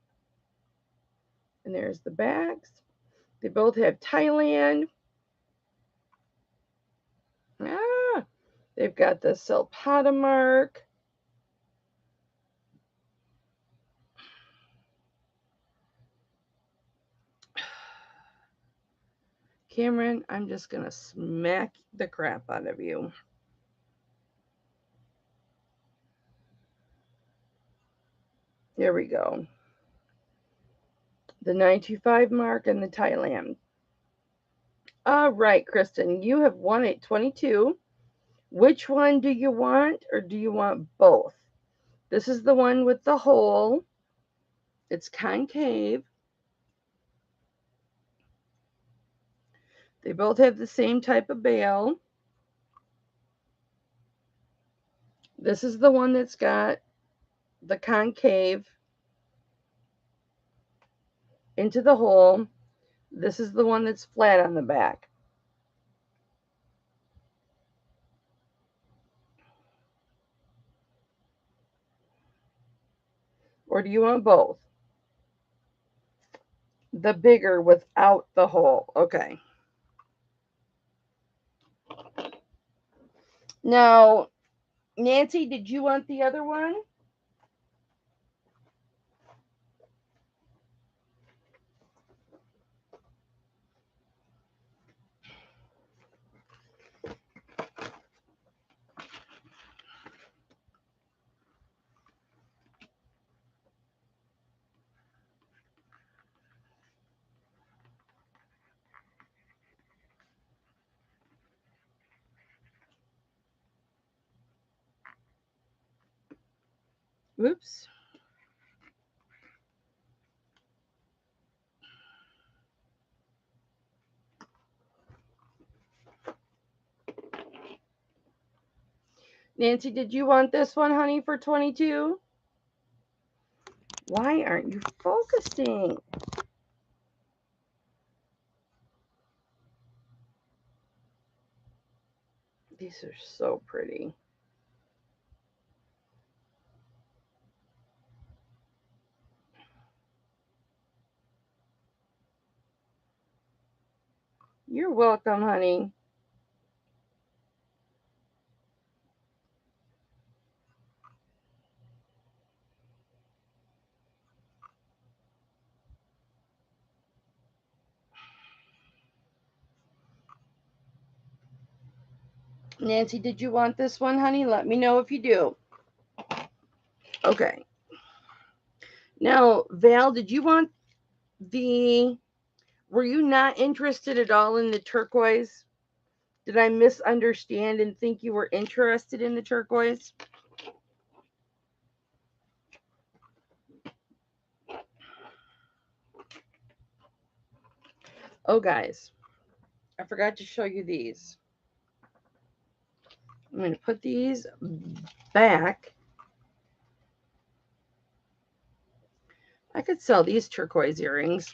Speaker 1: And there's the backs. They both have Thailand. They've got the Silpata mark. Cameron, I'm just going to smack the crap out of you. There we go. The 925 mark and the Thailand. All right, Kristen, you have won at 22. Which one do you want, or do you want both? This is the one with the hole. It's concave. They both have the same type of bail. This is the one that's got the concave into the hole. This is the one that's flat on the back. Or do you want both? The bigger without the hole. Okay. Now, Nancy, did you want the other one? Whoops. Nancy, did you want this one, honey, for 22? Why aren't you focusing? These are so pretty. You're welcome, honey. Nancy, did you want this one, honey? Let me know if you do. Okay. Now, Val, did you want were you not interested at all in the turquoise? Did I misunderstand and think you were interested in the turquoise? Oh, guys, I forgot to show you these. I'm going to put these back. I could sell these turquoise earrings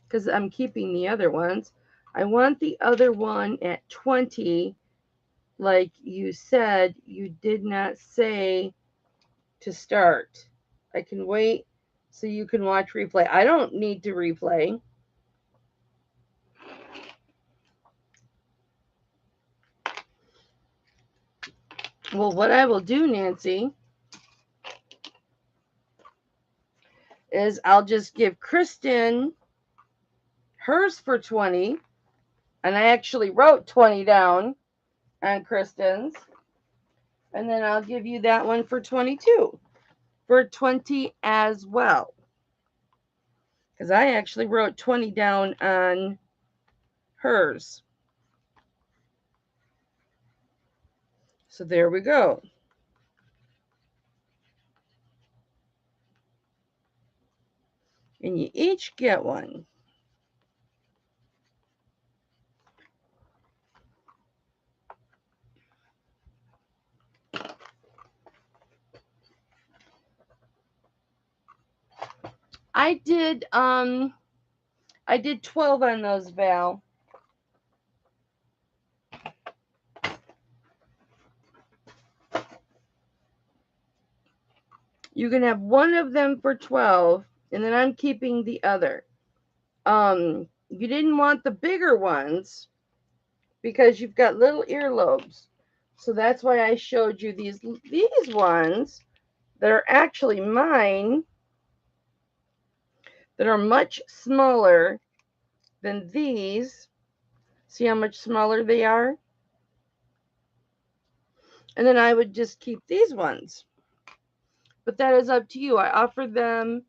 Speaker 1: because I'm keeping the other ones. I want the other one at 20. Like you said, you did not say to start. I can wait so you can watch replay. I don't need to replay. Well, what I will do, Nancy, is I'll just give Kristen hers for 20. And I actually wrote 20 down on Kristen's. And then I'll give you that one for 22. For 20 as well. Because I actually wrote 20 down on hers. So there we go. And you each get one. I did 12 on those, Val. You can have one of them for 12, and then I'm keeping the other. You didn't want the bigger ones because you've got little earlobes. So that's why I showed you these ones that are actually mine, that are much smaller than these. See how much smaller they are? And then I would just keep these ones. but that is up to you. I offered them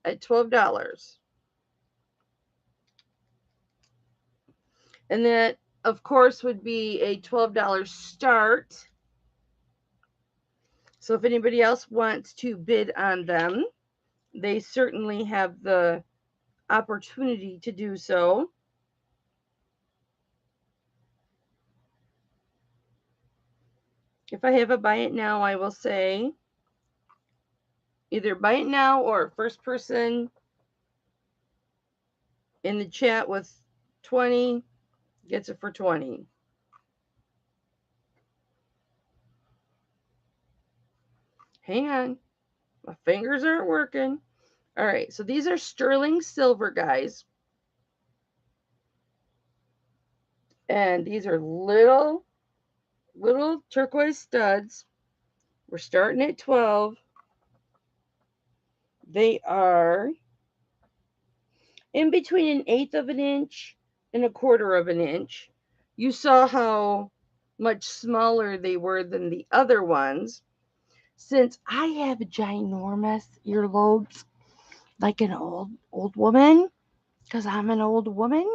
Speaker 1: at $12. And that, of course, would be a $12 start. So if anybody else wants to bid on them, they certainly have the opportunity to do so. If I have a buy it now, I will say either buy it now or first person in the chat with 20 gets it for 20. Hang on. My fingers aren't working. All right, so these are sterling silver, guys. And these are little turquoise studs. We're starting at 12. They are in between an eighth of an inch and a quarter of an inch. You saw how much smaller they were than the other ones. Since I have ginormous earlobes like an old woman, because I'm an old woman,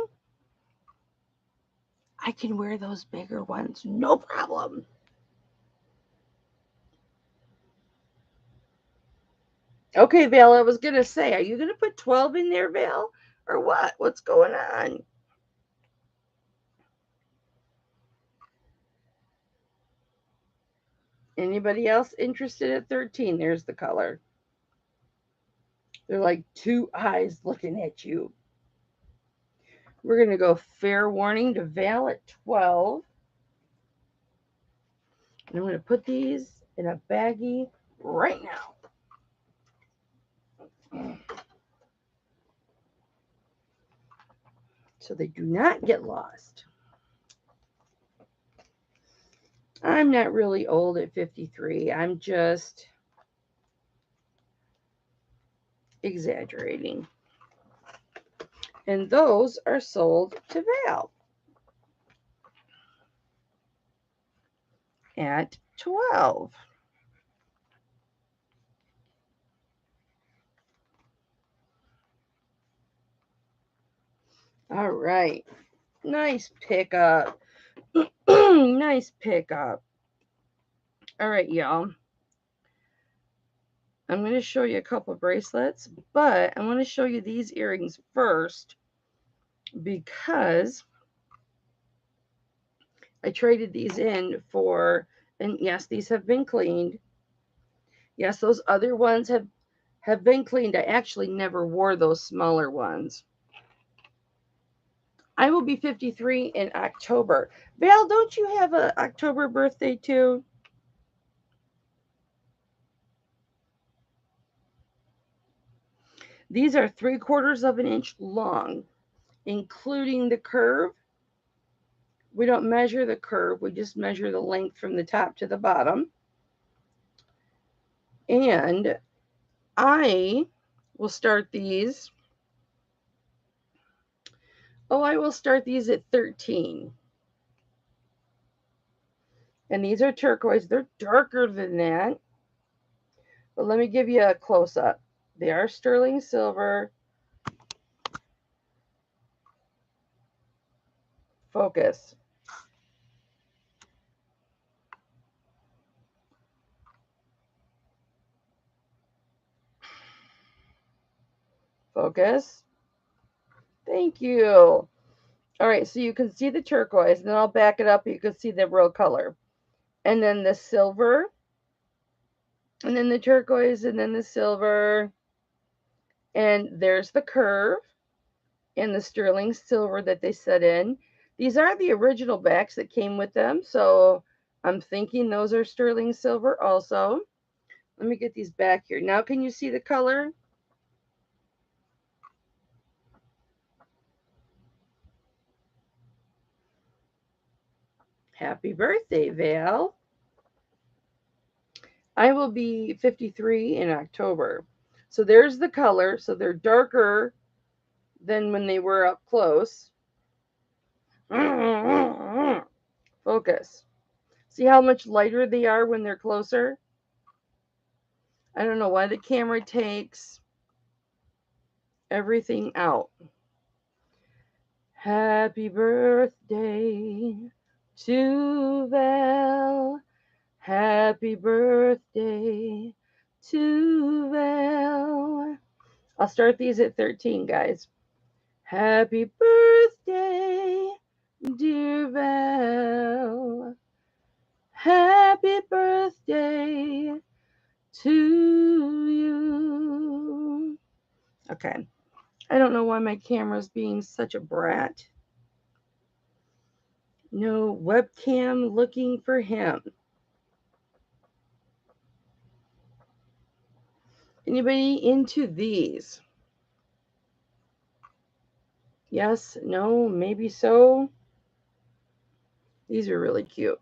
Speaker 1: I can wear those bigger ones, no problem. Okay, Val, I was going to say, are you going to put 12 in there, Val? Or what? What's going on? Anybody else interested at 13? There's the color. They're like two eyes looking at you. We're going to go fair warning to Val at 12. And I'm going to put these in a baggie right now. So they do not get lost. I'm not really old at 53. I'm just exaggerating. And those are sold to Val at 12. All right. Nice pickup. Nice pickup. All right, y'all. I'm going to show you a couple of bracelets, but I want to show you these earrings first because I traded these in for, and yes, these have been cleaned. Yes, those other ones have been cleaned. I actually never wore those smaller ones. I will be 53 in October. Val, don't you have an October birthday too? These are 3/4 of an inch long, including the curve. We don't measure the curve. We just measure the length from the top to the bottom. And I will start these. Oh, I will start these at 13. And these are turquoise. They're darker than that. But let me give you a close-up. They are sterling silver. Focus. Focus. Thank you. All right, so you can see the turquoise, and then I'll back it up. You can see the real color. And then the silver, and then the turquoise, and then the silver. And there's the curve and the sterling silver that they set in. These are the original backs that came with them, so I'm thinking those are sterling silver also. Let me get these back here. Now can you see the color? Happy birthday, Val. I will be 53 in October. So there's the color. So they're darker than when they were up close. Focus. See how much lighter they are when they're closer? I don't know why the camera takes everything out. Happy birthday to Val. Happy birthday to Val. I'll start these at 13, guys. Happy birthday, dear Val. Happy birthday to you. Okay. I don't know why my camera's being such a brat. No webcam looking for him. Anybody into these? Yes, no, maybe so. These are really cute.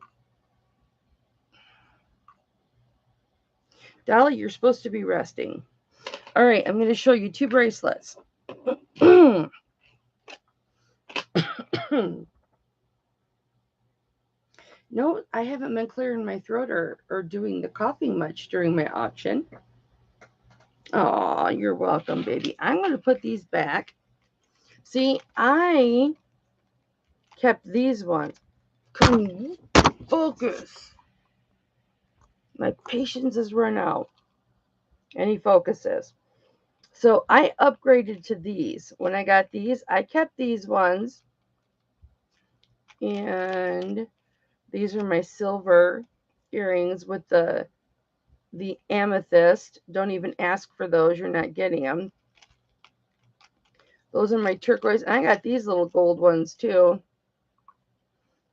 Speaker 1: Dolly, you're supposed to be resting. All right, I'm going to show you 2 bracelets. No, I haven't been clearing my throat or doing the coughing much during my auction. Oh, you're welcome, baby. I'm going to put these back. See, I kept these ones. Come focus. My patience has run out. And he focuses. So I upgraded to these. When I got these, I kept these ones. And these are my silver earrings with the amethyst. Don't even ask for those. You're not getting them. Those are my turquoise. And I got these little gold ones too.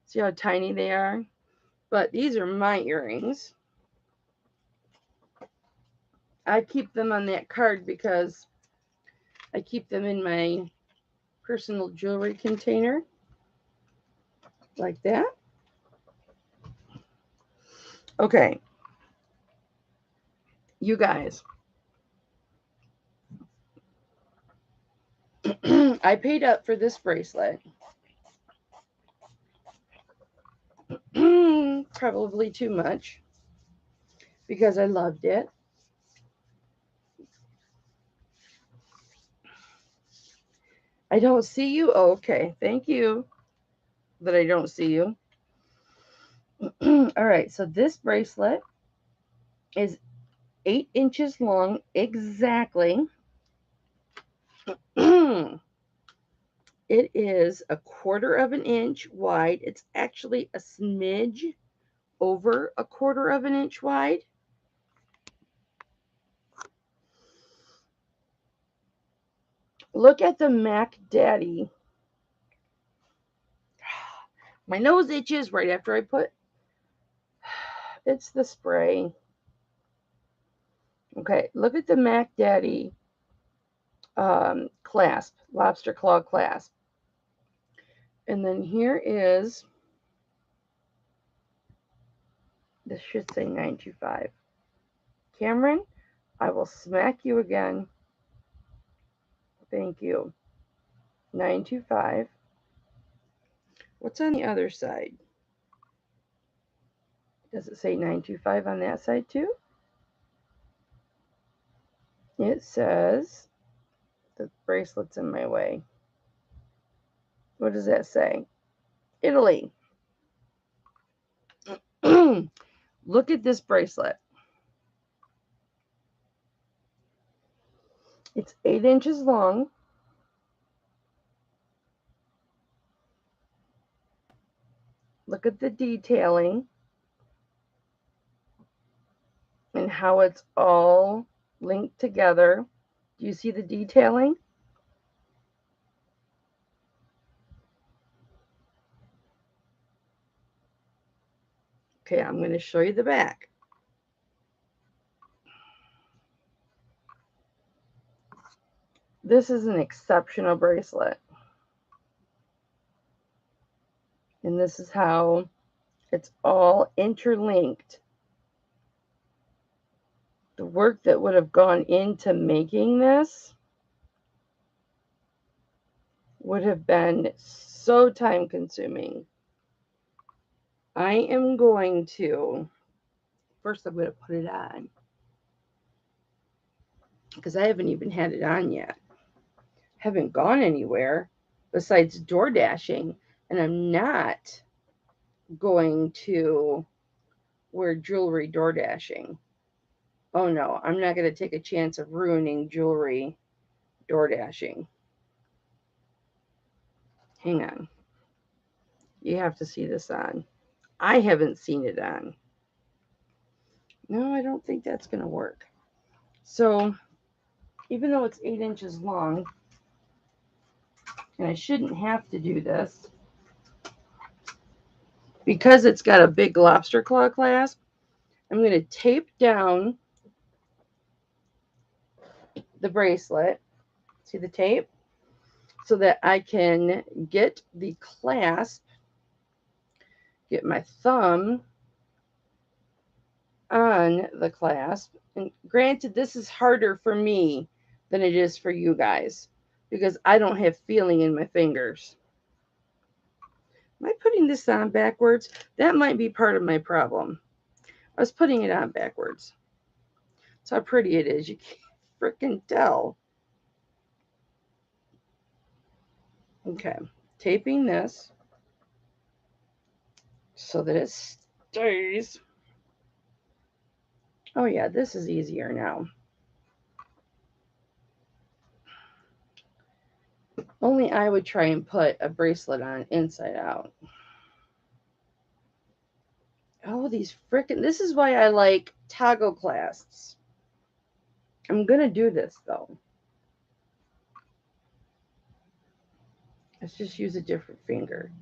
Speaker 1: See how tiny they are? But these are my earrings. I keep them on that card because I keep them in my personal jewelry container. Like that. Okay. You guys. I paid up for this bracelet. Probably too much because I loved it. I don't see you. Oh, okay. Thank you that I don't see you. All right. So this bracelet is 8 inches long exactly. It is 1/4 of an inch wide. It's actually a smidge over 1/4 of an inch wide. Look at the Mac Daddy. My nose itches right after I put. It's the spray. Okay, look at the Mac Daddy clasp, lobster claw clasp. And then here is, this should say 925. Cameron, I will smack you again. Thank you. 925. What's on the other side? Does it say 925 on that side too? It says, the bracelet's in my way. What does that say? Italy. Look at this bracelet. It's 8 inches long. Look at the detailing and how it's all linked together. Do you see the detailing? Okay, I'm going to show you the back. This is an exceptional bracelet. And this is how it's all interlinked. The work that would have gone into making this would have been so time consuming. I am going to, first I'm going to put it on. because I haven't even had it on yet. Haven't gone anywhere besides door dashing, and I'm not going to wear jewelry door dashing. Oh no, I'm not going to take a chance of ruining jewelry door dashing. Hang on. You have to see this on. I haven't seen it on. No, I don't think that's going to work. So, even though it's 8 inches long, and I shouldn't have to do this, because it's got a big lobster claw clasp, I'm going to tape down the bracelet. See the tape? So that I can get the clasp, get my thumb on the clasp. And granted, this is harder for me than it is for you guys because I don't have feeling in my fingers. Am I putting this on backwards? That might be part of my problem. I was putting it on backwards. That's how pretty it is. You can't freaking tell. Okay, taping this so that it stays. Oh yeah, this is easier now. Only I would try and put a bracelet on inside out. Oh, these frickin', this is why I like toggle clasps. I'm gonna do this though. Let's just use a different finger.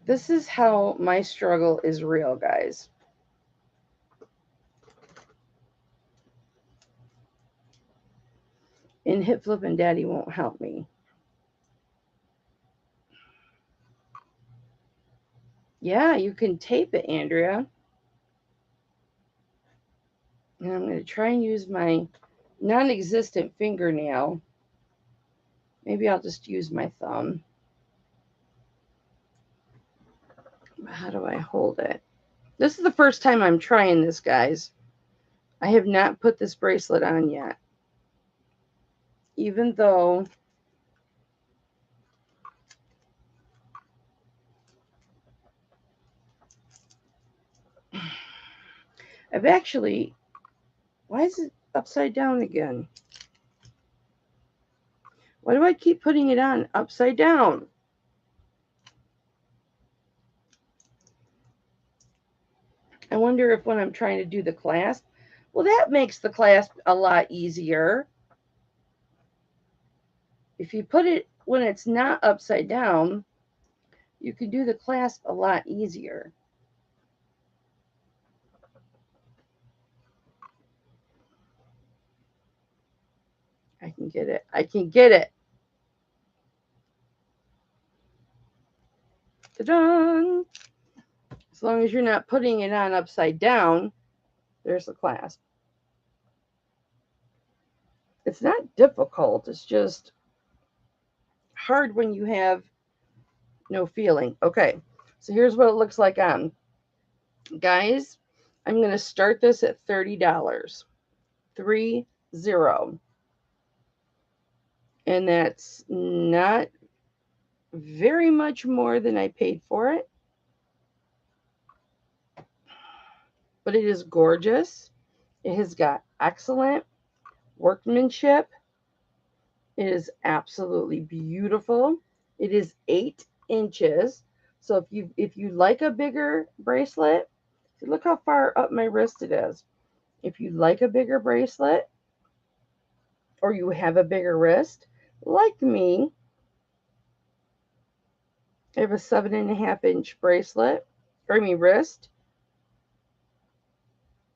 Speaker 1: This is how my struggle is real, guys. And Hip Flippin' Daddy won't help me. Yeah, you can tape it, Andrea. And I'm going to try and use my non-existent fingernail. Maybe I'll just use my thumb. How do I hold it? This is the first time I'm trying this, guys. I have not put this bracelet on yet. Even though I've actually, why is it upside down again? Why do I keep putting it on upside down? I wonder if when I'm trying to do the clasp, well, that makes the clasp a lot easier. If you put it when it's not upside down, you can do the clasp a lot easier. I can get it. I can get it. Ta-da! As long as you're not putting it on upside down, there's the clasp. It's not difficult. It's just hard when you have no feeling. Okay, so here's what it looks like on. Guys, I'm going to start this at $30. 30. And that's not very much more than I paid for it. But it is gorgeous. It has got excellent workmanship. It is absolutely beautiful. It is 8 inches. So if you like a bigger bracelet, look how far up my wrist it is. If you like a bigger bracelet or you have a bigger wrist, like me, I have a 7.5-inch bracelet, wrist.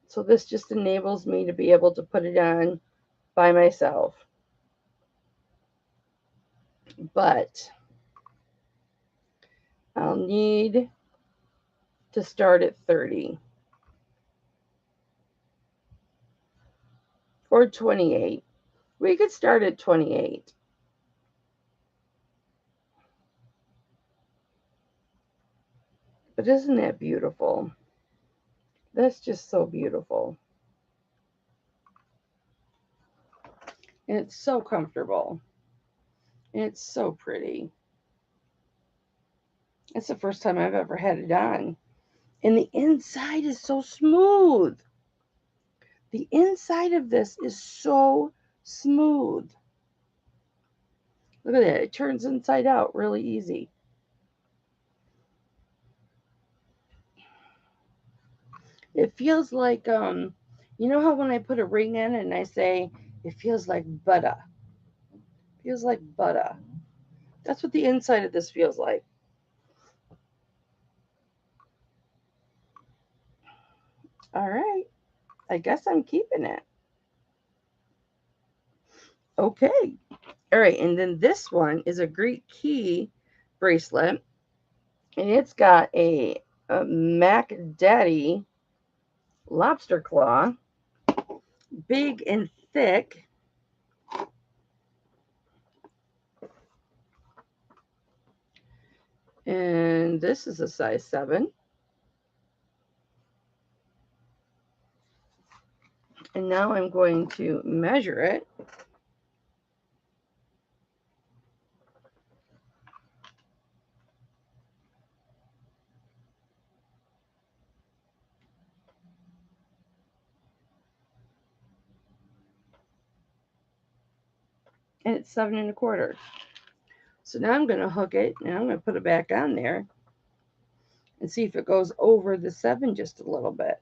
Speaker 1: So this just enables me to be able to put it on by myself. But I'll need to start at 30 or 28. We could start at 28. But isn't that beautiful? That's just so beautiful. And it's so comfortable. And it's so pretty. It's the first time I've ever had it on. And the inside is so smooth. The inside of this is so smooth. Look at that. It turns inside out really easy. It feels like, you know how when I put a ring in and I say, it feels like butter. Feels like butter. That's what the inside of this feels like. All right. I guess I'm keeping it. Okay. All right. And then this one is a Greek key bracelet. And it's got a Mac Daddy lobster claw. Big and thick. And this is a size 7. And now I'm going to measure it. And it's 7 1/4. So now I'm going to hook it and I'm going to put it back on there and see if it goes over the 7 just a little bit.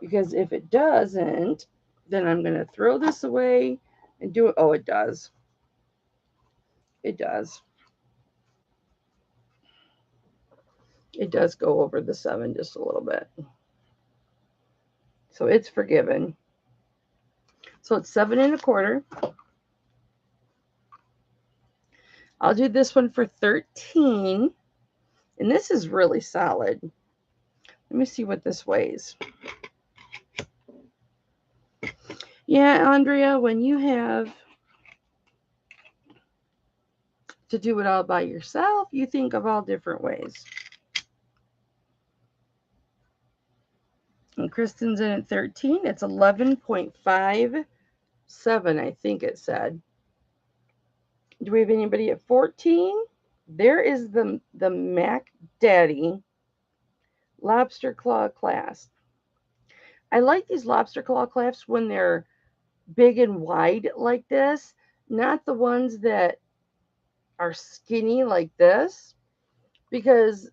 Speaker 1: Because if it doesn't, then I'm going to throw this away and do it. Oh, it does. It does. It does go over the 7 just a little bit. So it's forgiven. So it's 7 1/4. I'll do this one for 13. And this is really solid. Let me see what this weighs. Yeah, Andrea, when you have to do it all by yourself, you think of all different ways. And Kristen's in at 13. It's 11.57, I think it said. Do we have anybody at 14? There is the Mac Daddy lobster claw clasp. I like these lobster claw clasps when they're big and wide like this, not the ones that are skinny like this, because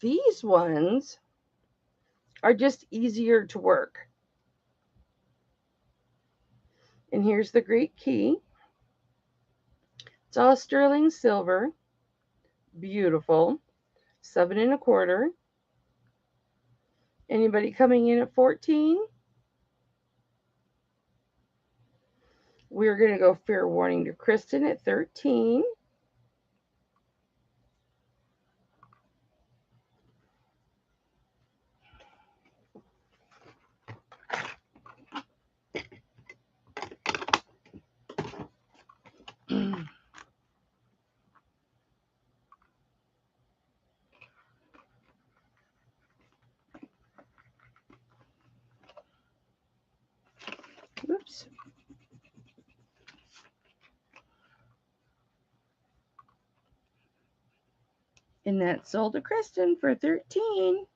Speaker 1: these ones are just easier to work. And here's the Greek key. It's all sterling silver. Beautiful. 7 1/4. Anybody coming in at 14? We're going to go fair warning to Kristen at 13. Oops. And that's sold to Kristen for 13.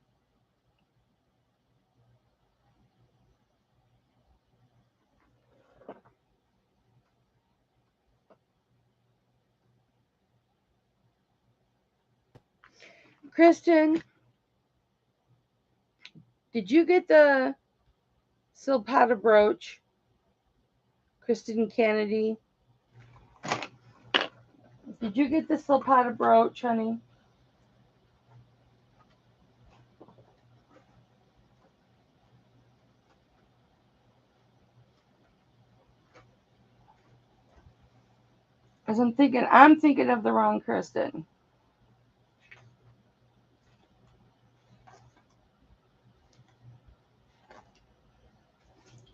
Speaker 1: Kristen, did you get the Silpata brooch? Kristen Kennedy. Did you get the Silpata brooch, honey? Because I'm thinking of the wrong Kristen.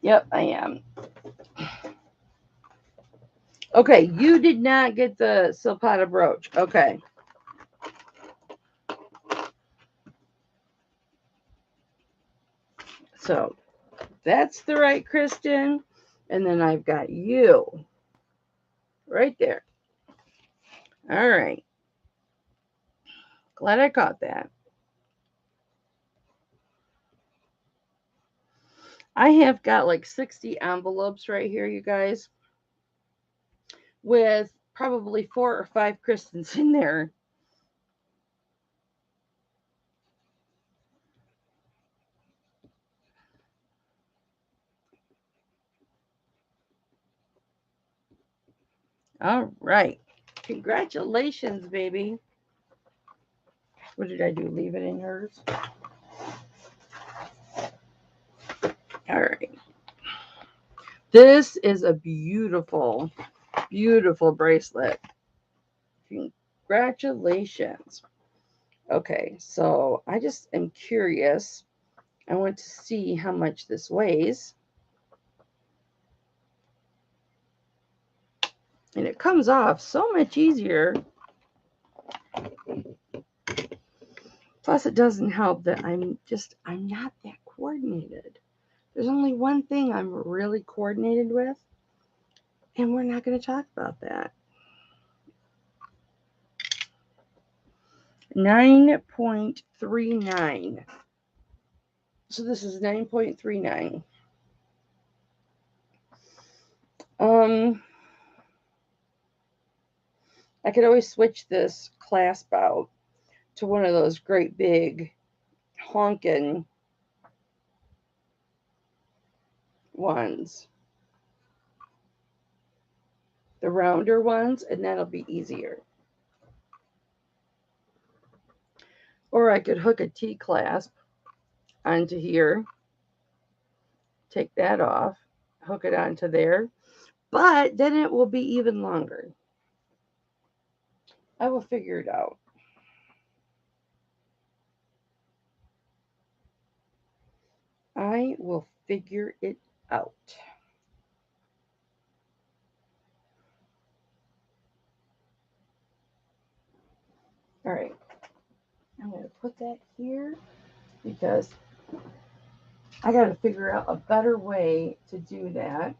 Speaker 1: Yep, I am. Okay, you did not get the Silpata brooch. Okay. So, That's the right Kristen. And then I've got you right there. All right. Glad I caught that. I have got like 60 envelopes right here, you guys, with probably 4 or 5 Kristens in there. All right. Congratulations, baby. What did I do? Leave it in yours? All right. This is a beautiful, beautiful bracelet. Congratulations. Okay, so I just am curious. I want to see how much this weighs. And it comes off so much easier. Plus, it doesn't help that I'm not that coordinated. There's only one thing I'm really coordinated with, and we're not going to talk about that. 9.39. So this is 9.39. I could always switch this clasp out to one of those great big honkin' ones. The rounder ones, and that'll be easier. Or I could hook a T-clasp onto here, take that off, hook it onto there, but then it will be even longer. I will figure it out. I will figure it out. All right. I'm going to put that here because I got to figure out a better way to do that.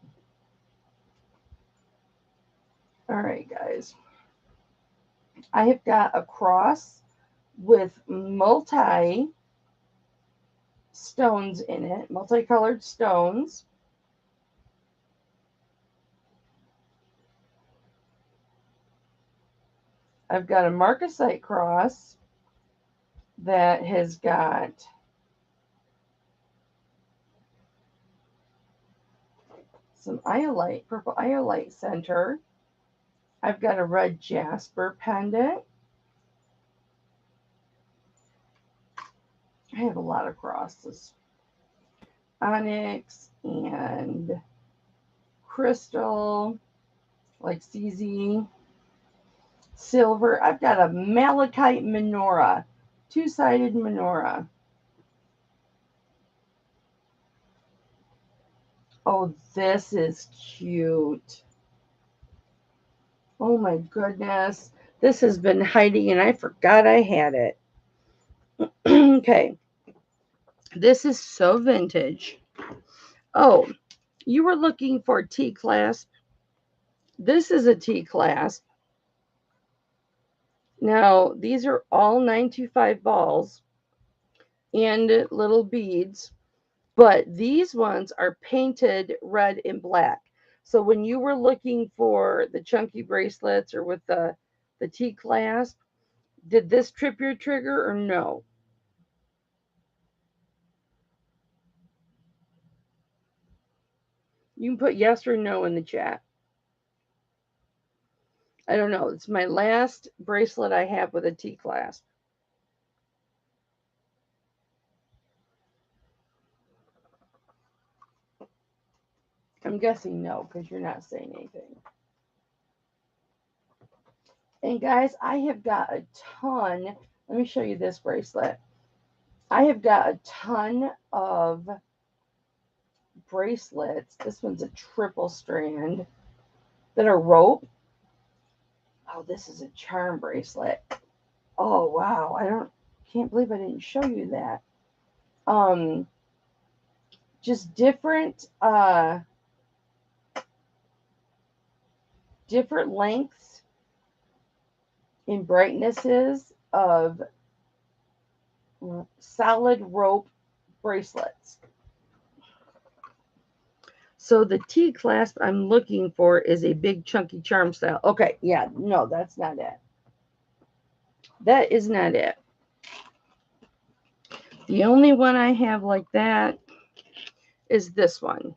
Speaker 1: All right, guys. I have got a cross with multi stones in it, multicolored stones. I've got a marcasite cross that has got some iolite, purple iolite center. I've got a red jasper pendant. I have a lot of crosses. Onyx and crystal, like CZ. Silver. I've got a malachite menorah, two-sided menorah. Oh, this is cute. Oh my goodness. This has been hiding and I forgot I had it. Okay. This is so vintage. Oh, you were looking for a T-clasp. This is a T-clasp. Now, these are all 925 balls and little beads, but these ones are painted red and black. So when you were looking for the chunky bracelets or with the T-clasp, did this trip your trigger or no? You can put yes or no in the chat. I don't know. It's my last bracelet I have with a T-clasp. I'm guessing no, because you're not saying anything. And guys, I have got a ton. Let me show you this bracelet. I have got a ton of bracelets. This one's a triple strand that are rope. Oh, this is a charm bracelet. Oh wow, can't believe I didn't show you that. just different lengths and brightnesses of solid rope bracelets. So the T clasp I'm looking for is a big chunky charm style. Okay, yeah, no, that's not it. That is not it. The only one I have like that is this one.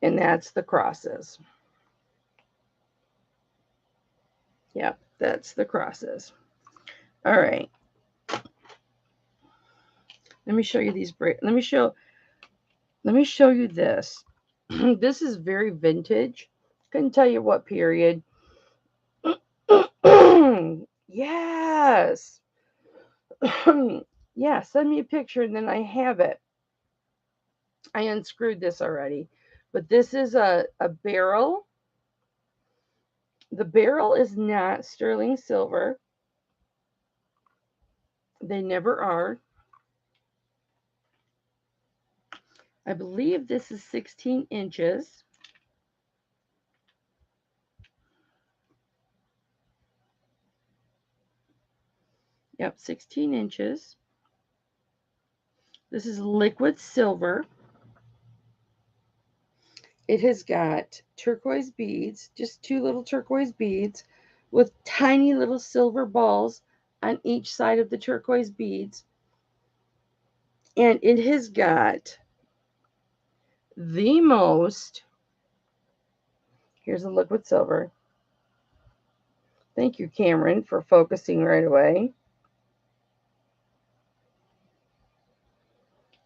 Speaker 1: And that's the crosses. Yep, that's the crosses. All right. Let me show you these. Let me show you this. This is very vintage. Couldn't tell you what period. Yes. Yeah, send me a picture and then I have it. I unscrewed this already. But this is a barrel. The barrel is not sterling silver. They never are. I believe this is 16 inches. Yep, 16 inches. This is liquid silver. It has got turquoise beads, just 2 little turquoise beads with tiny little silver balls on each side of the turquoise beads. And it has got the most, here's a liquid silver. Thank you, Cameron, for focusing right away.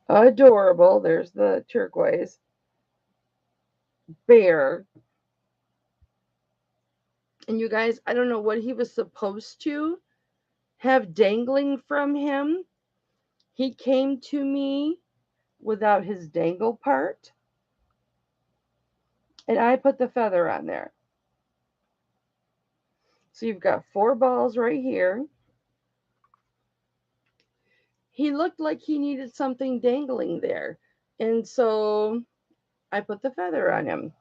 Speaker 1: Adorable. There's the turquoise bear. And you guys, I don't know what he was supposed to have dangling from him. He came to me without his dangle part. And I put the feather on there. So you've got 4 balls right here. He looked like he needed something dangling there. And so I put the feather on him.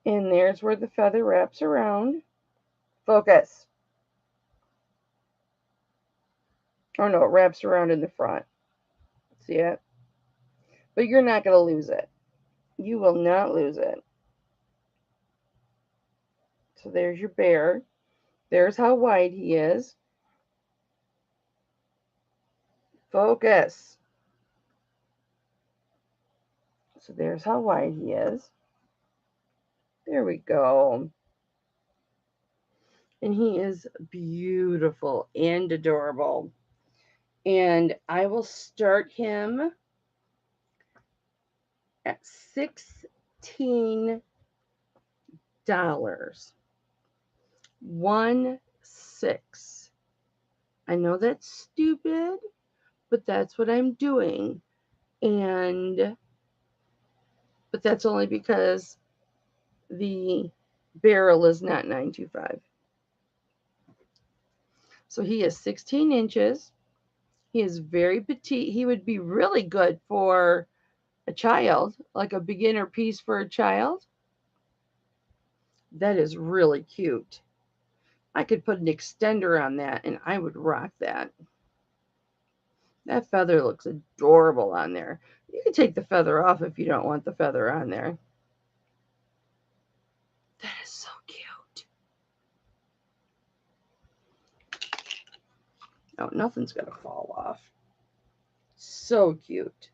Speaker 1: And there's where the feather wraps around. Focus. Oh no, it wraps around in the front. See it? But you're not going to lose it. You will not lose it. So there's your bear. There's how wide he is. Focus. So there's how wide he is. There we go. And he is beautiful and adorable. And I will start him at $16. 1-6. I know that's stupid, but that's what I'm doing. But that's only because the barrel is not 925. So he is 16 inches. He is very petite. He would be really good for a child, like a beginner piece for a child. That is really cute. I could put an extender on that and I would rock that. That feather looks adorable on there. You can take the feather off if you don't want the feather on there. That is so cute. Oh, nothing's going to fall off. So cute.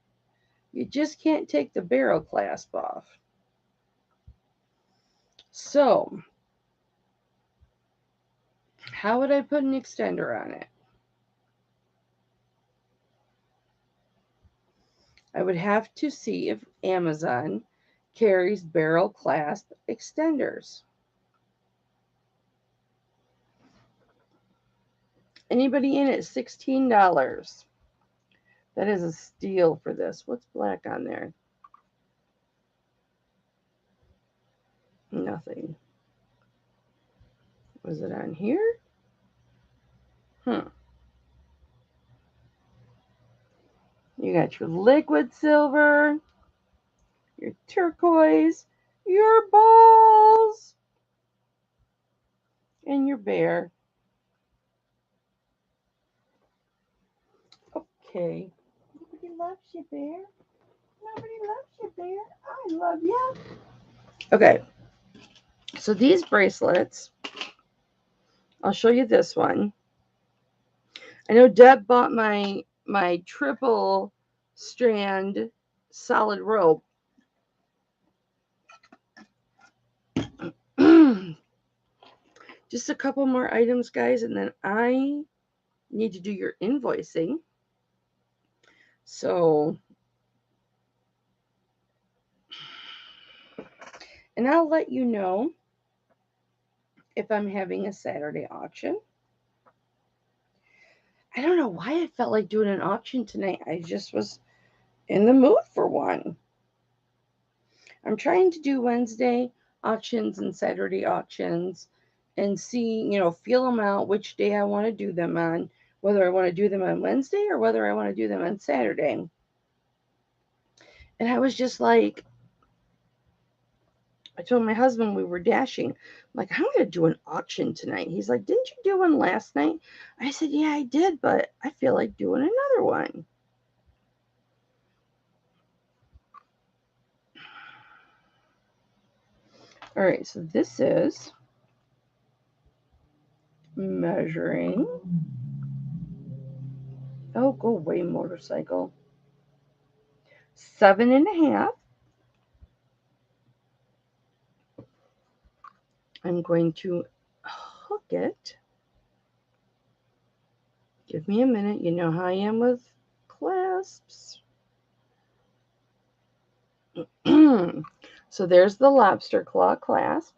Speaker 1: You just can't take the barrel clasp off. So, how would I put an extender on it? I would have to see if Amazon carries barrel clasp extenders. Anybody in at $16? That is a steal for this. What's black on there? Nothing. Was it on here? Hmm. You got your liquid silver, your turquoise, your balls, and your bear. Okay. Nobody loves you, bear. Nobody loves you, bear. I love you. Okay. So these bracelets, I'll show you this one. I know Deb bought my triple strand solid rope. Just a couple more items, guys, and then I need to do your invoicing. So, and I'll let you know if I'm having a Saturday auction. I don't know why I felt like doing an auction tonight. I just was in the mood for one. I'm trying to do Wednesday auctions and Saturday auctions and see, feel them out which day I want to do them on, whether I want to do them on Wednesday or whether I want to do them on Saturday. And I was just like, I told my husband we were dashing. I'm like, I'm going to do an auction tonight. He's like, didn't you do one last night? I said, yeah, I did, but I feel like doing another one. All right, so this is measuring. Oh, go away, motorcycle. 7.5. I'm going to hook it. Give me a minute. You know how I am with clasps. So there's the lobster claw clasp.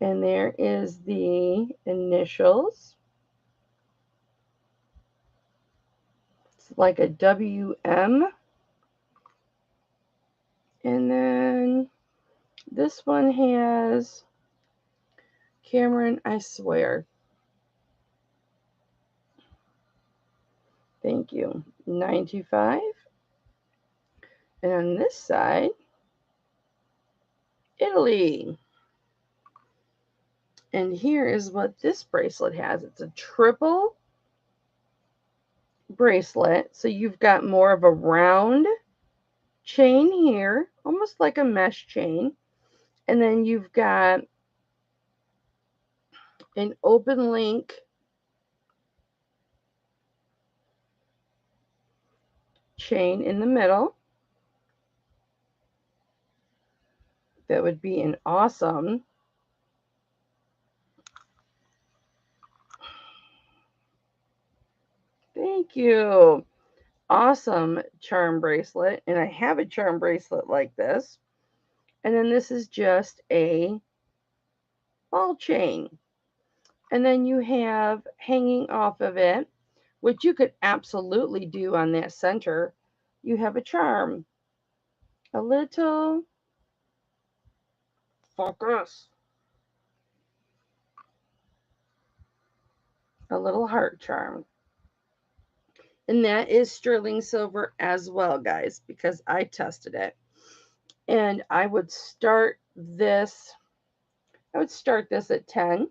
Speaker 1: And there is the initials. It's like a WM. And then this one has Cameron, I swear. Thank you. 925. And on this side, Italy. And here is what this bracelet has. It's a triple bracelet. So you've got more of a round chain here, almost like a mesh chain. And then you've got an open link chain in the middle. That would be an awesome thank you. Awesome charm bracelet. And I have a charm bracelet like this. And then this is just a ball chain. And then you have hanging off of it, which you could absolutely do on that center. You have a charm. A little focus. A little heart charm. And that is sterling silver as well, guys, because I tested it. And I would start this at 10.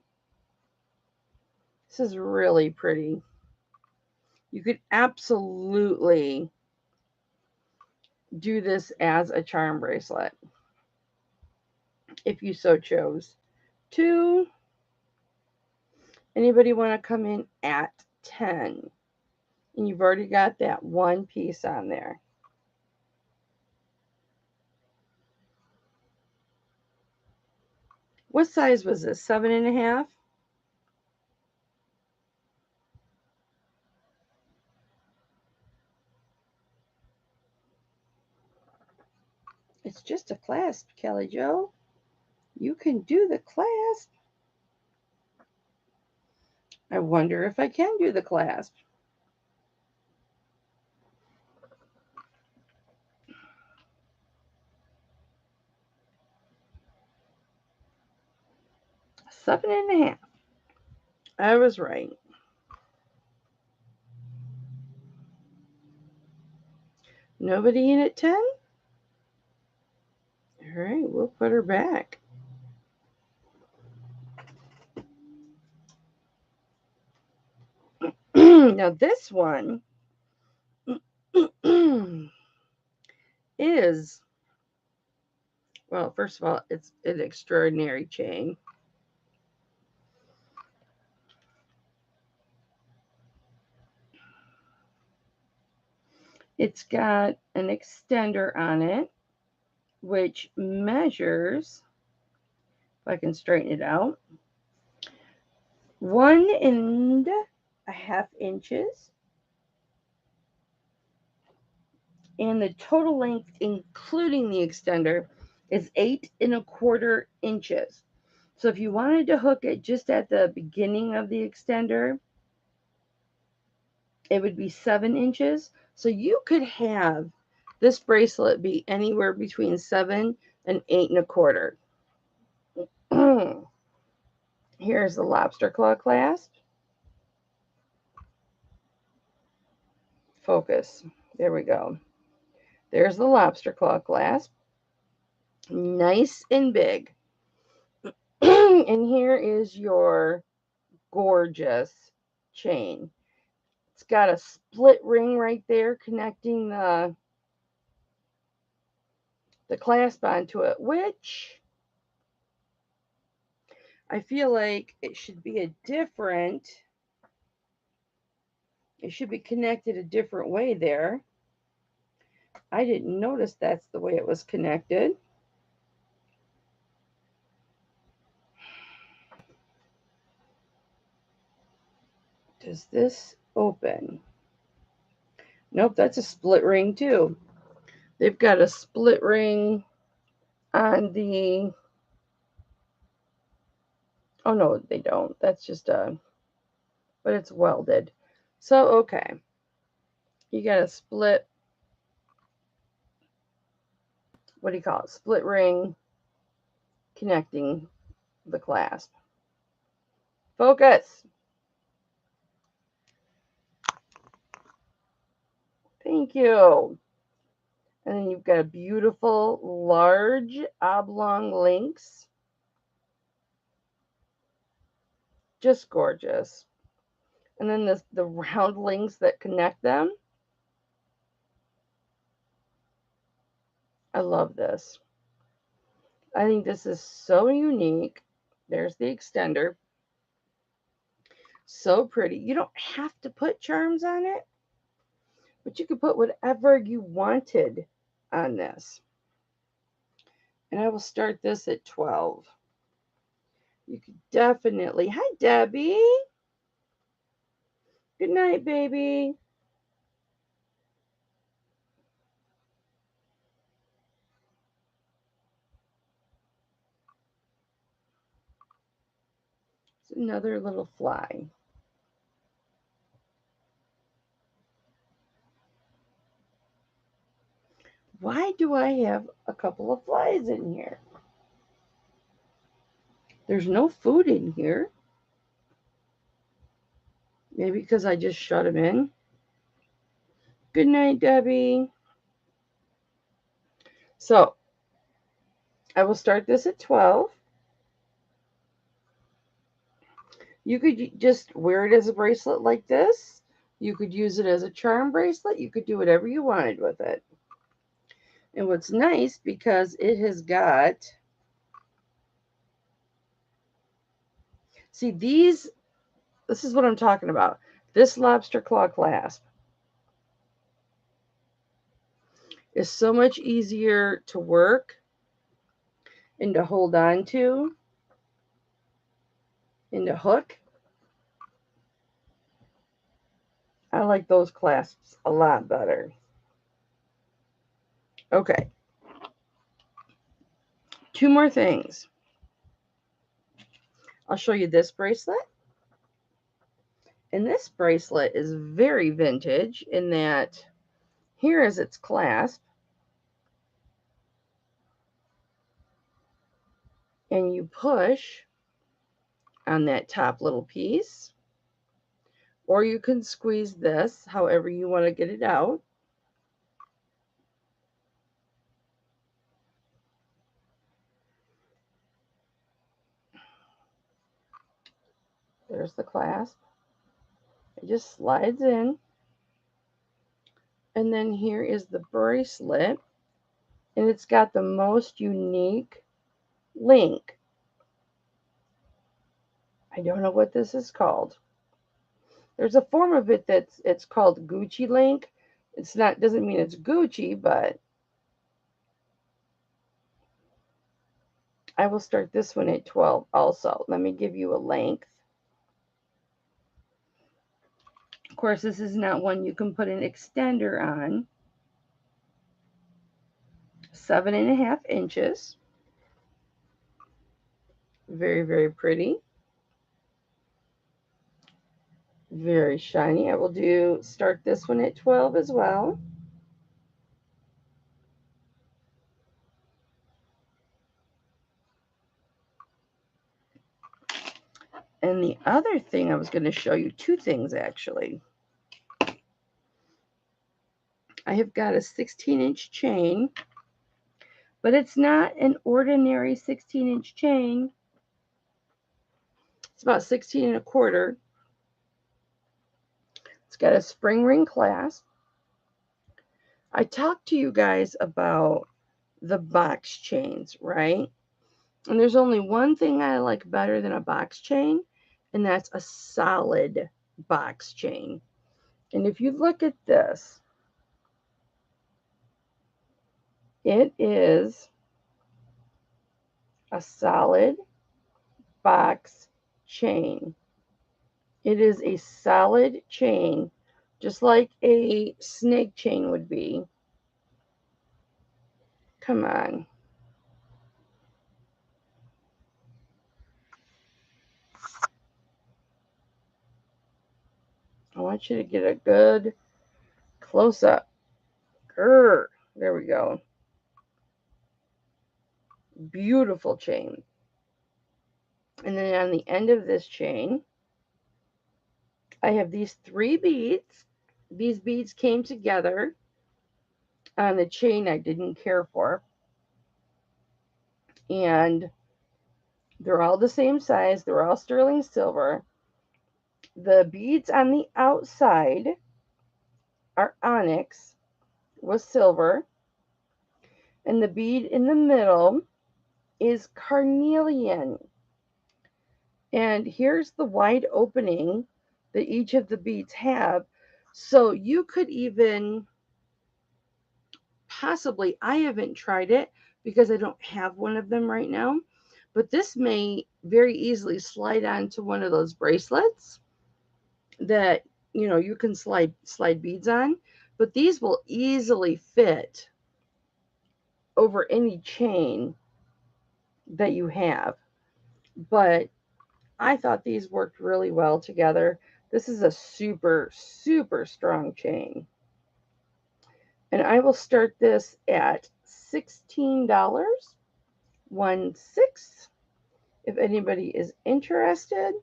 Speaker 1: This is really pretty. You could absolutely do this as a charm bracelet if you so chose to. Anybody want to come in at 10? And you've already got that one piece on there. What size was this? 7.5? It's just a clasp, Kelly Joe. You can do the clasp. I wonder if I can do the clasp. Seven and a half. I was right. Nobody in at 10? All right, we'll put her back. Now this one is, well, first of all, it's an extraordinary chain. It's got an extender on it, which measures, if I can straighten it out, 1.5 inches. And the total length, including the extender, is 8.25 inches. So if you wanted to hook it just at the beginning of the extender, it would be 7 inches. So you could have this bracelet be anywhere between 7 and 8.25. Here's the lobster claw clasp. Focus. There we go. There's the lobster claw clasp. Nice and big. And here is your gorgeous chain. It's got a split ring right there connecting the clasp onto it, which I feel like it should be it should be connected a different way there. I didn't notice that's the way it was connected. Does this open? Nope, that's a split ring too. They've got a split ring on the, oh no, they don't. That's just a, but it's welded. So, okay. You got a split, what do you call it? Split ring connecting the clasp. Focus. Thank you. And then you've got a beautiful, large, oblong links. Just gorgeous. And then the round links that connect them. I love this. I think this is so unique. There's the extender. So pretty. You don't have to put charms on it, but you could put whatever you wanted on this. And I will start this at 12. You could definitely, hi Debbie. Good night, baby. It's another little fly. Why do I have a couple of flies in here? There's no food in here. Maybe because I just shut them in. Good night, Debbie. So, I will start this at 12. You could just wear it as a bracelet like this. You could use it as a charm bracelet. You could do whatever you wanted with it. And what's nice, because it has got, see these, this is what I'm talking about. This lobster claw clasp is so much easier to work and to hold on to and to hook. I like those clasps a lot better. Okay. 2 more things. I'll show you this bracelet. And this bracelet is very vintage in that here is its clasp. And you push on that top little piece. Or you can squeeze this however you want to get it out. There's the clasp. It just slides in. And then here is the bracelet. And it's got the most unique link. I don't know what this is called. There's a form of it it's called Gucci link. It's not, doesn't mean it's Gucci, but I will start this one at 12 also. Let me give you a length. Of course, this is not one you can put an extender on. 7.5 inches. Very, very pretty. Very shiny. I will start this one at 12 as well. And the other thing I was going to show you, two things actually. I have got a 16-inch chain, but it's not an ordinary 16-inch chain. It's about 16.25. It's got a spring ring clasp. I talked to you guys about the box chains, right? And there's only one thing I like better than a box chain, and that's a solid box chain. And if you look at this, it is a solid box chain. It is a solid chain, just like a snake chain would be. Come on. I want you to get a good close up. Grr. There we go. Beautiful chain. And then on the end of this chain, I have these 3 beads. These beads came together on the chain I didn't care for. And they're all the same size. They're all sterling silver. The beads on the outside are onyx with silver. And the bead in the middle is carnelian. And here's the wide opening that each of the beads have. So you could even possibly, I haven't tried it because I don't have one of them right now, but this may very easily slide onto one of those bracelets that, you know, you can slide beads on, but these will easily fit over any chain that you have. But I thought these worked really well together. This is a super, super strong chain. And I will start this at $16, 1/6. If anybody is interested,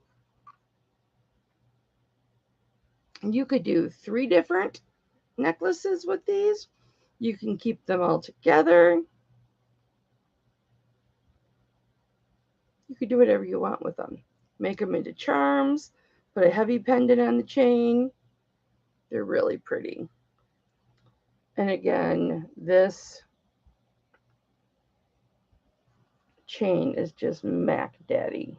Speaker 1: you could do 3 different necklaces with these. You can keep them all together. You could do whatever you want with them. Make them into charms, put a heavy pendant on the chain. They're really pretty. And again, this chain is just Mac Daddy.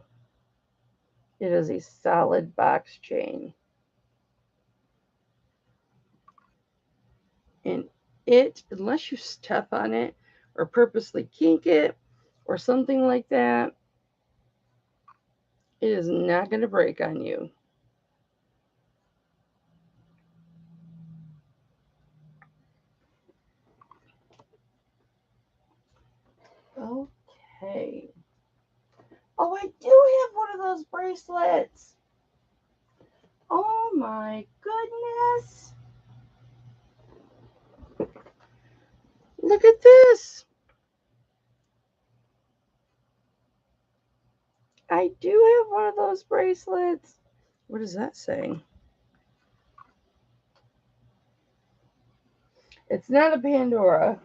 Speaker 1: It is a solid box chain. And it, unless you step on it or purposely kink it or something like that, it is not going to break on you. Okay. Oh, I do have one of those bracelets. Oh my goodness. Look at this. I do have one of those bracelets. What is that saying? It's not a Pandora.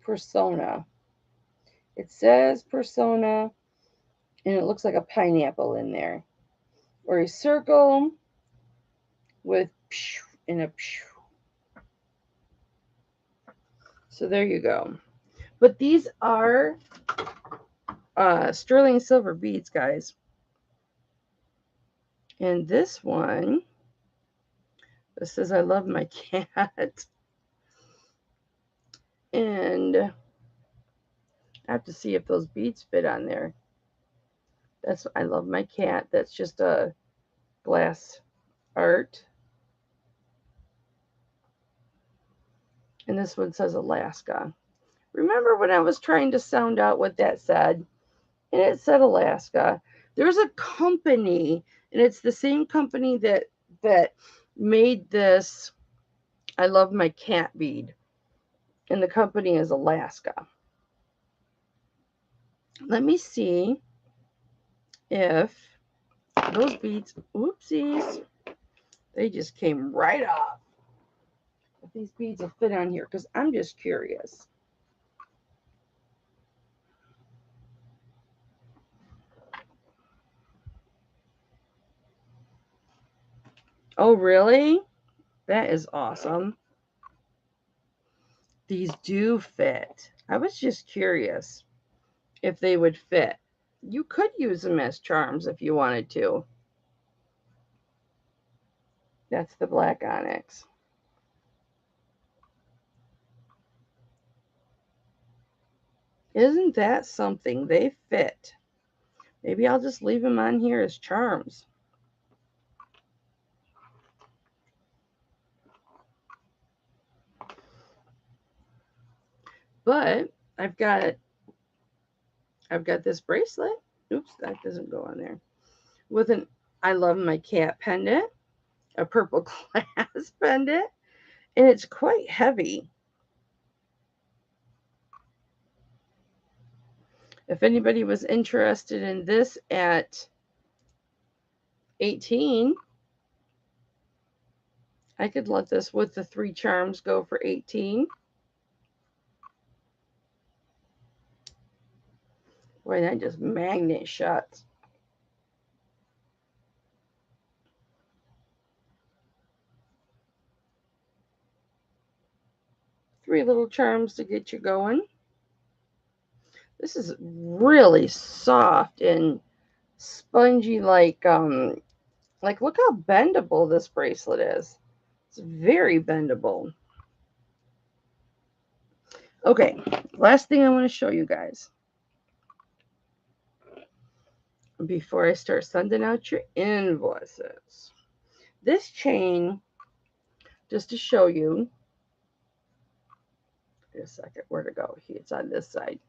Speaker 1: Persona. It says persona, and it looks like a pineapple in there. Or a circle with psh and a psh. So there you go. But these are sterling silver beads, guys. And this one, this says, I love my cat. And I have to see if those beads fit on there. That's, I love my cat. That's just a glass art. And this one says Alaska. Remember when I was trying to sound out what that said? And it said Alaska. There's a company, and it's the same company that made this I love my cat bead. And the company is Alaska. Let me see if those beads, oopsies, they just came right off. If these beads will fit on here, because I'm just curious. Oh, really? That is awesome. These do fit. I was just curious if they would fit. You could use them as charms if you wanted to. That's the black onyx. Isn't that something? They fit. Maybe I'll just leave them on here as charms. But I've got this bracelet. Oops, that doesn't go on there. With an I love my cat pendant, a purple glass pendant, and it's quite heavy. If anybody was interested in this at 18, I could let this with the 3 charms go for 18. Boy, that just magnet shuts. Three little charms to get you going. This is really soft and spongy, like look how bendable this bracelet is. It's very bendable. Okay, last thing I want to show you guys before I start sending out your invoices. This chain, just to show you, wait a second, where to go? It's on this side.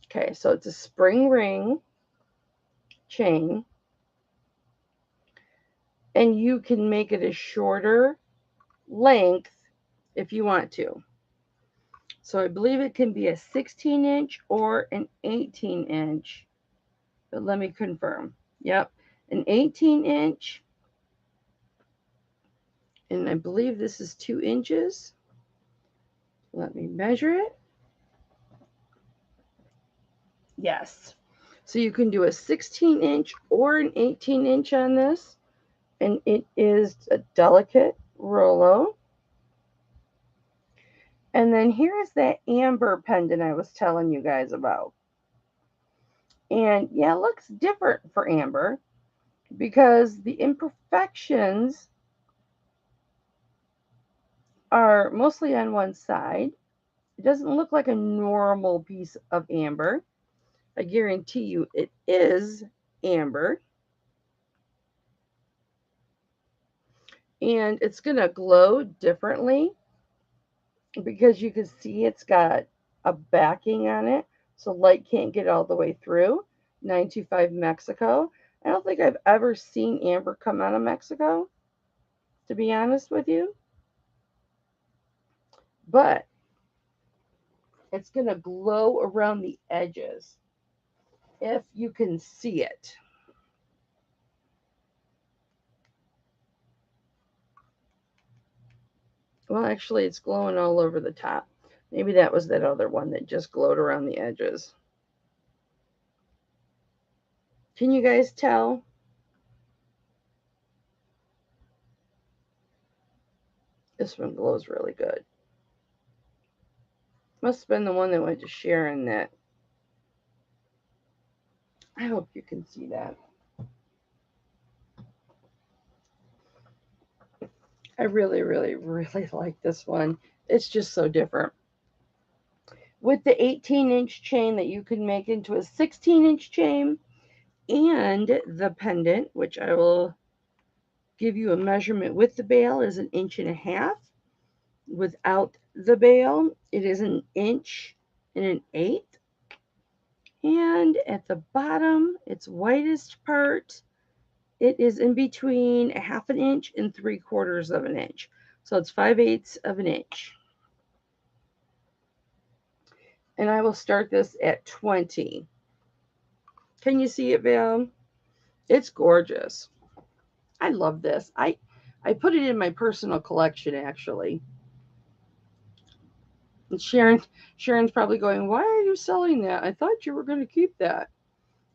Speaker 1: Okay, so it's a spring ring chain, and you can make it a shorter length if you want to. So I believe it can be a 16-inch or an 18-inch. But let me confirm. Yep, an 18-inch. And I believe this is 2 inches. Let me measure it. Yes. So you can do a 16-inch or an 18-inch on this. And it is a delicate Rolo. And then here's that amber pendant I was telling you guys about. And yeah, it looks different for amber because the imperfections are mostly on one side. It doesn't look like a normal piece of amber. I guarantee you it is amber. And it's going to glow differently because you can see it's got a backing on it, so light can't get all the way through. 925 Mexico. I don't think I've ever seen amber come out of Mexico, to be honest with you. But it's going to glow around the edges if you can see it. Well, actually, it's glowing all over the top. Maybe that was that other one that just glowed around the edges. Can you guys tell? This one glows really good. Must have been the one that went to Sharon that. I hope you can see that. I really, really, really like this one. It's just so different. With the 18-inch chain that you can make into a 16-inch chain, and the pendant, which I will give you a measurement with the bail, is 1.5 inches. Without the bail, it is 1 inch and 1/8. And at the bottom, its whitest part, it is in between 1/2 inch and 3/4 inch. So it's 5/8 of an inch. And I will start this at 20. Can you see it, Val? It's gorgeous. I love this. I put it in my personal collection, actually. And Sharon's probably going, why are you selling that? I thought you were going to keep that.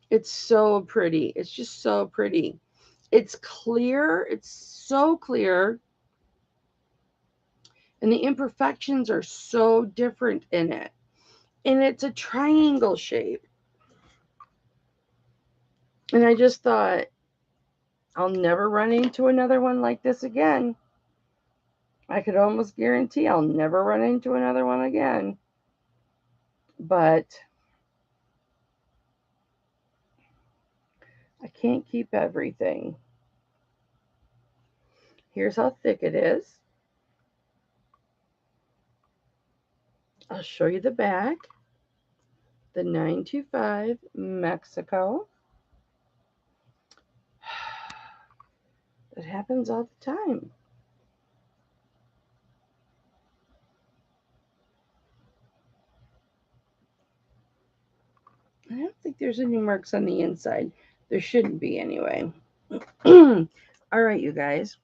Speaker 1: It's so pretty. It's just so pretty. It's clear. It's so clear. And the imperfections are so different in it. And it's a triangle shape. And I just thought, I'll never run into another one like this again. I could almost guarantee I'll never run into another one again. But I can't keep everything. Here's how thick it is. I'll show you the back. The 925 Mexico. It happens all the time. I don't think there's any marks on the inside. There shouldn't be anyway. All right, you guys.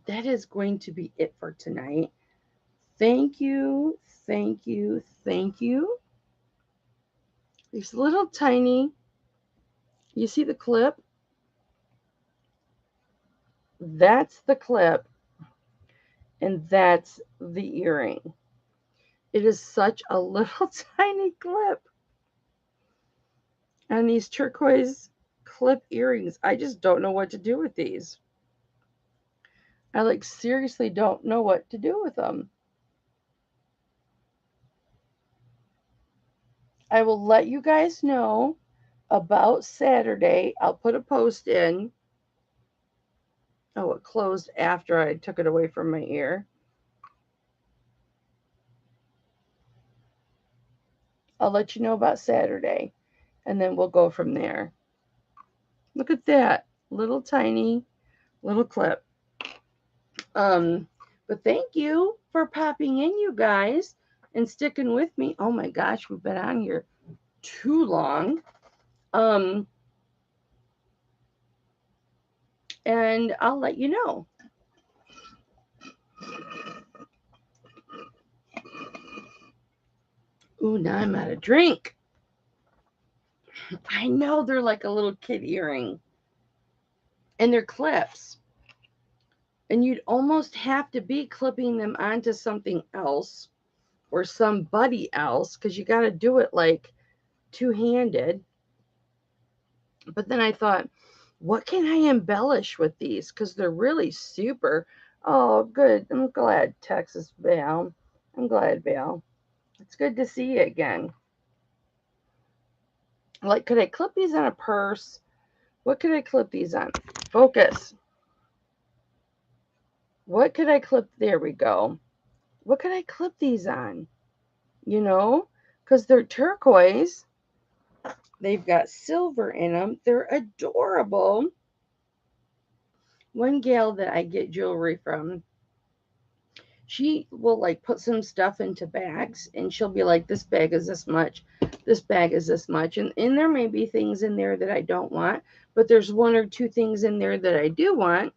Speaker 1: That is going to be it for tonight. Thank you, thank you, thank you. These little tiny, you see the clip? That's the clip, and that's the earring. It is such a little tiny clip. And these turquoise clip earrings, I just don't know what to do with these. I seriously don't know what to do with them. I will let you guys know about Saturday. I'll put a post in. Oh, it closed after I took it away from my ear. I'll let you know about Saturday, and then we'll go from there. Look at that little tiny little clip. But thank you for popping in, you guys, and sticking with me. Oh my gosh, we've been on here too long. And I'll let you know. Ooh, now I'm out of drink. I know they're like a little kid earring. And they're clips. And you'd almost have to be clipping them onto something else or somebody else, because you got to do it like two-handed. But then I thought, what can I embellish with these? Because they're really super. Oh, good. I'm glad, Texas Val. I'm glad, Val. It's good to see you again. Could I clip these on a purse? What could I clip these on? Focus. What could I clip? There we go. What could I clip these on? Because they're turquoise. They've got silver in them. They're adorable. One gal that I get jewelry from, she will put some stuff into bags, and she'll be like, this bag is this much, this bag is this much, and there may be things in there that I don't want, but there's 1 or 2 things in there that I do want,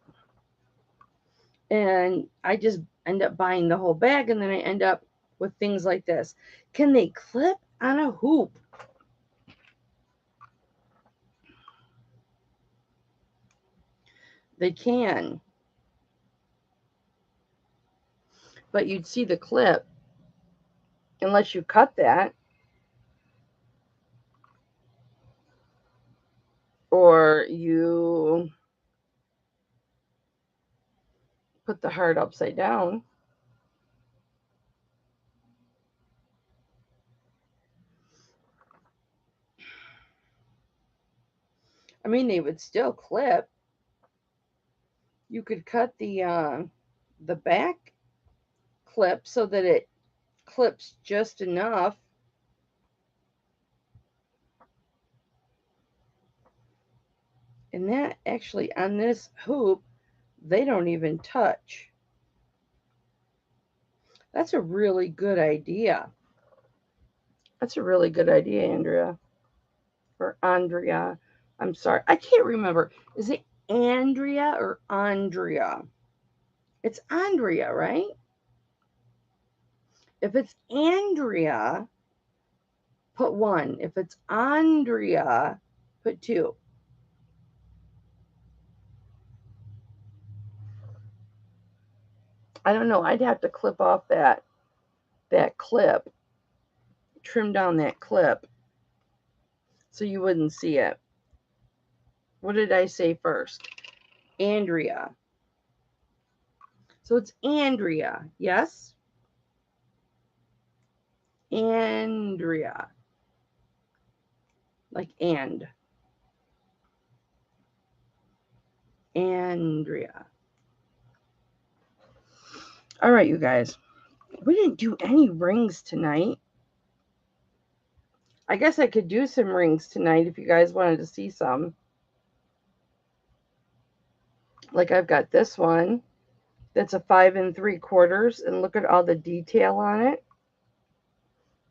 Speaker 1: and I just end up buying the whole bag, and then I end up with things like this. Can they clip on a hoop? They can. But you'd see the clip unless you cut that. Or you put the heart upside down. I mean, they would still clip. You could cut the back clip so that it clips just enough. And that actually, on this hoop, they don't even touch. That's a really good idea. That's a really good idea, Andrea. Or Andrea. I'm sorry. I can't remember. Is it Andrea or Andrea? It's Andrea, right? If it's Andrea, put 1. If it's Andrea, put 2. I don't know. I'd have to clip off that clip, trim down that clip so you wouldn't see it. What did I say first? Andrea. So it's Andrea, yes? Andrea. Like and. Andrea. All right, you guys. We didn't do any rings tonight. I guess I could do some rings tonight if you guys wanted to see some. Like I've got this one. That's a 5 3/4, and look at all the detail on it.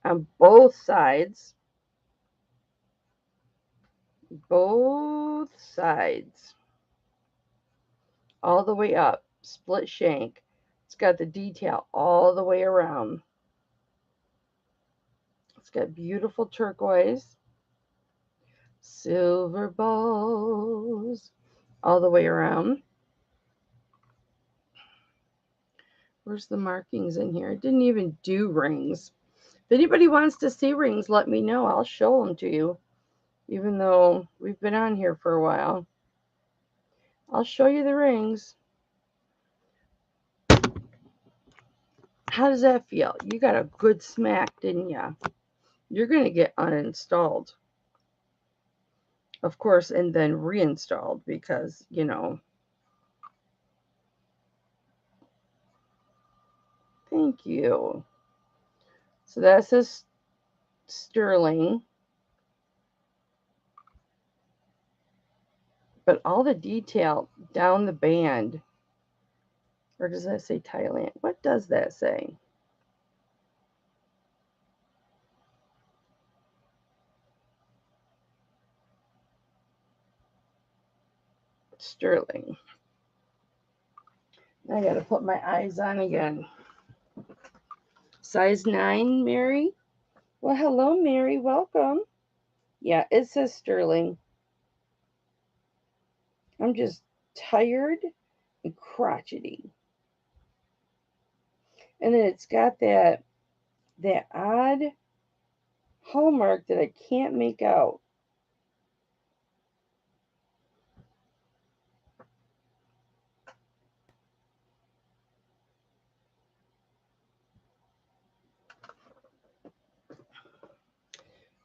Speaker 1: On both sides. Both sides. All the way up. Split shank. It's got the detail all the way around. It's got beautiful turquoise. Silver balls. All the way around. Where's the markings in here? I didn't even do rings. If anybody wants to see rings, let me know. I'll show them to you. Even though we've been on here for a while. I'll show you the rings. How does that feel? You got a good smack, didn't you? You're going to get uninstalled. Of course, and then reinstalled because, you know. Thank you. So that says sterling. But all the detail down the band. Or does that say Thailand? What does that say? Sterling. I got to put my eyes on again. Size 9, Mary? Well, hello, Mary. Welcome. Yeah, it says sterling. I'm just tired and crotchety. And then it's got that odd hallmark that I can't make out.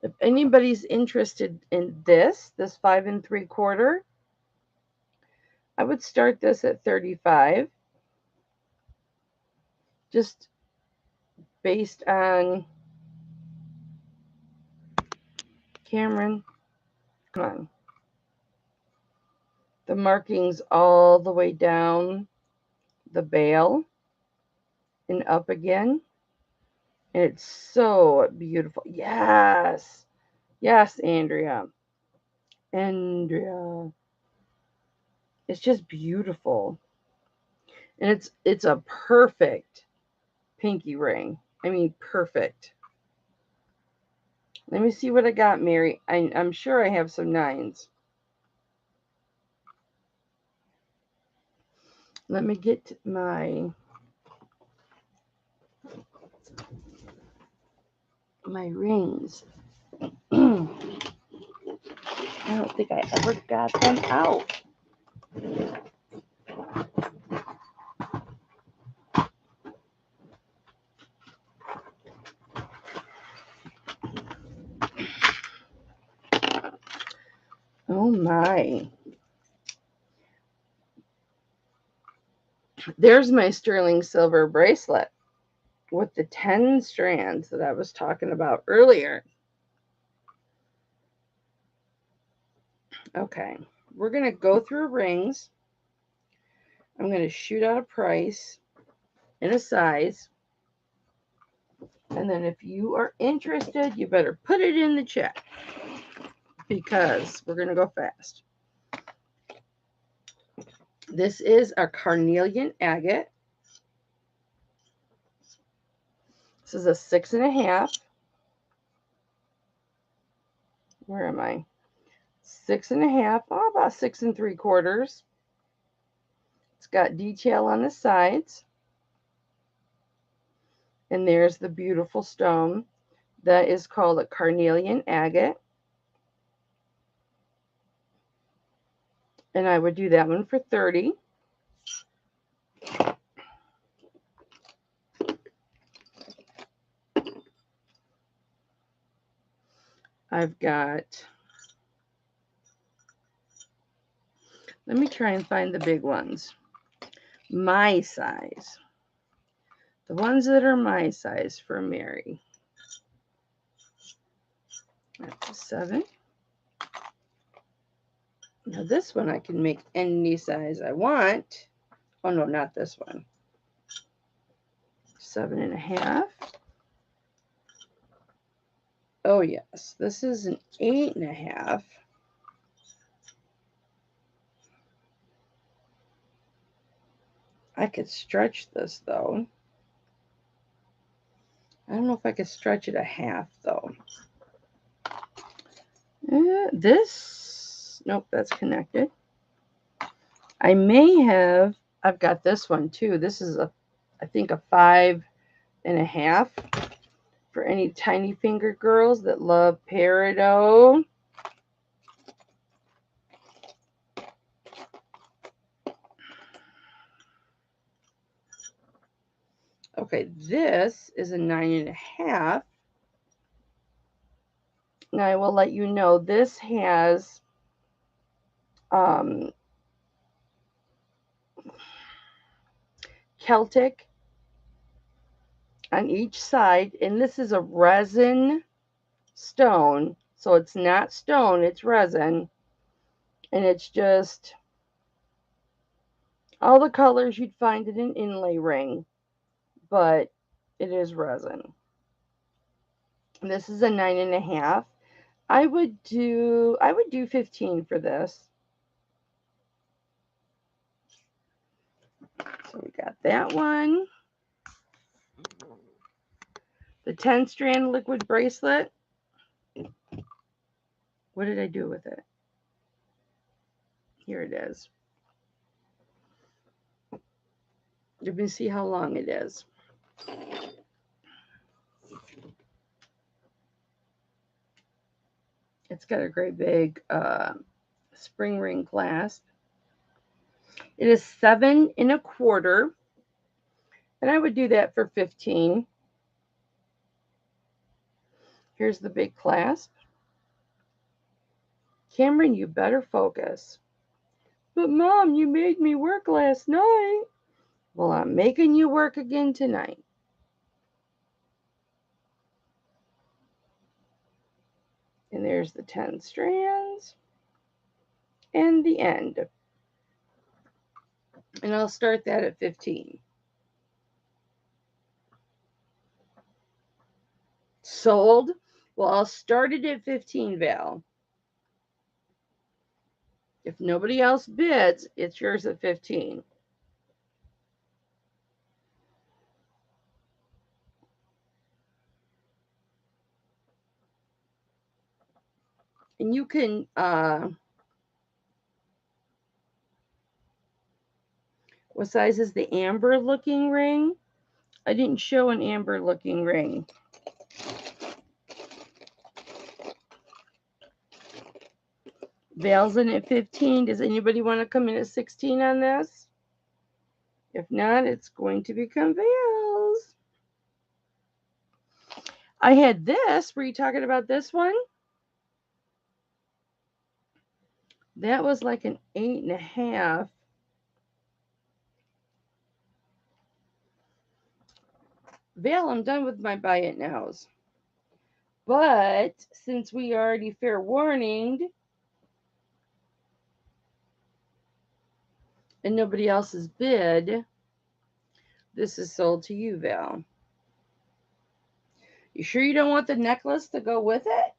Speaker 1: If anybody's interested in this 5 3/4, I would start this at 35. Just based on Cameron. Come on. The markings all the way down the bail and up again. And it's so beautiful. Yes. Yes, Andrea. Andrea. It's just beautiful. And it's a perfect pinky ring. I mean, perfect. Let me see what I got, Mary. I'm sure I have some 9s. Let me get my rings. I don't think I ever got them out. Oh my. There's my sterling silver bracelet with the 10 strands that I was talking about earlier. Okay, we're going to go through rings. I'm going to shoot out a price and a size. And then if you are interested, you better put it in the chat because we're going to go fast. This is our carnelian agate. This is a 6.5. Where am I? 6.5, about 6 3/4. It's got detail on the sides. And there's the beautiful stone that is called a carnelian agate. And I would do that one for 30. I've got, let me try and find the big ones. My size. The ones that are my size for Mary. That's a 7. Now this one I can make any size I want. Oh no, not this one. 7.5. Oh yes, this is an 8.5. I could stretch this though. I don't know if I could stretch it a half though. This, nope, that's connected. I may have, I've got this one too. This is I think a 5.5 for any tiny finger girls that love peridot. Okay, this is a 9.5. Now I will let you know this has Celtic on each side, and this is a resin stone, so it's not stone, it's resin, and it's just all the colors you'd find in an inlay ring, but it is resin. This is a 9.5. I would do 15 for this. So we got that one. The 10 strand liquid bracelet. What did I do with it? Here it is. You can see how long it is. It's got a great big spring ring clasp. It is 7.25, and I would do that for 15. Here's the big clasp. Cameron, you better focus. But Mom, you made me work last night. Well, I'm making you work again tonight. And there's the 10 strands and the end. And I'll start that at 15. Sold? Well, I'll start it at 15, Val. If nobody else bids, it's yours at 15. And you can, what size is the amber looking ring? I didn't show an amber looking ring. Val's in at 15. Does anybody want to come in at 16 on this? If not, it's going to become Val's. I had this. Were you talking about this one? That was like an 8.5. Val, I'm done with my buy it nows. But since we already fair warninged and nobody else has bid, this is sold to you, Val. You sure you don't want the necklace to go with it?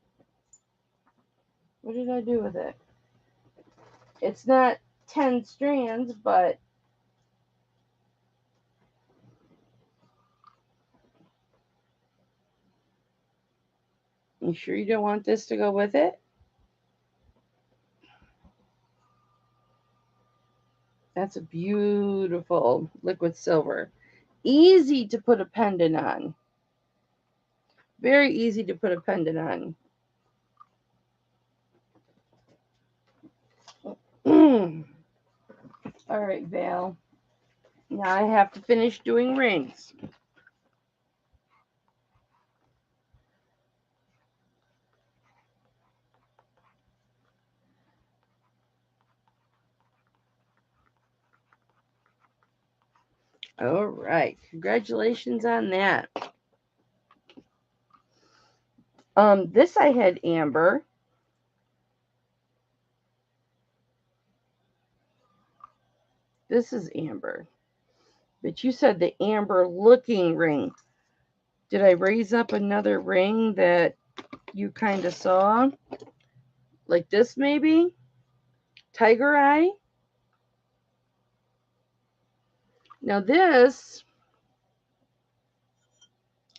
Speaker 1: What did I do with it? It's not 10 strands, but you sure you don't want this to go with it? That's a beautiful liquid silver. Easy to put a pendant on. Very easy to put a pendant on. All right, Val. Now I have to finish doing rings. All right. Congratulations on that. This I had amber. This is amber. But you said the amber looking ring. Did I raise up another ring that you kind of saw? Like this maybe? Tiger eye? Now this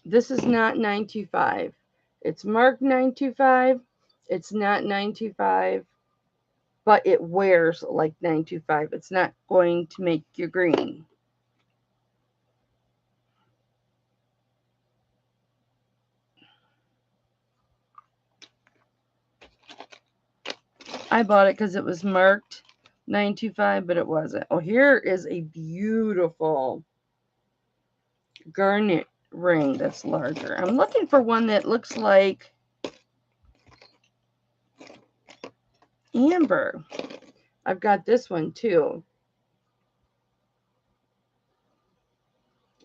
Speaker 1: is not 925. It's marked 925. It's not 925, but it wears like 925. It's not going to make you green. I bought it because it was marked 925, but it wasn't. Oh, here is a beautiful garnet ring that's larger. I'm looking for one that looks like amber. I've got this one too.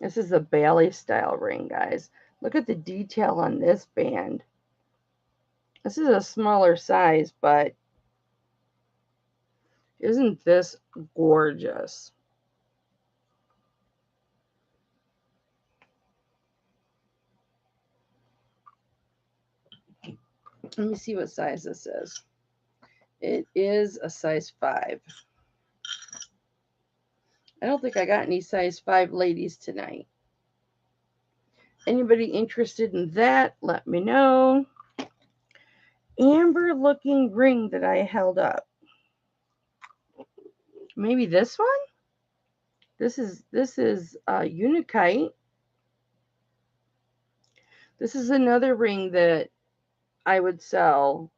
Speaker 1: This is a Bailey style ring, guys. Look at the detail on this band. This is a smaller size, but isn't this gorgeous? Let me see what size this is. It is a size 5. I don't think I got any size 5 ladies tonight. Anybody interested in that, let me know. Amber looking ring that I held up. Maybe this one? This is Unikite. This is another ring that I would sell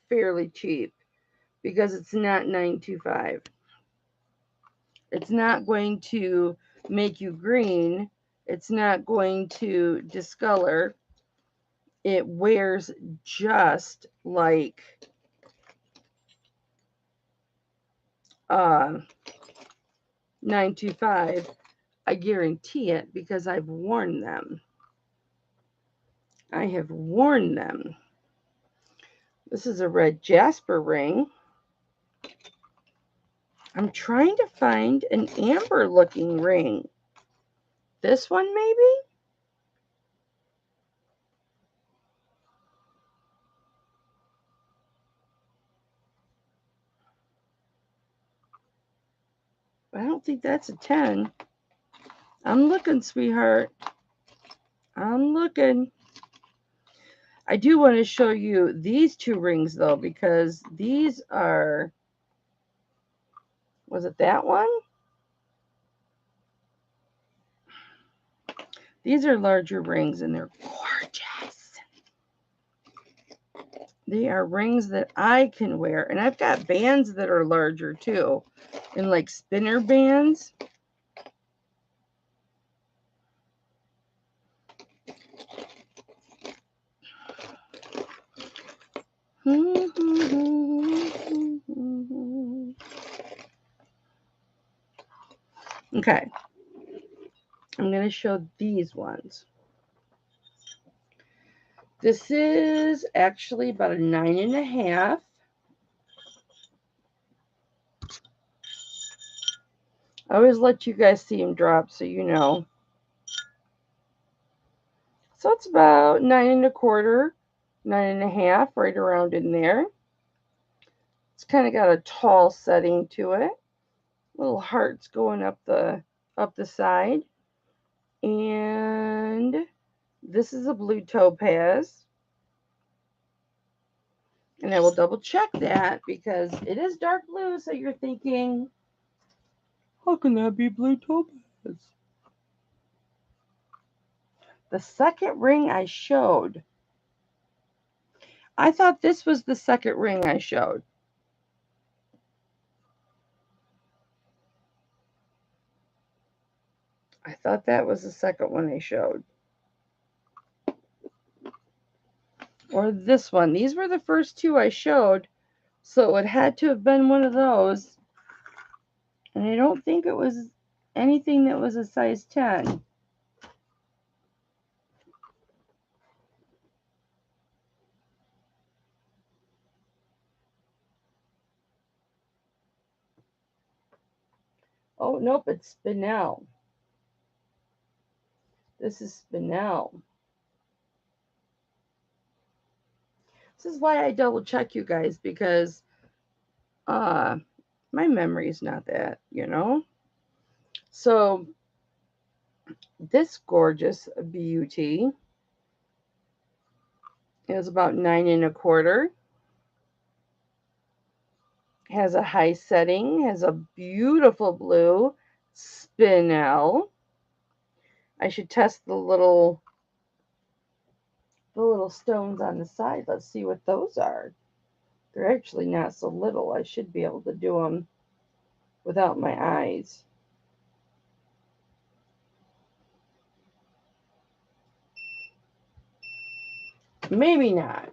Speaker 1: fairly cheap because it's not 925. It's not going to make you green. It's not going to discolor. It wears just like 925. I guarantee it because I've worn them. I have worn them. This is a red jasper ring. I'm trying to find an amber looking ring. This one maybe? I don't think that's a 10. I'm looking, sweetheart. I'm looking. I do want to show you these two rings though, because these are, was it that one? These are larger rings and they're gorgeous. They are rings that I can wear. And I've got bands that are larger too. And like spinner bands. Okay. I'm going to show these ones. This is actually about a 9.5. I always let you guys see them drop so you know. So it's about 9.25, 9.5, right around in there. It's kind of got a tall setting to it. Little hearts going up the side. And this is a blue topaz. And I will double check that because it is dark blue, so you're thinking, how can that be blue topaz? The second ring I showed, I thought this was the second ring I showed. I thought that was the second one I showed. Or this one. These were the first two I showed, so it had to have been one of those. And I don't think it was anything that was a size 10. Oh, nope, it's spinel. This is spinel. This is why I double check you guys, because my memory is not that, you know. So this gorgeous beauty is about 9.25. Has a high setting, has a beautiful blue spinel. I should test the little stones on the side. Let's see what those are. They're actually not so little. I should be able to do them without my eyes. Maybe not.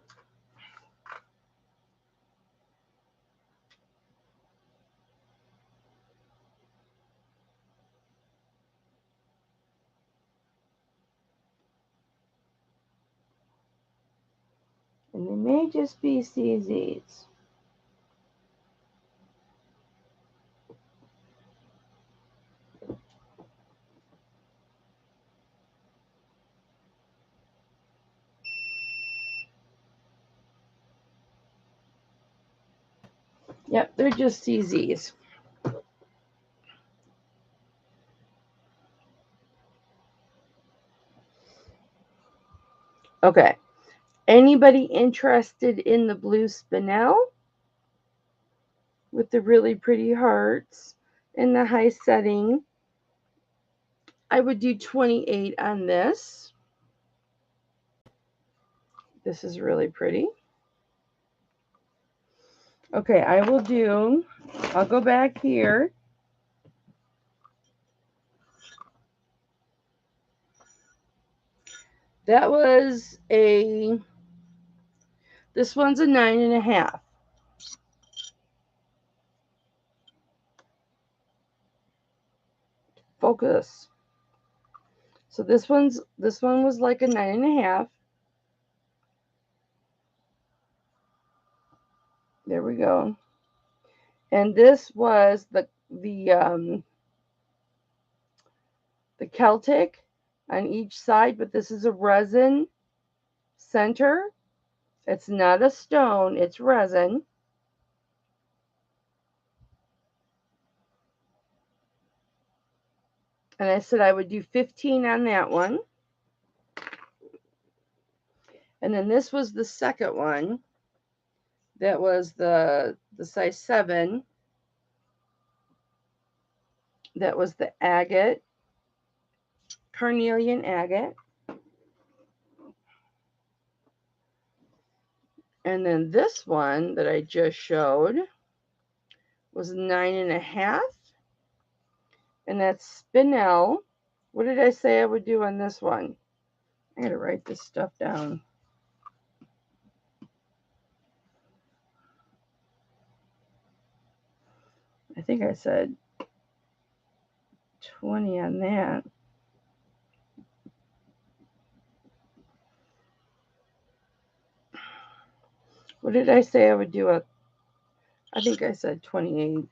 Speaker 1: And they may just be CZs. Yep, they're just CZs. Okay. Anybody interested in the blue spinel with the really pretty hearts and the high setting? I would do 28 on this. This is really pretty. Okay, I'll go back here. That was this one's a 9.5. Focus. So this one was like a 9.5. There we go. And this was the Celtic on each side, but this is a resin center. It's not a stone, it's resin. And I said I would do 15 on that one. And then this was the second one. That was the size 7. That was the agate, carnelian agate. And then this one that I just showed was 9.5. And that's spinel. What did I say I would do on this one? I gotta write this stuff down. I think I said 20 on that. What did I say I would do? I think I said 28.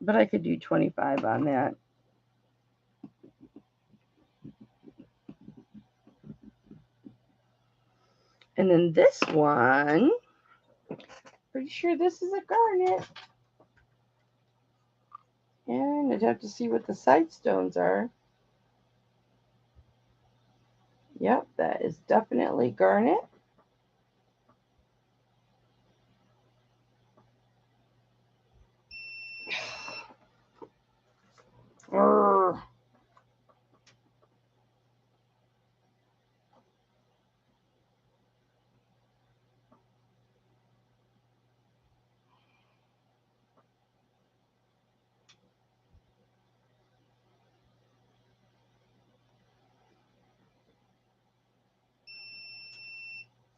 Speaker 1: But I could do 25 on that. And then this one, pretty sure this is a garnet. And I'd have to see what the side stones are. Yep, that is definitely garnet. Urgh.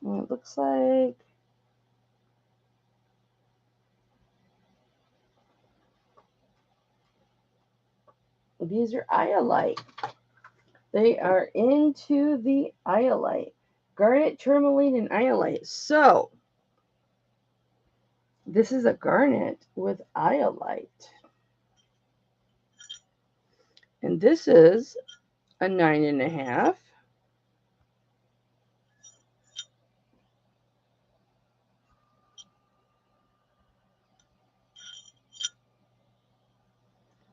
Speaker 1: And it looks like these are iolite. They are into the iolite. Garnet, tourmaline, and iolite. So, this is a garnet with iolite. And this is a 9.5.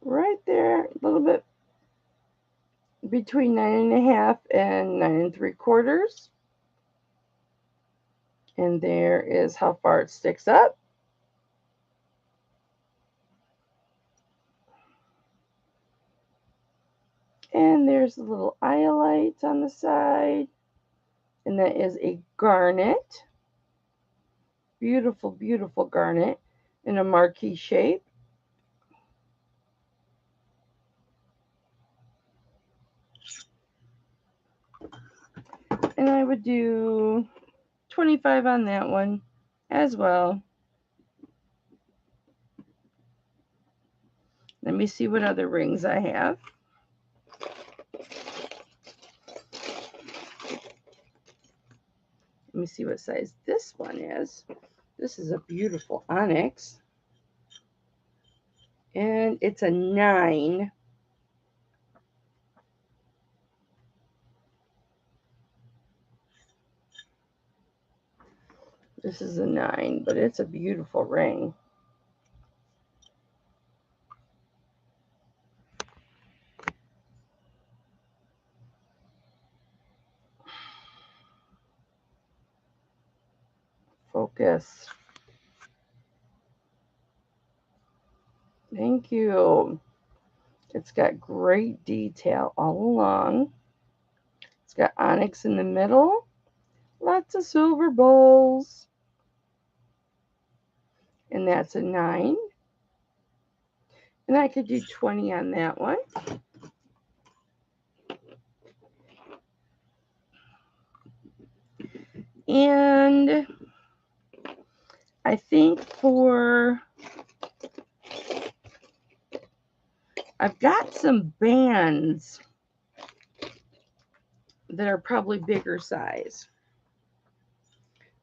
Speaker 1: Right there, a little bit between 9.5 and 9 3/4. And there is how far it sticks up. And there's a little iolite on the side. And that is a garnet. Beautiful, beautiful garnet in a marquee shape. And I would do 25 on that one as well. Let me see what other rings I have. Let me see what size this one is. This is a beautiful onyx. And it's a 9. This is a 9, but it's a beautiful ring. Focus. Thank you. It's got great detail all along. It's got onyx in the middle. Lots of silver bowls. And that's a 9. And I could do 20 on that one. And I think I've got some bands that are probably bigger size.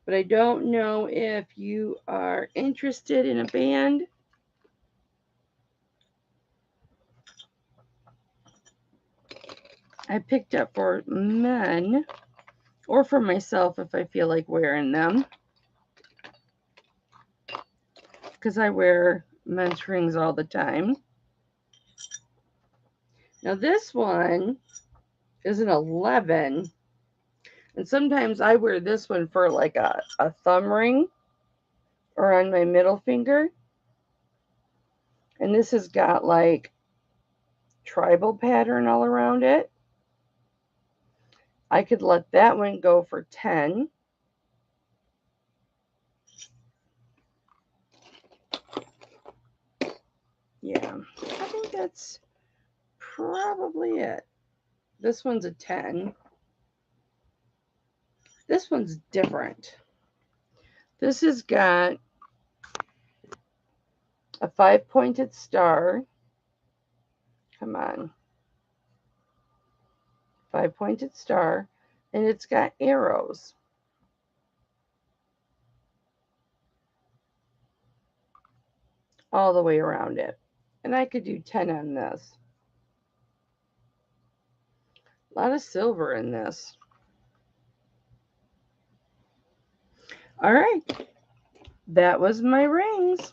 Speaker 1: But I don't know if you are interested in a band. I picked up for men or for myself if I feel like wearing them. Because I wear men's rings all the time. Now this one is an 11. And sometimes I wear this one for like a thumb ring or on my middle finger. And this has got like tribal pattern all around it. I could let that one go for 10. Yeah, I think that's probably it. This one's a 10. This one's different. This has got a 5-pointed star. Come on. 5-pointed star. And it's got arrows. All the way around it. And I could do 10 on this. A lot of silver in this. All right. That was my rings.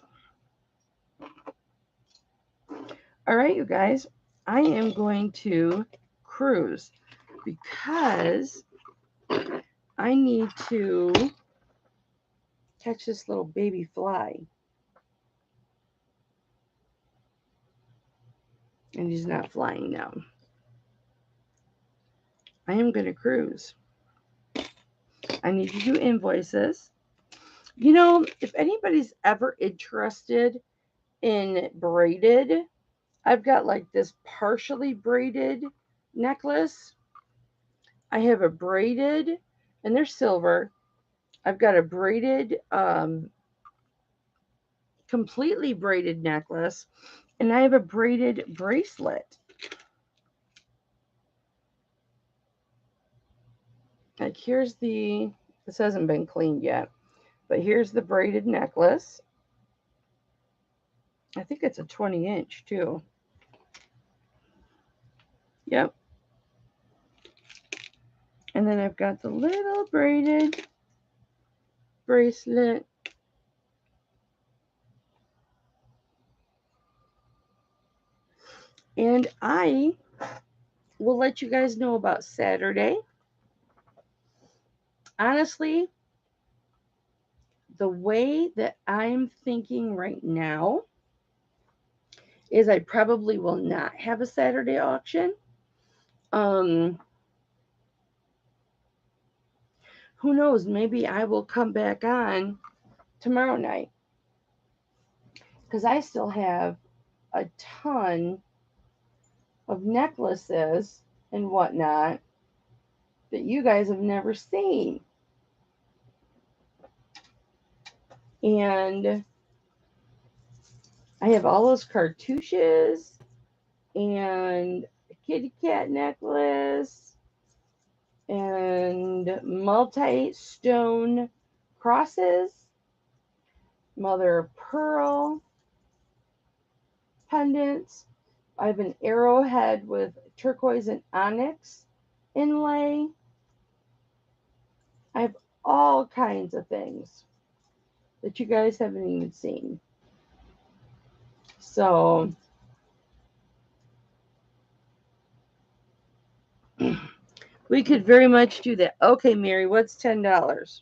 Speaker 1: All right, you guys. I am going to cruise because I need to catch this little baby fly. And he's not flying now. I am going to cruise. I need to do invoices. You know, if anybody's ever interested in braided, I've got like this partially braided necklace. I have a braided, and they're silver. I've got a braided, completely braided necklace, and I have a braided bracelet. Like here's this hasn't been cleaned yet, but here's the braided necklace. I think it's a 20-inch too. Yep. And then I've got the little braided bracelet. And I will let you guys know about Saturday. Honestly, the way that I'm thinking right now is I probably will not have a Saturday auction. Who knows? Maybe I will come back on tomorrow night because I still have a ton of necklaces and whatnot that you guys have never seen. And I have all those cartouches and a kitty cat necklace and multi-stone crosses, mother of pearl pendants. I have an arrowhead with turquoise and onyx inlay. I have all kinds of things that you guys haven't even seen. So we could very much do that. Okay, Mary, what's $10?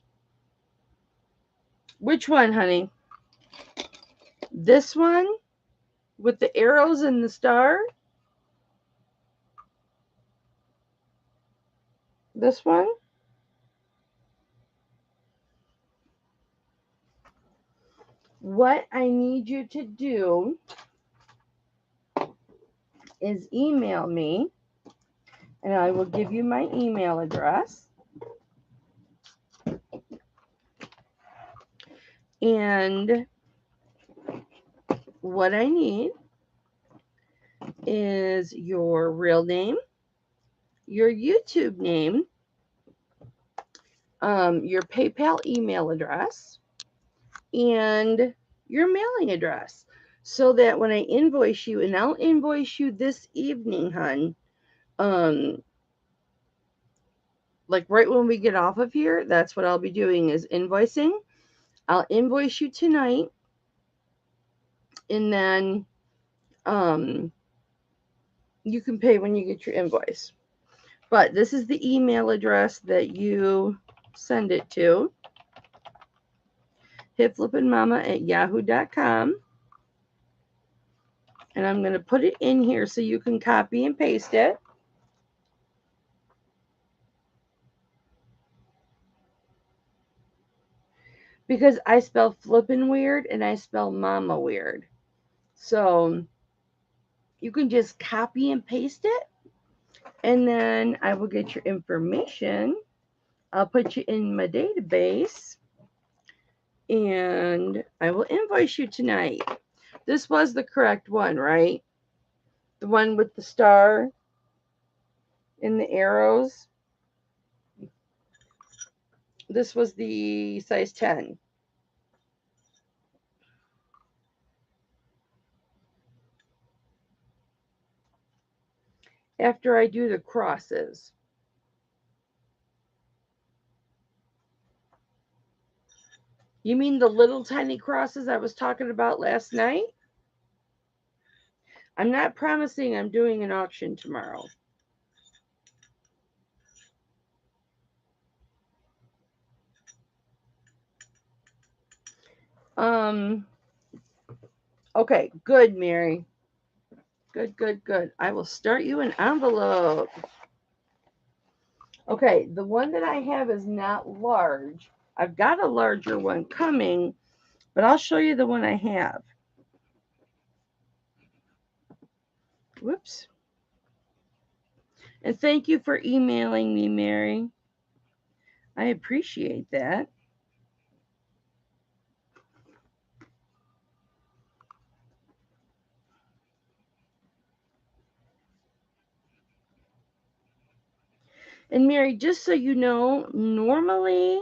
Speaker 1: Which one, honey? This one with the arrows and the star? This one? What I need you to do is email me, and I will give you my email address. And what I need is your real name, your YouTube name, your PayPal email address, and your mailing address, so that when I invoice you, and I'll invoice you this evening, hun, like right when we get off of here, that's what I'll be doing is invoicing. I'll invoice you tonight, and then you can pay when you get your invoice. But this is the email address that you send it to. Hipflippinmamma@yahoo.com. And I'm going to put it in here so you can copy and paste it. Because I spell flippin' weird and I spell mama weird. So you can just copy and paste it. And then I will get your information. I'll put you in my database. And I will invoice you tonight. This was the correct one, right? The one with the star and the arrows. This was the size 10. After I do the crosses. You mean the little tiny crosses I was talking about last night? I'm not promising I'm doing an auction tomorrow. Okay, good, Mary. Good. I will start you an envelope. Okay, the one that I have is not large. I've got a larger one coming, but I'll show you the one I have. Whoops. And thank you for emailing me, Mary. I appreciate that. And Mary, just so you know, normally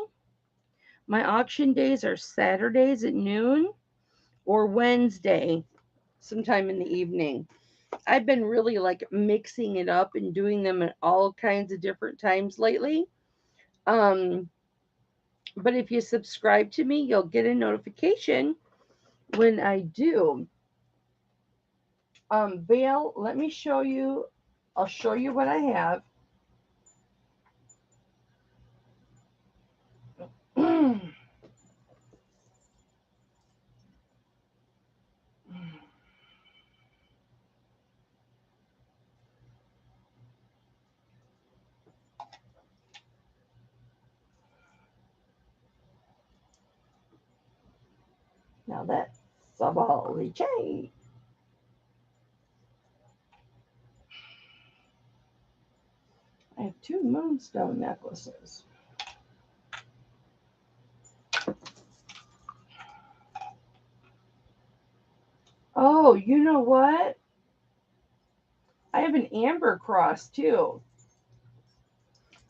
Speaker 1: my auction days are Saturdays at noon or Wednesday, sometime in the evening. I've been really like mixing it up and doing them at all kinds of different times lately. But if you subscribe to me, you'll get a notification when I do. Vale, let me show you. I'll show you what I have. Now that's a ball chain. I have 2 moonstone necklaces. Oh, you know what? I have an amber cross too.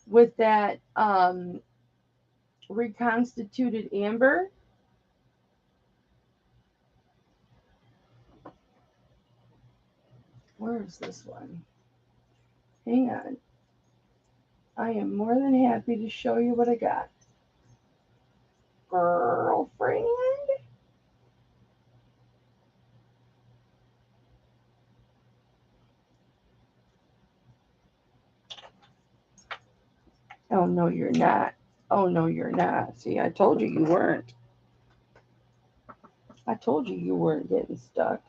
Speaker 1: With that reconstituted amber. Where is this one? Hang on. I am more than happy to show you what I got. Girlfriend. Oh, no, you're not. Oh, no, you're not. See, I told you you weren't. I told you you weren't getting stuck.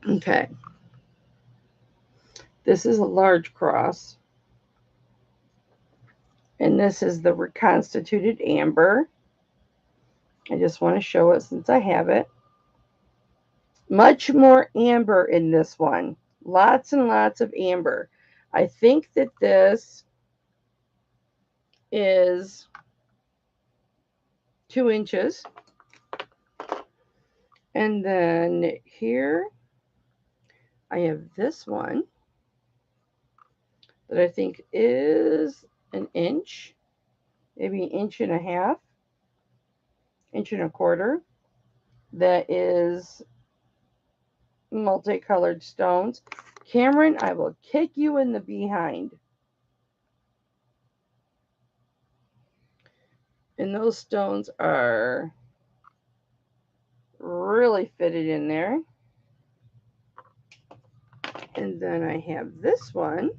Speaker 1: Okay. This is a large cross. And this is the reconstituted amber. I just want to show it since I have it. Much more amber in this one. Lots and lots of amber. I think that this is 2 inches. And then here I have this one that I think is an inch, maybe an inch and a half, inch and a quarter. That is multicolored stones. Cameron, I will kick you in the behind. And those stones are really fitted in there. And then I have this one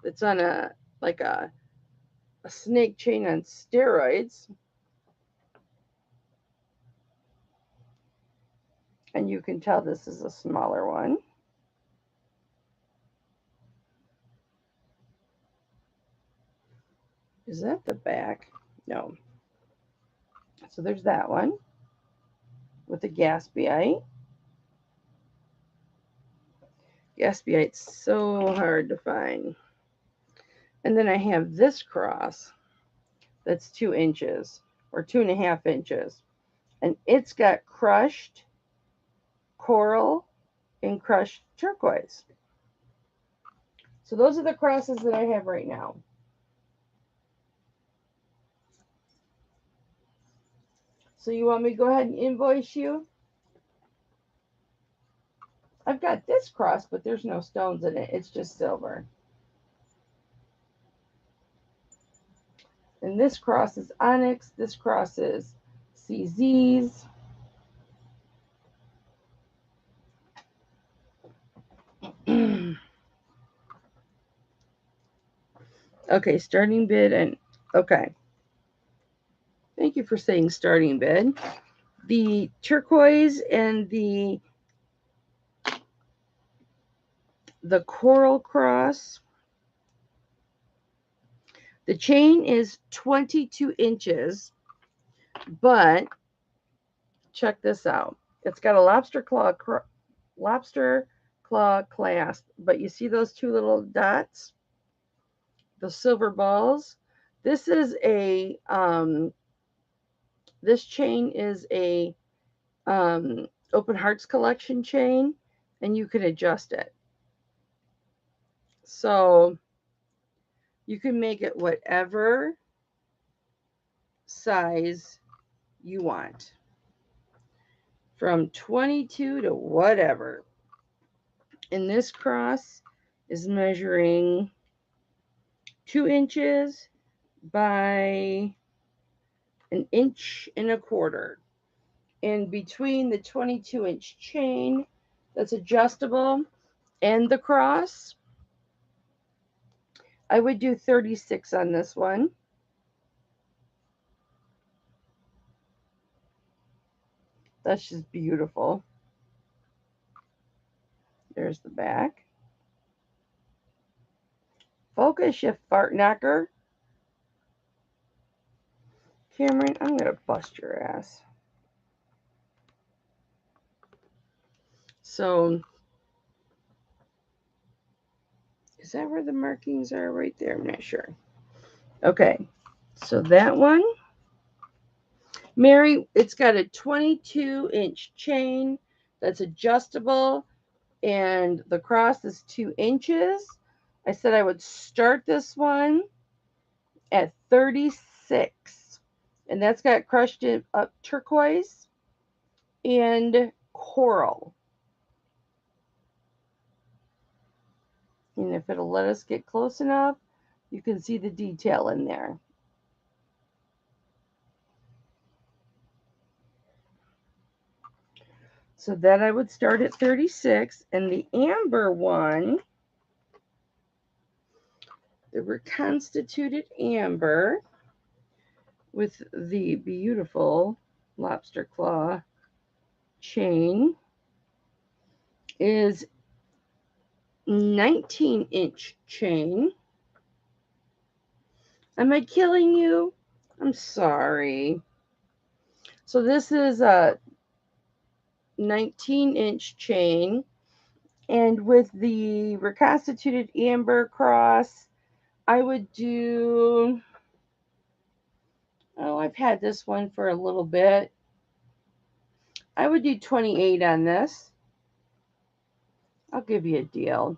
Speaker 1: that's on a snake chain on steroids. And you can tell this is a smaller one. Is that the back? No. So there's that one with the Gaspiite. Gaspiite's so hard to find. And then I have this cross that's 2 inches or 2.5 inches. And it's got crushed coral and crushed turquoise. So those are the crosses that I have right now. So you want me to go ahead and invoice you? I've got this cross, but there's no stones in it. It's just silver. And this cross is onyx. This cross is CZ's. Okay, starting bid. And okay. Thank you for saying starting bid. The turquoise and the coral cross. The chain is 22 inches, but check this out. It's got a lobster claw clasp, but you see those 2 little dots? The silver balls. This is a this chain is a Open Hearts Collection chain, and you can adjust it. So you can make it whatever size you want, from 22 to whatever. And this cross is measuring 2 inches by 1.25 inches. And between the 22-inch chain that's adjustable and the cross, I would do 36 on this one. That's just beautiful. There's the back. Focus, you fart knocker. Cameron, I'm going to bust your ass. So, is that where the markings are? Right there? I'm not sure. Okay, so that one. Mary, it's got a 22-inch chain that's adjustable, and the cross is 2 inches. I said I would start this one at 36, and that's got crushed up turquoise and coral. And if it'll let us get close enough, you can see the detail in there. So that I would start at 36. And the amber one, the reconstituted amber with the beautiful lobster claw chain, is 19-inch chain. Am I killing you? I'm sorry. So this is a 19-inch chain, and with the reconstituted amber cross, I would do, oh, I've had this one for a little bit. I would do 28 on this. I'll give you a deal.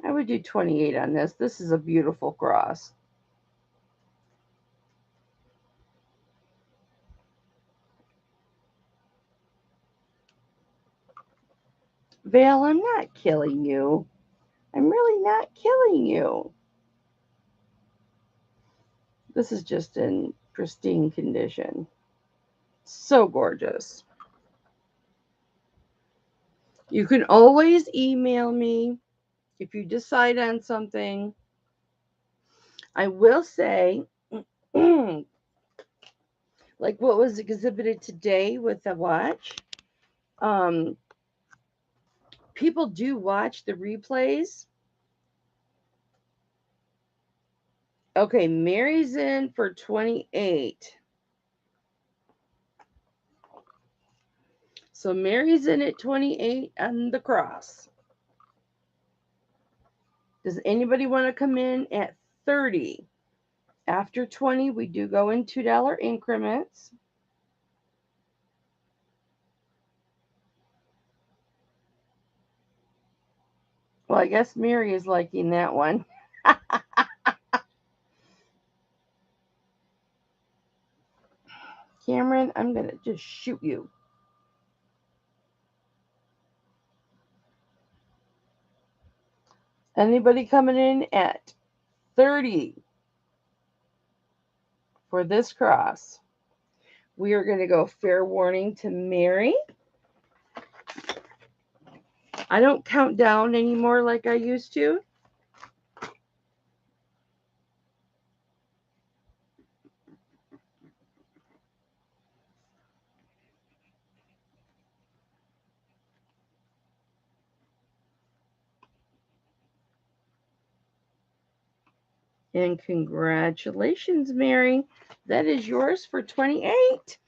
Speaker 1: I would do 28 on this. This is a beautiful cross. Val, I'm not killing you. I'm really not killing you. This is just in pristine condition. So gorgeous. You can always email me if you decide on something. I will say, like what was exhibited today with the watch, um, people do watch the replays. Okay, Mary's in for 28. So Mary's in at 28 on the cross. Does anybody want to come in at 30? After 20, we do go in $2 increments. Well, I guess Mary is liking that one. Cameron, I'm going to just shoot you. Anybody coming in at 30 for this cross? We are going to go fair warning to Mary. I don't count down anymore like I used to. And congratulations, Mary. That is yours for 28.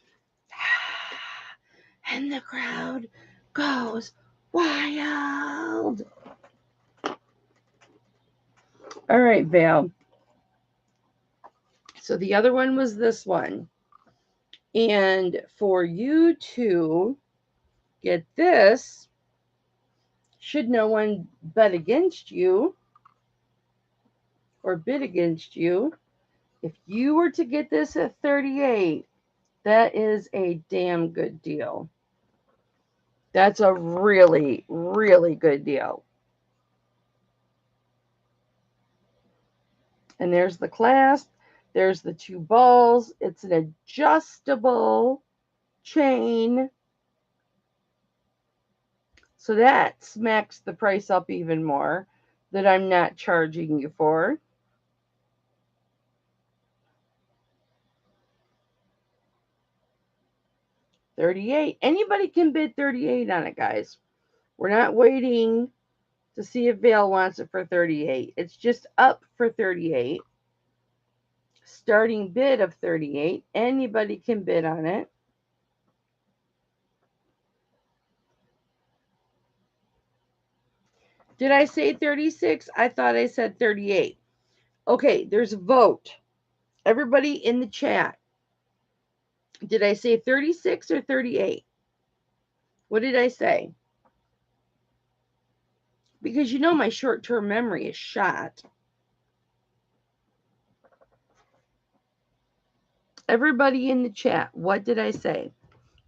Speaker 1: And the crowd goes wild. All right, Val. So the other one was this one. And for you to get this, should no one bet against you or bid against you, if you were to get this at 38, that is a damn good deal. That's a really, really good deal. And there's the clasp. There's the two balls. It's an adjustable chain. So that smacks the price up even more that I'm not charging you for. $38. Anybody can bid $38 on it, guys. We're not waiting to see if Vale wants it for $38. It's just up for $38. Starting bid of $38. Anybody can bid on it. Did I say 36? I thought I said 38. Okay, there's a vote. Everybody in the chat. Did I say 36 or 38? What did I say? Because you know my short-term memory is shot. Everybody in the chat, what did I say?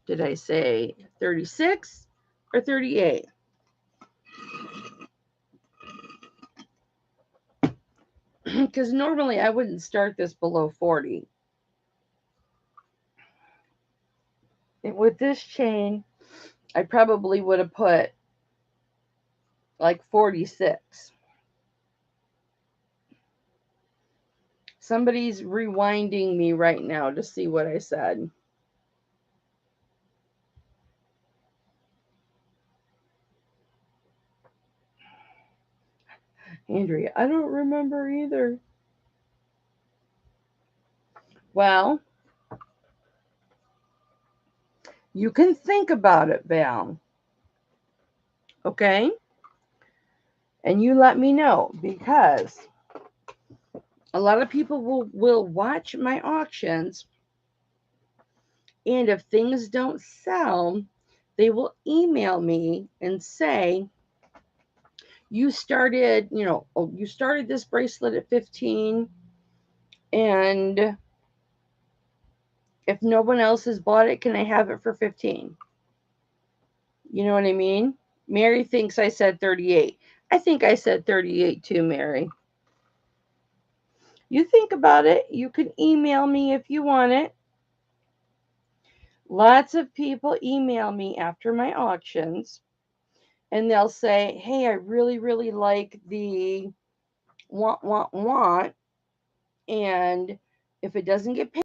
Speaker 1: Did I say 36 or 38? Because normally I wouldn't start this below 40. And with this chain, I probably would have put like 46. Somebody's rewinding me right now to see what I said. Andrea, I don't remember either. Well, you can think about it, Val. Okay? And you let me know, because a lot of people will watch my auctions, and if things don't sell, they will email me and say, you started this bracelet at 15, and if no one else has bought it, can I have it for 15? You know what I mean? Mary thinks I said 38. I think I said 38 too, Mary. You think about it. You can email me if you want it. Lots of people email me after my auctions, and they'll say, hey, I really, really like the want. And if it doesn't get